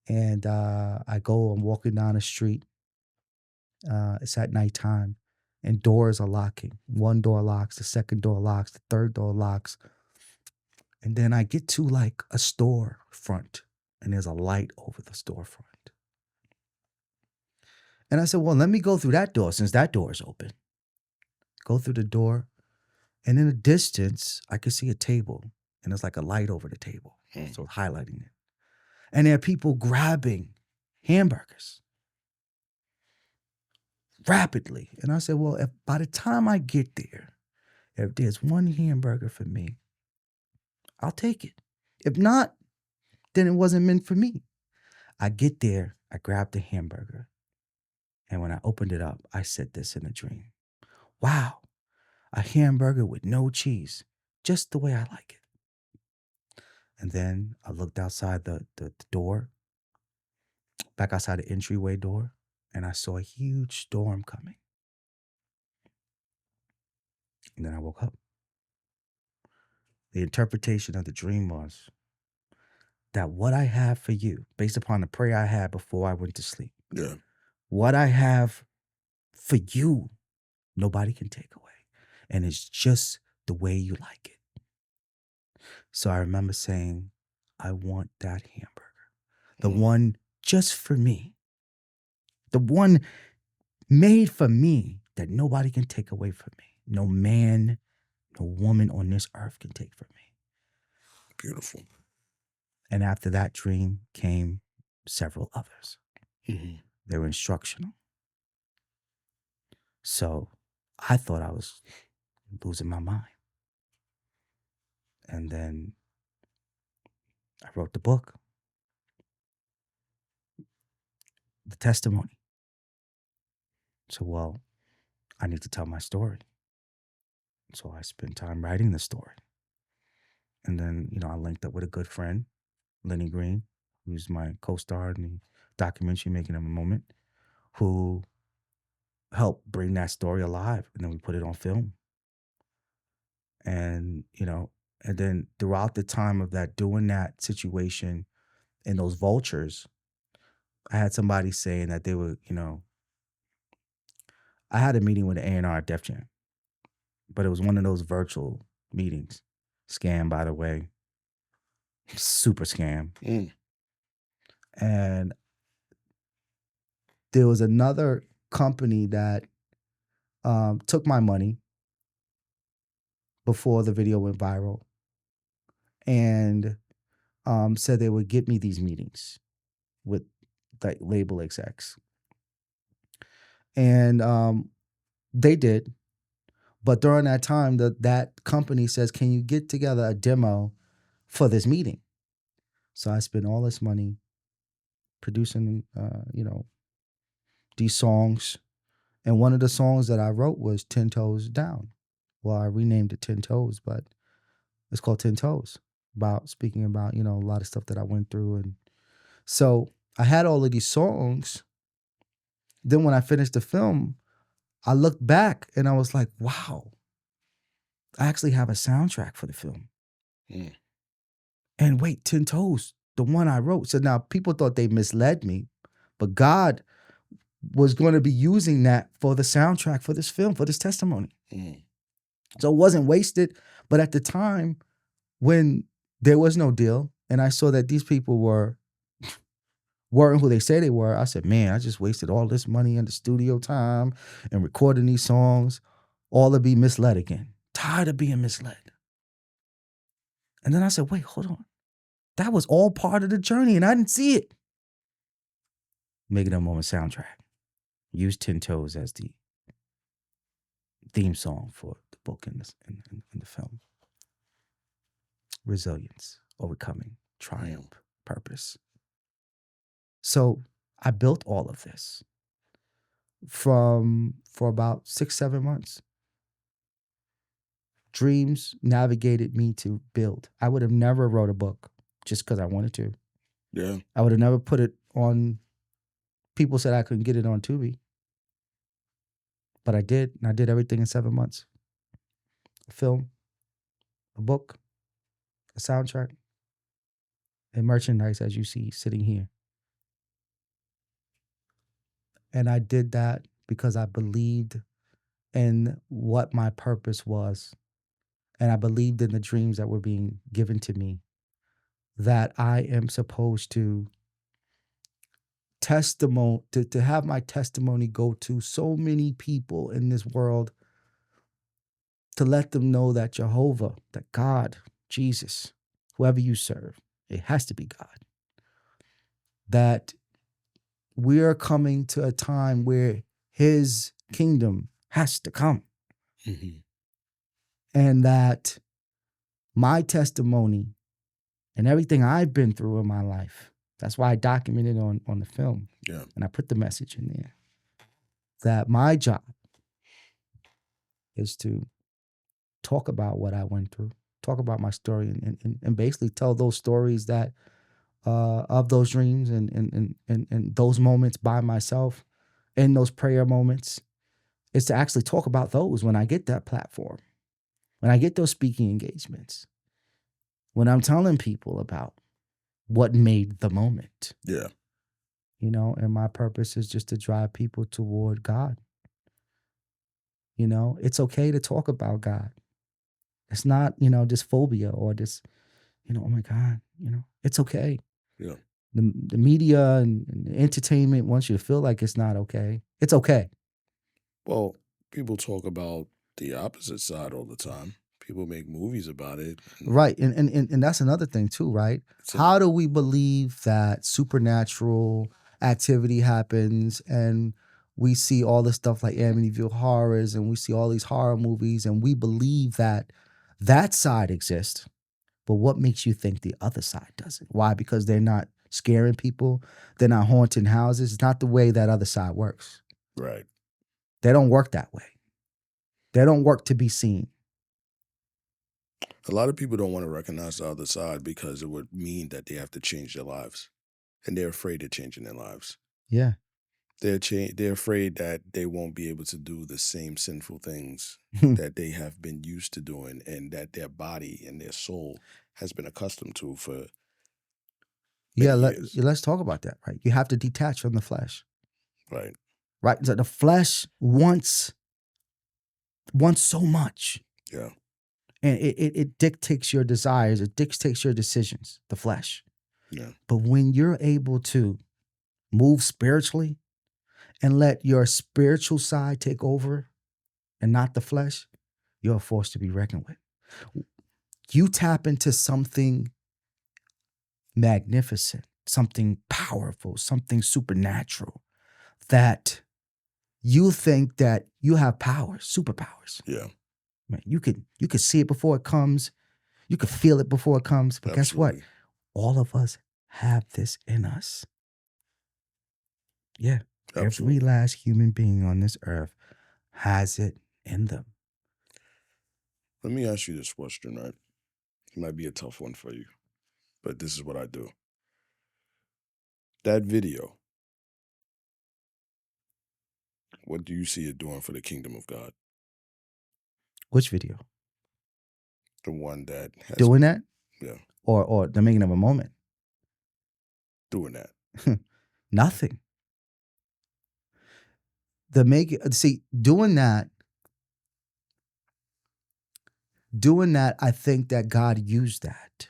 And I'm walking down the street. It's at nighttime, and doors are locking. One door locks, the second door locks, the third door locks. And then I get to like a store front, and there's a light over the storefront. And I said, well, let me go through that door since that door is open. Go through the door, and in the distance, I could see a table, and there's like a light over the table. So highlighting it. And there are people grabbing hamburgers rapidly. And I said, well, if by the time I get there, if there's one hamburger for me, I'll take it. If not, then it wasn't meant for me. I get there, I grab the hamburger. And when I opened it up, I said this in a dream. Wow, a hamburger with no cheese, just the way I like it. And then I looked outside the door, back outside the entryway door, and I saw a huge storm coming. And then I woke up. The interpretation of the dream was that what I have for you, based upon the prayer I had before I went to sleep, what I have for you, nobody can take away. And it's just the way you like it. So I remember saying, I want that hamburger. The one just for me. The one made for me that nobody can take away from me. No man, no woman on this earth can take from me. Beautiful. And after that dream came several others. They were instructional. So I thought I was losing my mind. And then I wrote the book, the testimony. So, well, I need to tell my story. So I spent time writing the story. And then, I linked up with a good friend, Lenny Green, who's my co-star in the documentary Making of a Moment, who helped bring that story alive. And then we put it on film. And, and then throughout the time of doing that situation and those vultures, I had somebody saying that they were, I had a meeting with the A&R at Def Jam, but it was one of those virtual meetings. Scam, by the way. Super scam. And there was another company that took my money before the video went viral. and said they would get me these meetings with like label execs. And they did. But during that time, that company says, can you get together a demo for this meeting? So I spent all this money producing, these songs. And one of the songs that I wrote was 10 Toes Down. Well, I renamed it 10 Toes, but it's called 10 Toes, speaking about, a lot of stuff that I went through. And so I had all of these songs. Then when I finished the film, I looked back and I was like, wow, I actually have a soundtrack for the film. Mm. And wait, 10 Toes, the one I wrote. So now people thought they misled me, but God was going to be using that for the soundtrack for this film, for this testimony. Mm. So it wasn't wasted. But at the time when there was no deal and I saw that these people weren't who they say they were, I said, man, I just wasted all this money in the studio time and recording these songs, all to be misled again. Tired of being misled. And then I said, wait, hold on. That was all part of the journey and I didn't see it. Make It a Moment soundtrack. Use 10 Toes as the theme song for the book and the film. Resilience, overcoming, triumph, purpose. So I built all of this for about 6-7 months. Dreams navigated me to build. I would have never wrote a book just because I wanted to. Yeah. I would have never put it on. People said I couldn't get it on Tubi. But I did, and I did everything in 7 months. A film, a book, a soundtrack, and merchandise, as you see sitting here. And I did that because I believed in what my purpose was. And I believed in the dreams that were being given to me, that I am supposed to to have my testimony go to so many people in this world, to let them know that Jehovah, that God, Jesus, whoever you serve, it has to be God, that we are coming to a time where his kingdom has to come. Mm-hmm. And that my testimony and everything I've been through in my life, that's why I documented on the film. Yeah. And I put the message in there, that my job is to talk about what I went through, talk about my story, and basically tell those stories that of those dreams and those moments by myself, in those prayer moments, is to actually talk about those when I get that platform, when I get those speaking engagements, when I'm telling people about what made the moment. Yeah. And my purpose is just to drive people toward God. It's okay to talk about God. It's not, this phobia or this, oh my God, it's okay. Yeah. The media and entertainment wants you to feel like it's not okay. It's okay. Well, people talk about the opposite side all the time. People make movies about it. Right. And that's another thing too, right? How do we believe that supernatural activity happens and we see all this stuff like Amityville Horrors and we see all these horror movies and we believe that that side exists, but what makes you think the other side doesn't? Why? Because they're not scaring people. They're not haunting houses. It's not the way that other side works. Right. They don't work that way. They don't work to be seen. A lot of people don't want to recognize the other side because it would mean that they have to change their lives, and they're afraid of changing their lives. Yeah. They're afraid that they won't be able to do the same sinful things that they have been used to doing and that their body and their soul has been accustomed to for many years. Let's talk about that, right? You have to detach from the flesh. Right. Right? So the flesh wants so much. Yeah. And it dictates your desires. It dictates your decisions, the flesh. Yeah. But when you're able to move spiritually and let your spiritual side take over and not the flesh, you're a force to be reckoned with. you tap into something magnificent, something powerful, something supernatural that you think that you have powers, superpowers. Yeah. Man, you could see it before it comes. You could feel it before it comes. But guess what? Absolutely. All of us have this in us. Yeah. Absolutely. Every last human being on this earth has it in them. Let me ask you this question, right? It might be a tough one for you, but this is what I do. That video, what do you see it doing for the kingdom of God? Which video? The one that has Doing that? Yeah. Or the making of a moment? Doing that. Nothing. Doing that, I think that God used that.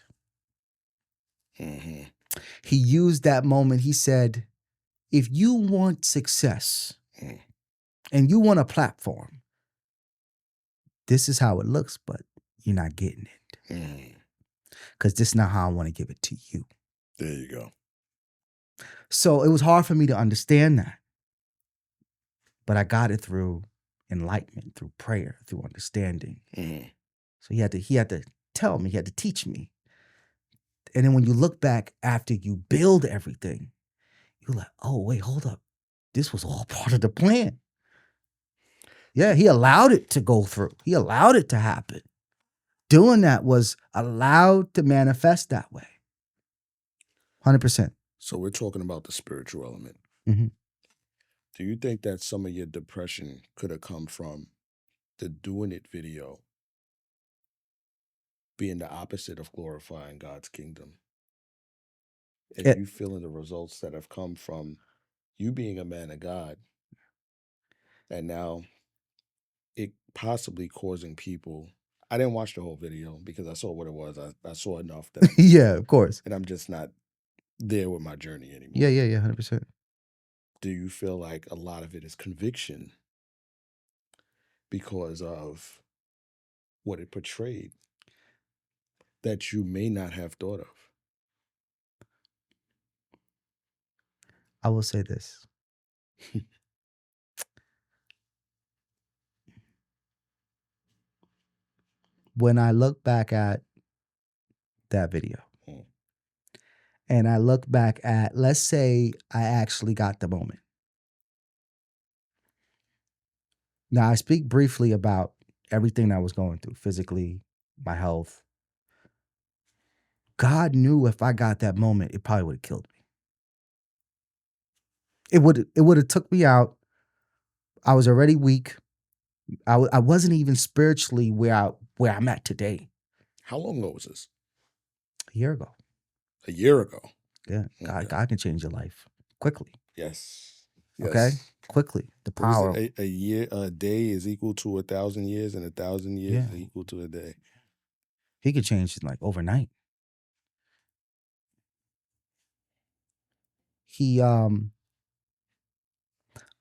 Mm-hmm. He used that moment. He said, if you want success and you want a platform, this is how it looks, but you're not getting it. Because this is not how I want to give it to you. There you go. So it was hard for me to understand that. But I got it through enlightenment, through prayer, through understanding. So he had to tell me, he had to teach me. And then when you look back after you build everything, you're like, oh, wait, hold up. This was all part of the plan. Yeah, he allowed it to go through. He allowed it to happen. Doing that was allowed to manifest that way. 100%. So we're talking about the spiritual element. Mm-hmm. Do you think that some of your depression could have come from the Doing It video being the opposite of glorifying God's kingdom? And you feeling the results that have come from you being a man of God, and now it possibly causing people. I didn't watch the whole video because I saw what it was. I saw enough that yeah, of course. And I'm just not there with my journey anymore. Yeah, 100%. Do you feel like a lot of it is conviction because of what it portrayed that you may not have thought of? I will say this. When I look back at that video, and I look back at, let's say I actually got the moment. Now, I speak briefly about everything I was going through, physically, my health. God knew if I got that moment, it probably would have killed me. It would have took me out. I was already weak. I wasn't even spiritually where I'm at today. How long ago was this? A year ago. A year ago? Yeah. Okay. God can change your life quickly. Yes. Okay? Quickly. The power. A day is equal to 1,000 years, and 1,000 years is equal to a day. He could change it like overnight.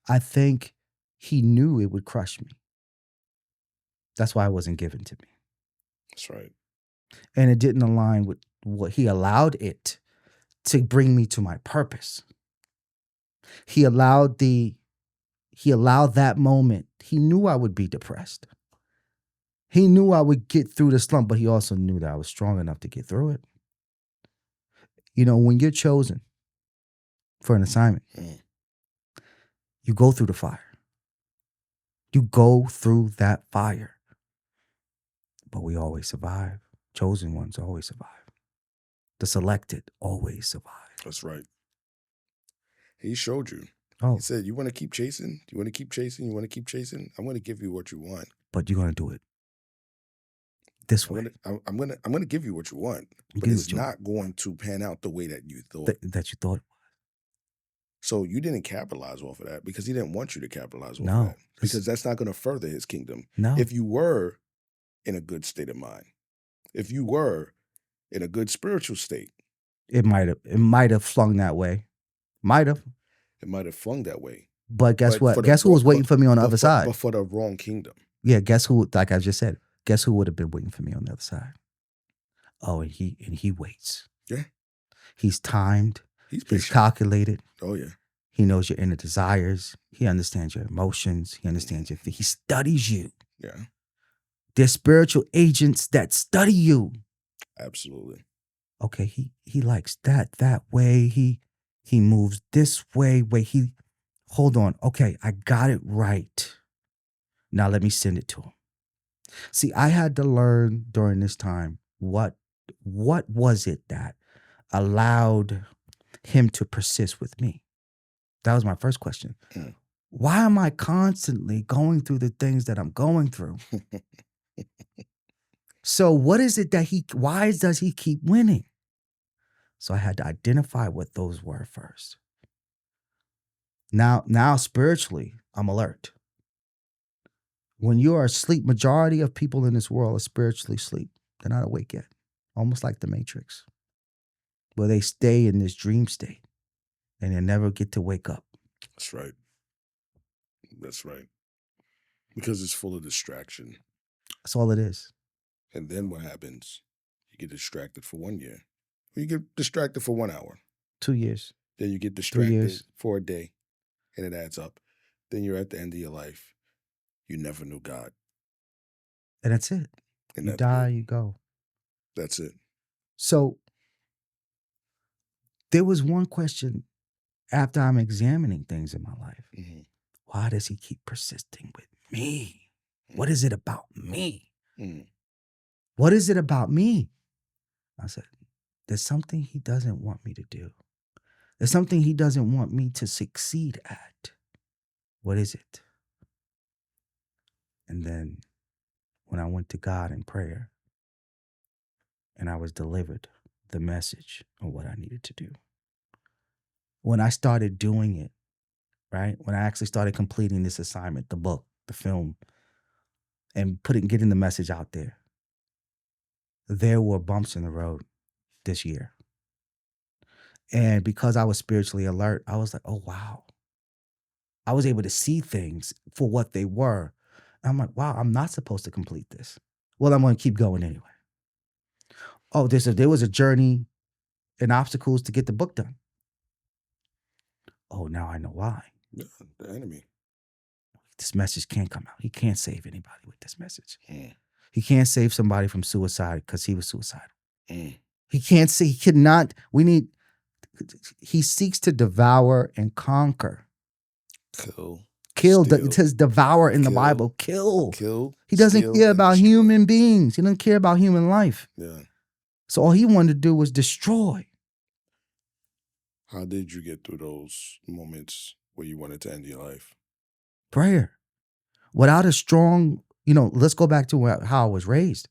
I think he knew it would crush me. That's why it wasn't given to me. That's right. And it didn't align with what he allowed it to bring me to my purpose. He allowed that moment. He knew I would be depressed. He knew I would get through the slump, but he also knew that I was strong enough to get through it. You know, when you're chosen for an assignment, you go through the fire. You go through that fire. But we always survive. Chosen ones always survive. The selected always survive. That's right. He showed you. Oh. He said, you want to keep chasing? You want to keep chasing? You want to keep chasing? I'm going to give you what you want. But you're going to do it this way. I'm going to give you what you want. But it's not going to pan out the way that you thought. That you thought it was. So you didn't capitalize off of that because he didn't want you to capitalize off of that. Because that's not going to further his kingdom. No. If you were in a good state of mind, if you were in a good spiritual state, it might have flung that way. Might have. It might have flung that way. But guess what? Guess who was waiting for me on the other side? But for the wrong kingdom. Yeah, guess who, like I just said, guess who would have been waiting for me on the other side? Oh, and he waits. Yeah. He's timed. He's He's patient. calculated. Oh, yeah. He knows your inner desires. He understands your emotions. He understands your. He studies you. Yeah. There's spiritual agents that study you. Absolutely. Okay, he likes that way. He moves this way. Hold on. Okay, I got it right. Now let me send it to him. See, I had to learn during this time what was it that allowed him to persist with me? That was my first question. Mm. Why am I constantly going through the things that I'm going through? So what is it that why does he keep winning? So I had to identify what those were first. Now spiritually, I'm alert. When you are asleep, majority of people in this world are spiritually asleep. They're not awake yet. Almost like the Matrix, where they stay in this dream state and they never get to wake up. That's right. That's right. Because it's full of distraction. That's all it is. And then what happens? You get distracted for 1 year. Or you get distracted for 1 hour. 2 years. Then you get 3 distracted years. for a day. And it adds up. Then you're at the end of your life. You never knew God. And that's it. And You that's die, it. you go. That's it. So there was one question after I'm examining things in my life. Mm-hmm. Why does he keep persisting with me? What is it about me? Mm-hmm. What is it about me? I said, there's something he doesn't want me to do. There's something he doesn't want me to succeed at. What is it? And then when I went to God in prayer and I was delivered the message of what I needed to do. When I started doing it, right? When I actually started completing this assignment, the book, the film, and getting the message out there were bumps in the road this year. And because I was spiritually alert, I was like, oh, wow. I was able to see things for what they were. I'm like, wow, I'm not supposed to complete this. Well, I'm going to keep going anyway. Oh, there was a journey and obstacles to get the book done. Oh, now I know why. Yeah, the enemy. This message can't come out. He can't save anybody with this message. Mm. He can't save somebody from suicide because he was suicidal. Mm. He can't say, he cannot. He seeks to devour and conquer. Kill. It says devour in the Kill. Bible. Kill. He doesn't Steal, care and about destroy. human beings. He doesn't care about human life. Yeah. So all he wanted to do was destroy. How did you get through those moments where you wanted to end your life? Prayer. Without a strong, let's go back to how I was raised.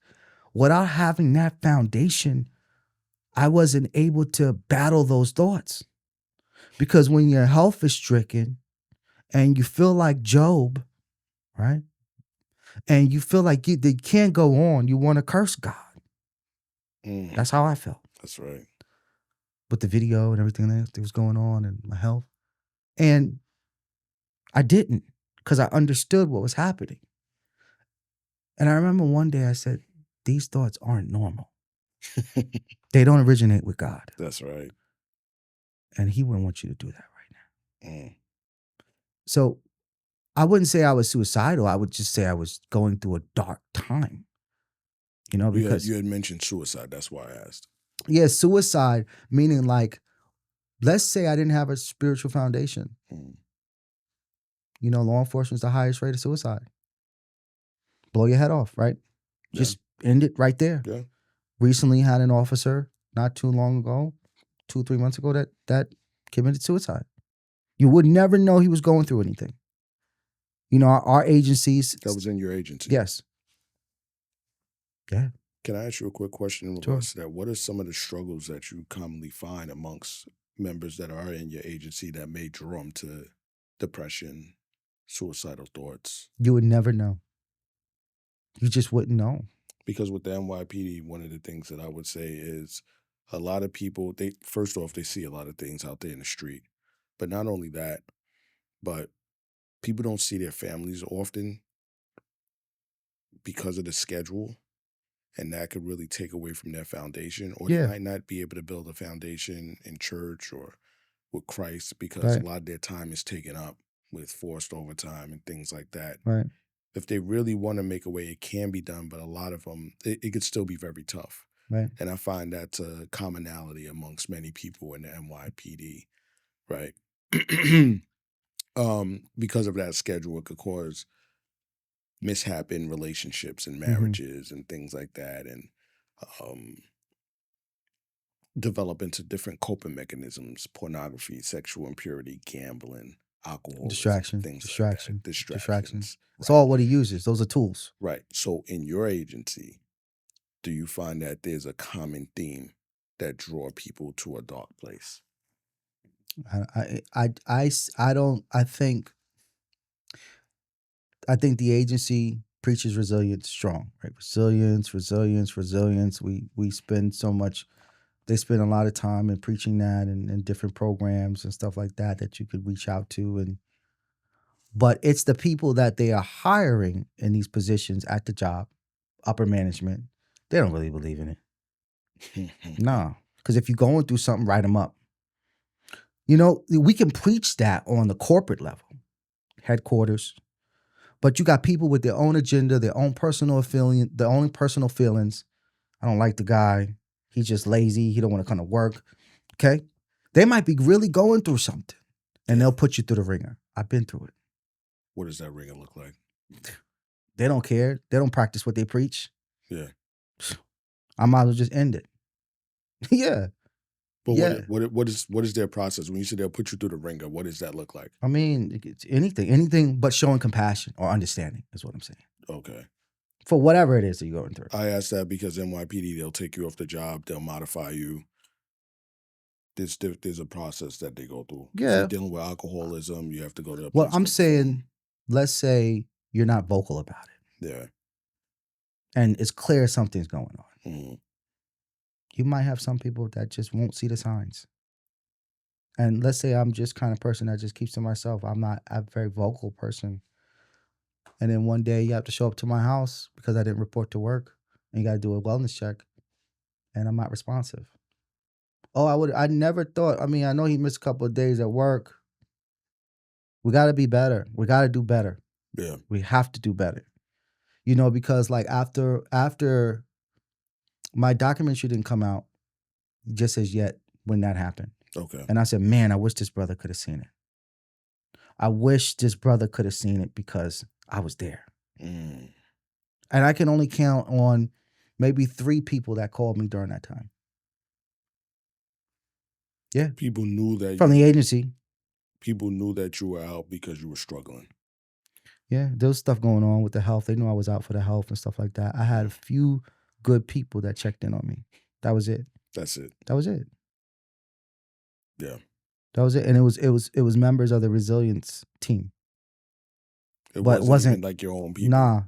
Without having that foundation, I wasn't able to battle those thoughts. Because when your health is stricken and you feel like Job, right? And you feel like they can't go on, you want to curse God. Mm. That's how I felt. That's right. With the video and everything that was going on and my health. And I didn't, because I understood what was happening. And I remember one day I said, these thoughts aren't normal. They don't originate with God. That's right. And he wouldn't want you to do that right now. Mm. So I wouldn't say I was suicidal. I would just say I was going through a dark time. Because you had mentioned suicide. That's why I asked. Yeah, suicide, meaning like, let's say I didn't have a spiritual foundation. Mm. Law enforcement is the highest rate of suicide. Blow your head off, right? Yeah. Just end it right there. Yeah. Recently had an officer not too long ago, 2-3 months ago, that committed suicide. You would never know he was going through anything. Our agencies. That was in your agency? Yes. Yeah. Can I ask you a quick question in regards to that? What are some of the struggles that you commonly find amongst members that are in your agency that may draw them to depression, suicidal thoughts? You would never know. You just wouldn't know. Because with the NYPD, one of the things that I would say is a lot of people, first off, they see a lot of things out there in the street. But not only that, but people don't see their families often because of the schedule. and that could really take away from their foundation, or they Yeah. might not be able to build a foundation in church or with Christ because a Right. lot of their time is taken up with forced overtime and things like that. Right. If they really want to make a way, it can be done, but a lot of them, it could still be very tough. Right. And I find that's a commonality amongst many people in the NYPD, right? Because of that schedule, it could cause mishap in relationships and marriages and things like that, and um, develop into different coping mechanisms: pornography, sexual impurity, gambling, alcoholism, things like that. Distractions. It's Right. all what he uses. Those are tools. Right. So in your agency, do you find that there's a common theme that draw people to a dark place? I think the agency preaches resilience strong, right? Resilience. We spend so much. They spend a lot of time in preaching that and different programs and stuff like that you could reach out to. But it's the people that they are hiring in these positions at the job, upper management. They don't really believe in it. No, because if you're going through something, write them up. You know, we can preach that on the corporate level, headquarters. But you got people with their own agenda, their own personal feeling, their own personal feelings. I don't like the guy. He's just lazy. He don't want to come to work. Okay? They might be really going through something, and they'll put you through the ringer. I've been through it. What does that ringer look like? They don't care. They don't practice what they preach. Yeah. I might as well just end it. Yeah. But Yeah. what is their process? When you say they'll put you through the ringer, what does that look like? I mean, it's anything but showing compassion or understanding is what I'm saying. Okay. For whatever it is that you're going through. I ask that because NYPD, they'll take you off the job, they'll modify you. There's a process that they go through. Yeah. If you're dealing with alcoholism, you have to go to. Well, I'm saying, let's say you're not vocal about it. Yeah. And it's clear something's going on. Mm-hmm. You might have some people that just won't see the signs. And let's say I'm just kind of person that just keeps to myself. I'm not a very vocal person. And then one day you have to show up to my house because I didn't report to work. And you got to do a wellness check. And I'm not responsive. Oh, I never thought. I mean, I know he missed a couple of days at work. We got to be better. We got to do better. Yeah. We have to do better. You know, because like after my documentary didn't come out just as yet when that happened. Okay. And I said, man, I wish this brother could have seen it. I wish this brother could have seen it because I was there. Mm. And I can only count on maybe 3 people that called me during that time. Yeah. People knew that from the agency. People knew that you were out because you were struggling. Yeah, there was stuff going on with the health. They knew I was out for the health and stuff like that. I had a few good people that checked in on me. That was it. That's it. That was it. Yeah. That was it. And it was members of the resilience team. It but wasn't even like your own people. Nah.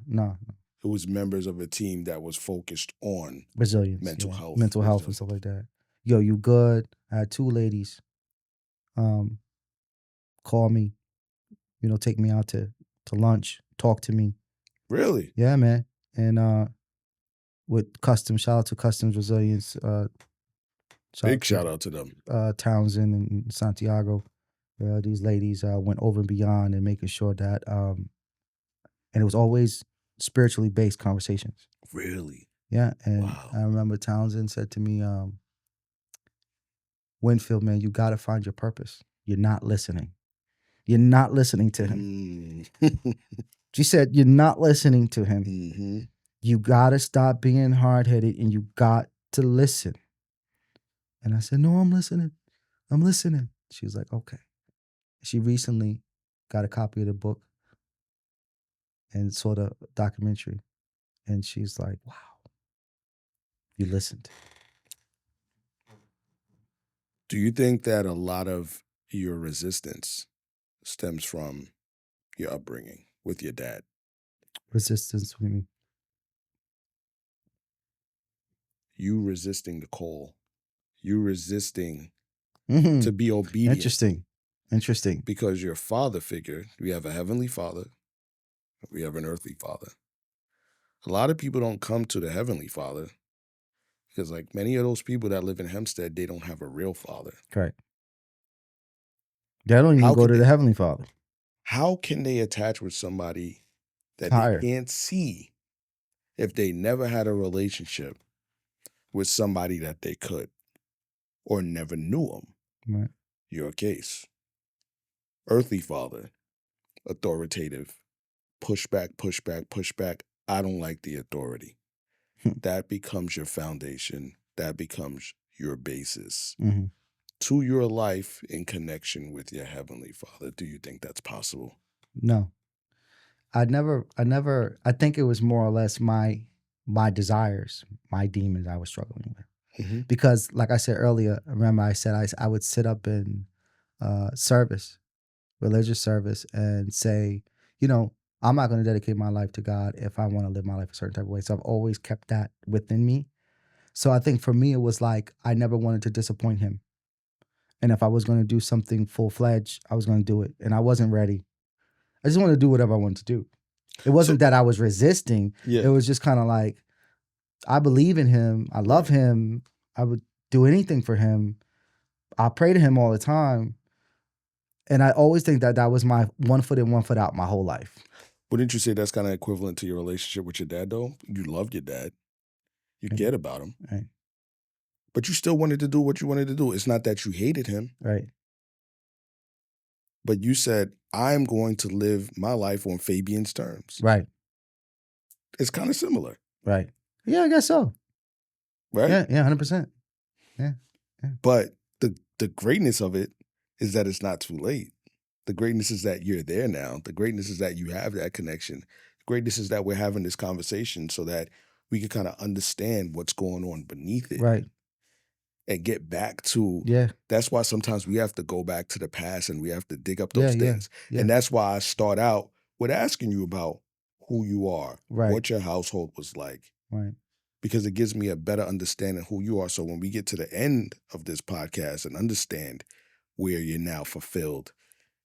It was members of a team that was focused on resilience, mental health. Mental health and stuff like that. Yo, you good? I had 2 ladies call me, you know, take me out to lunch, talk to me. Really? Yeah, man. And with Customs, shout out to Customs Resilience. Shout out to them. Townsend and Santiago. These ladies went over and beyond and making sure that, and it was always spiritually based conversations. Really? Yeah. And wow. I remember Townsend said to me, Winfield, man, you got to find your purpose. You're not listening. You're not listening to him. She said, you're not listening to him. Mm-hmm. You got to stop being hard-headed and you got to listen. And I said, no, I'm listening. I'm listening. She was like, okay. She recently got a copy of the book and saw the documentary. And she's like, wow, you listened. Do you think that a lot of your resistance stems from your upbringing with your dad? Resistance, what do you mean? You resisting the call. You resisting to be obedient. Interesting. Because your father figure, we have a heavenly father, we have an earthly father. a lot of people don't come to the Heavenly Father because, like, many of those people that live in Hempstead, they don't have a real father. Correct. They don't even How go could to the they- Heavenly Father. How can they attach with somebody that Higher. they can't see if they never had a relationship with somebody that they could or never knew them? Right. Your case. Earthly father, authoritative, pushback, pushback, pushback. I don't like the authority. That becomes your foundation. That becomes your basis Mm-hmm. to your life in connection with your Heavenly Father. Do you think that's possible? No. I think it was more or less my desires, my demons I was struggling with. Because like I said earlier, remember I said I would sit up in service, religious service, and say, you know, I'm not going to dedicate my life to God if I want to live my life a certain type of way. So I've always kept that within me. So I think for me, it was like I never wanted to disappoint him. And if I was going to do something full-fledged, I was going to do it. And I wasn't ready. I just wanted to do whatever I wanted to do. It wasn't that I was resisting. Yeah. It was just kind of like, I believe in him. I love him. I would do anything for him. I pray to him all the time. And I always think that that was my 1 foot in, 1 foot out my whole life. Wouldn't you say that's kind of equivalent to your relationship with your dad, though? You loved your dad. You cared about him. Right. But you still wanted to do what you wanted to do. It's not that you hated him. Right. But you said, I'm going to live my life on Phabian's terms. Right. It's kind of similar. Right. Yeah, I guess so. Right? Yeah, 100%. Yeah. But the greatness of it is that it's not too late. The greatness is that you're there now. The greatness is that you have that connection. The greatness is that we're having this conversation so that we can kind of understand what's going on beneath it. Right. And get back to, that's why sometimes we have to go back to the past and we have to dig up those things. Yeah. And that's why I start out with asking you about who you are, Right. what your household was like. Right. Because it gives me a better understanding of who you are. So when we get to the end of this podcast and understand where you're now fulfilled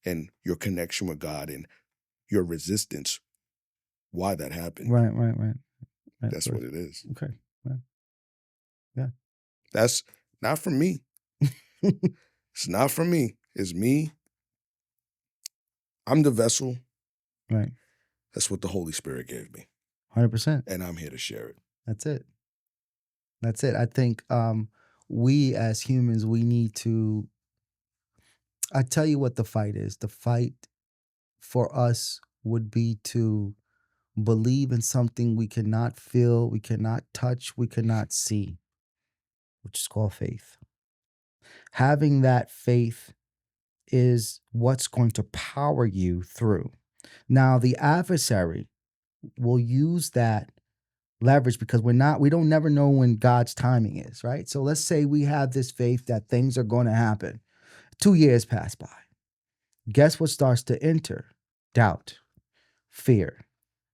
and your connection with God and your resistance, why that happened. Right. That's what it is. Okay. Right. Yeah. That's not from me. It's not from me. It's me. I'm the vessel. Right. That's what the Holy Spirit gave me. 100%. And I'm here to share it. That's it. That's it. I think we as humans, we need to, I tell you what the fight is. The fight for us would be to believe in something we cannot feel, we cannot touch, we cannot see, which is called faith. Having that faith is what's going to power you through. Now, the adversary will use that leverage because we don't never know when God's timing is, right? So let's say we have this faith that things are going to happen. 2 years pass by. Guess what starts to enter? Doubt, fear.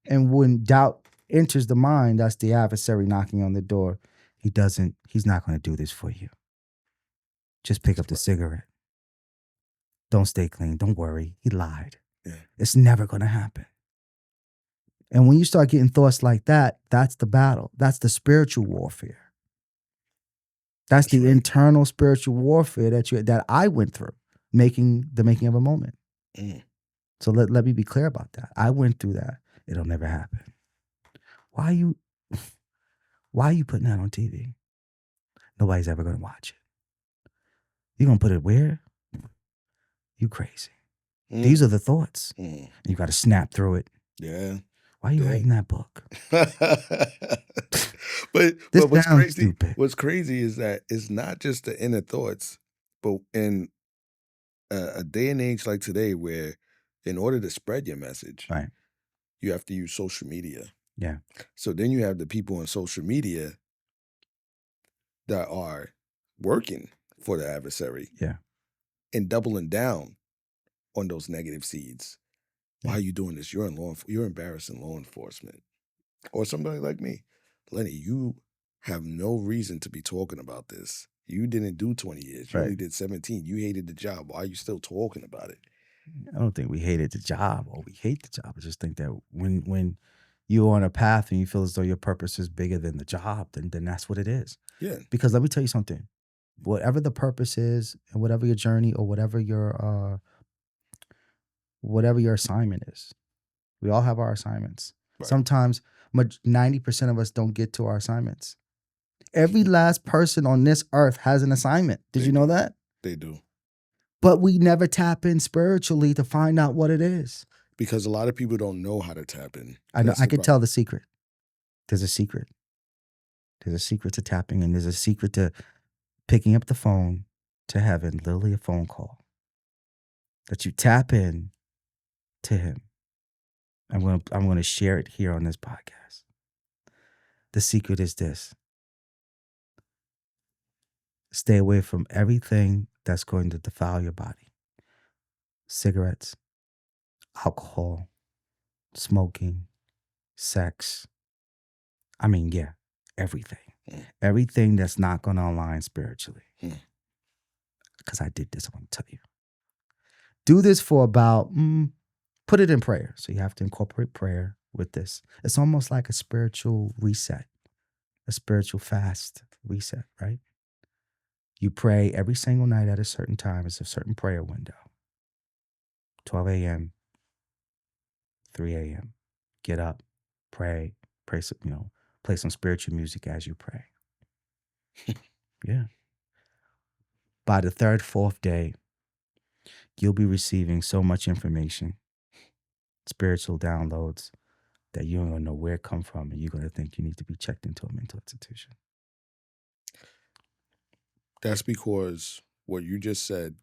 And when doubt enters the mind, that's the adversary knocking on the door. He's not going to do this for you. Just pick up the cigarette. Don't stay clean. Don't worry. He lied. Yeah. It's never going to happen. And when you start getting thoughts like that, that's the battle. That's the spiritual warfare. That's the internal spiritual warfare that I went through, making of a moment. So let me be clear about that. I went through that. It'll never happen. Why are you putting that on TV? Nobody's ever going to watch it. You going to put it where? You crazy. These are the thoughts. You got to snap through it. Yeah. Why are you writing that book? But this what's sounds crazy? Stupid. What's crazy is that it's not just the inner thoughts, but in a day and age like today, where in order to spread your message, right, you have to use social media. Yeah. So then you have the people on social media that are working for the adversary. Yeah. And doubling down on those negative seeds. Why are you doing this? You're embarrassing law enforcement. Or somebody like me. Lenny, you have no reason to be talking about this. You didn't do 20 years. You only did 17. You hated the job. Why are you still talking about it? I don't think we hated the job or we hate the job. I just think that when you're on a path and you feel as though your purpose is bigger than the job, then that's what it is. Yeah. Because let me tell you something. Whatever the purpose is and whatever your journey or whatever your assignment is, we all have our assignments. Right. Sometimes 90% of us don't get to our assignments. Every last person on this earth has an assignment. Did you know that? They do. But we never tap in spiritually to find out what it is. Because a lot of people don't know how to tap in. I know. I can tell the secret. There's a secret. There's a secret to tapping in. There's a secret to picking up the phone to heaven, literally a phone call. That you tap in to him. I'm going to share it here on this podcast. The secret is this. Stay away from everything that's going to defile your body. Cigarettes, alcohol, smoking, sex. I mean, yeah, everything. Everything that's not going to align spiritually. Because I did this, I want to tell you. Do this for about, put it in prayer. So you have to incorporate prayer with this. It's almost like a spiritual reset, a spiritual fast reset, right? You pray every single night at a certain time. It's a certain prayer window. 12 a.m., 3 a.m. Get up, pray, play some spiritual music as you pray. Yeah. By the third, fourth day, you'll be receiving so much information, spiritual downloads, that you don't even know where it come from, and you're going to think you need to be checked into a mental institution. That's because what you just said,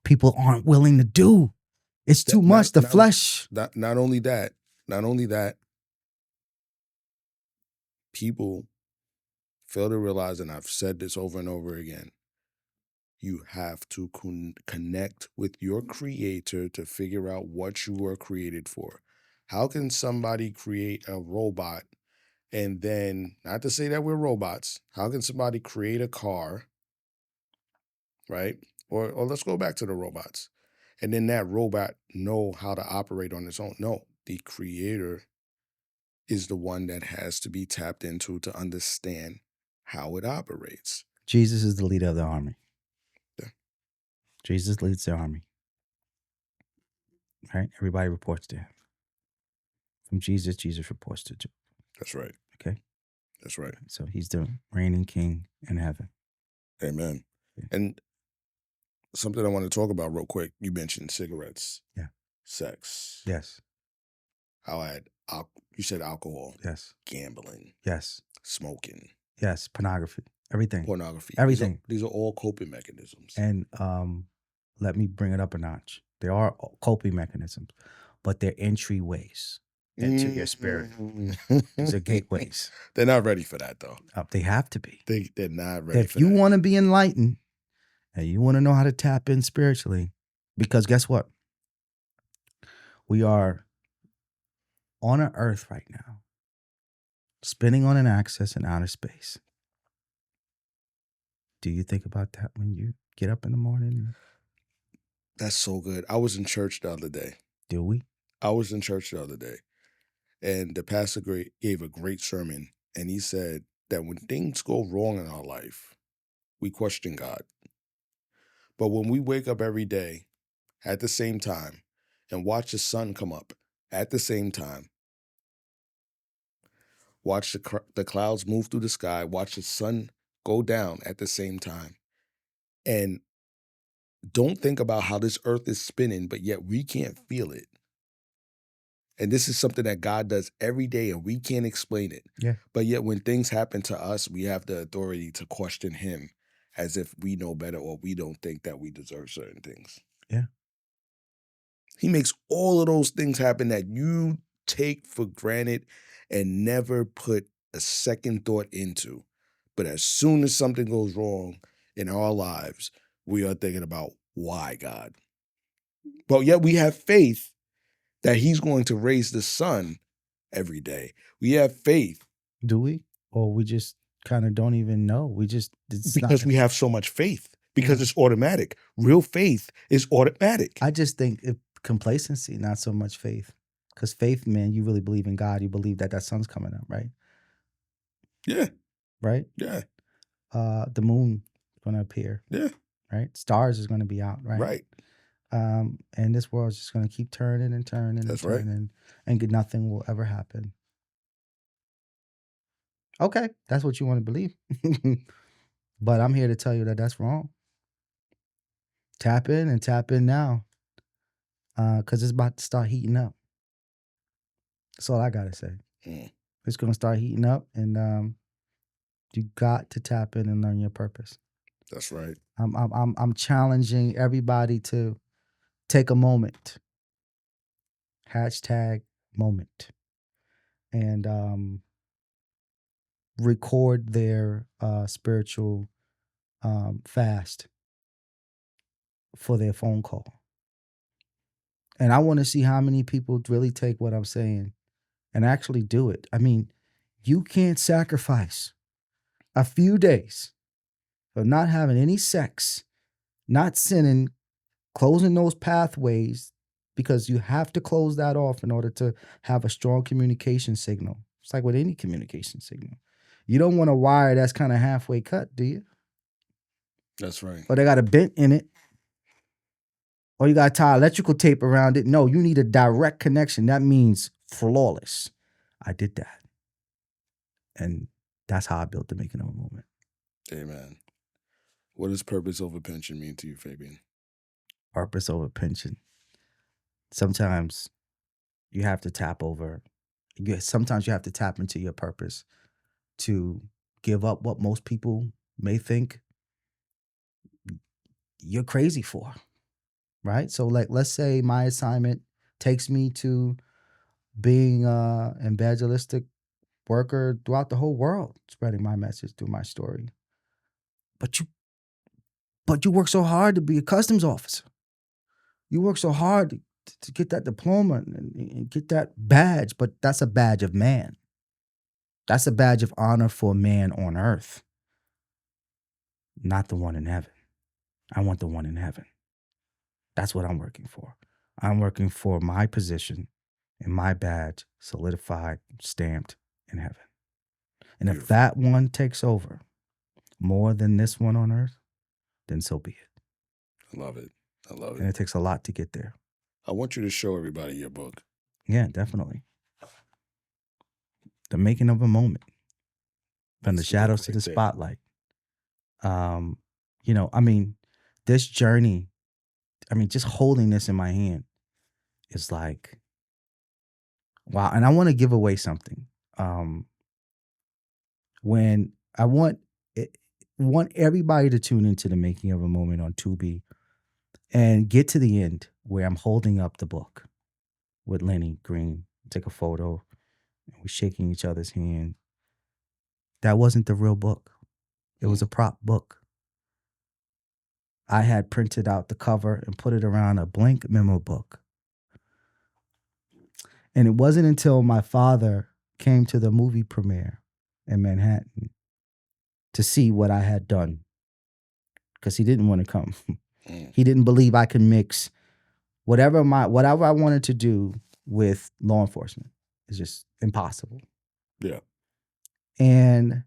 people aren't willing to do. It's too much. The flesh. Not only that, people fail to realize, and I've said this over and over again, you have to connect with your creator to figure out what you were created for. How can somebody create a robot and then, not to say that we're robots, how can somebody create a car, right? Or let's go back to the robots. And then that robot know how to operate on its own. No, the creator is the one that has to be tapped into to understand how it operates. Jesus is the leader of the army. Yeah. Jesus leads the army. Right? Everybody reports to him. From Jesus, Jesus reports to Job. That's right. Okay? That's right. So he's the reigning king in heaven. Amen. Yeah. And something I want to talk about real quick. You mentioned cigarettes. Yeah. Sex. Yes. You said alcohol. Yes. Gambling. Yes. Smoking. Yes. Pornography. Everything. Pornography. Everything. These are all coping mechanisms. And let me bring it up a notch. They are coping mechanisms, but they're entryways into your spirit. These are gateways. They're not ready for that, though. They have to be. They're not ready for that. If you want to be enlightened and you want to know how to tap in spiritually, because guess what? We are on an earth right now, spinning on an axis in outer space. Do you think about that when you get up in the morning? That's so good. I was in church the other day. Do we? I was in church the other day, and the pastor gave a great sermon, and he said that when things go wrong in our life, we question God. But when we wake up every day at the same time and watch the sun come up at the same time, watch the clouds move through the sky, watch the sun go down at the same time, and don't think about how this earth is spinning, but yet we can't feel it. And this is something that God does every day, and we can't explain it. Yeah. But yet when things happen to us, we have the authority to question him as if we know better or we don't think that we deserve certain things. Yeah. He makes all of those things happen that you take for granted and never put a second thought into. But as soon as something goes wrong in our lives, we are thinking about why, God. But yet we have faith that he's going to raise the sun every day. We have faith. Do we? Or we just kind of don't even know? Because we have so much faith. Because it's automatic. Real faith is automatic. I just think complacency, not so much faith. Because faith, man, you really believe in God. You believe that sun's coming up, right? Yeah. Right? Yeah. The moon is going to appear. Yeah. Right? Stars is going to be out, right? Right. And this world's just going to keep turning and turning That's and right. turning, and nothing will ever happen. Okay, that's what you want to believe. But I'm here to tell you that that's wrong. Tap in now, because it's about to start heating up. That's all I got to say. It's going to start heating up, and you got to tap in and learn your purpose. That's right. I'm challenging everybody to take a moment. #moment. And record their spiritual fast for their phone call. And I want to see how many people really take what I'm saying and actually do it. I mean, you can't sacrifice a few days of not having any sex, not sinning, closing those pathways, because you have to close that off in order to have a strong communication signal. It's like with any communication signal. You don't want a wire that's kind of halfway cut, do you? That's right. Or they got a bent in it. Or you got to tie electrical tape around it. No, you need a direct connection. That means flawless. I did that. And that's how I built the Making of a Moment. Amen. What does purpose over pension mean to you, Phabian? Purpose over pension. Sometimes you have to tap over. Sometimes you have to tap into your purpose to give up what most people may think you're crazy for. Right? So, like, let's say my assignment takes me to being an evangelistic worker throughout the whole world, spreading my message through my story. But you work so hard to be a customs officer. You work so hard to get that diploma and get that badge, but that's a badge of man. That's a badge of honor for man on earth, not the one in heaven. I want the one in heaven. That's what I'm working for. I'm working for my position and my badge solidified, stamped in heaven. And if that one takes over more than this one on earth, then so be it. I love it. I love it. And it takes a lot to get there. I want you to show everybody your book. Yeah, definitely. The Making of a Moment. From the shadows to the spotlight. This journey, just holding this in my hand is like, wow. And I want to give away something. When I want everybody to tune into The Making of a Moment on Tubi and get to the end where I'm holding up the book with Lenny Green, take a photo, and we're shaking each other's hand. That wasn't the real book. It was a prop book. I had printed out the cover and put it around a blank memo book. And it wasn't until my father came to the movie premiere in Manhattan to see what I had done, because he didn't want to come. He didn't believe I could mix whatever I wanted to do with law enforcement. It's just impossible. Yeah. And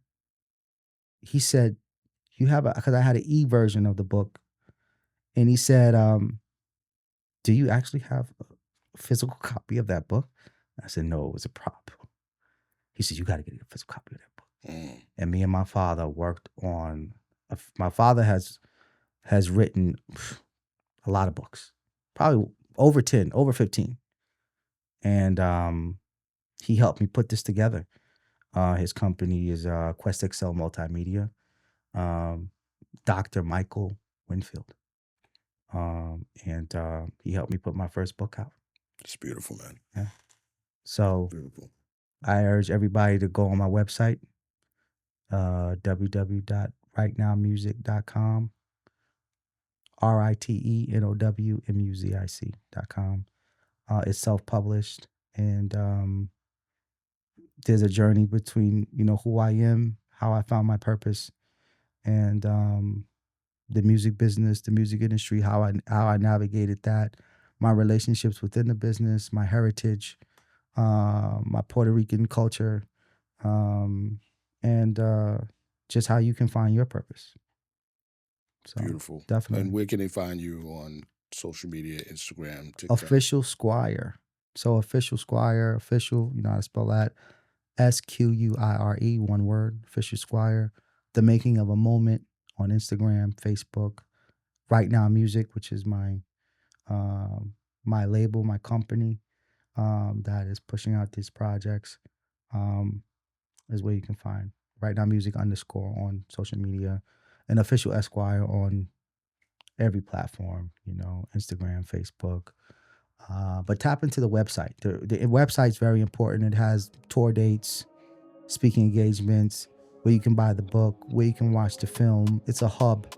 he said, because I had an e-version of the book, and he said, do you actually have a physical copy of that book? I said, no, it was a prop. He said, you got to get a physical copy of that book. And me and my father worked on, my father has written a lot of books, probably over 10, over 15. And he helped me put this together. His company is Quest Excel Multimedia. Dr. Michael Winfield. And he helped me put my first book out. It's beautiful, man. Yeah. So Beautiful. I urge everybody to go on my website, www.rightnowmusic.com, RITENOWMUZIC.com. It's self-published, and there's a journey between, who I am, how I found my purpose, and the music business, the music industry, how I navigated that, my relationships within the business, my heritage, my Puerto Rican culture, and just how you can find your purpose. So, Beautiful. definitely. And where can they find you on social media, Instagram, TikTok? Official Squire. So Official Squire, official, you know how to spell that. SQUIRE, one word, Official Squire. The Making of a Moment on Instagram, Facebook. Right Now Music, which is my my label, my company that is pushing out these projects, is where you can find Right Now Music _ on social media, and Official Esquire on every platform, you know, Instagram, Facebook. But tap into the website. The website's very important. It has tour dates, speaking engagements, where you can buy the book, where you can watch the film. It's a hub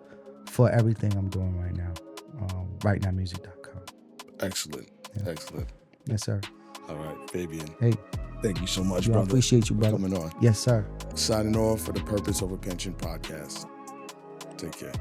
for everything I'm doing right now. RightNowMusic.com. Excellent. Yeah. Excellent. Yes, sir. All right, Phabian. Hey, Thank you so much, I brother. appreciate you, for brother. coming on. Yes, sir. Signing off for the Purpose Over Pension podcast. Take care.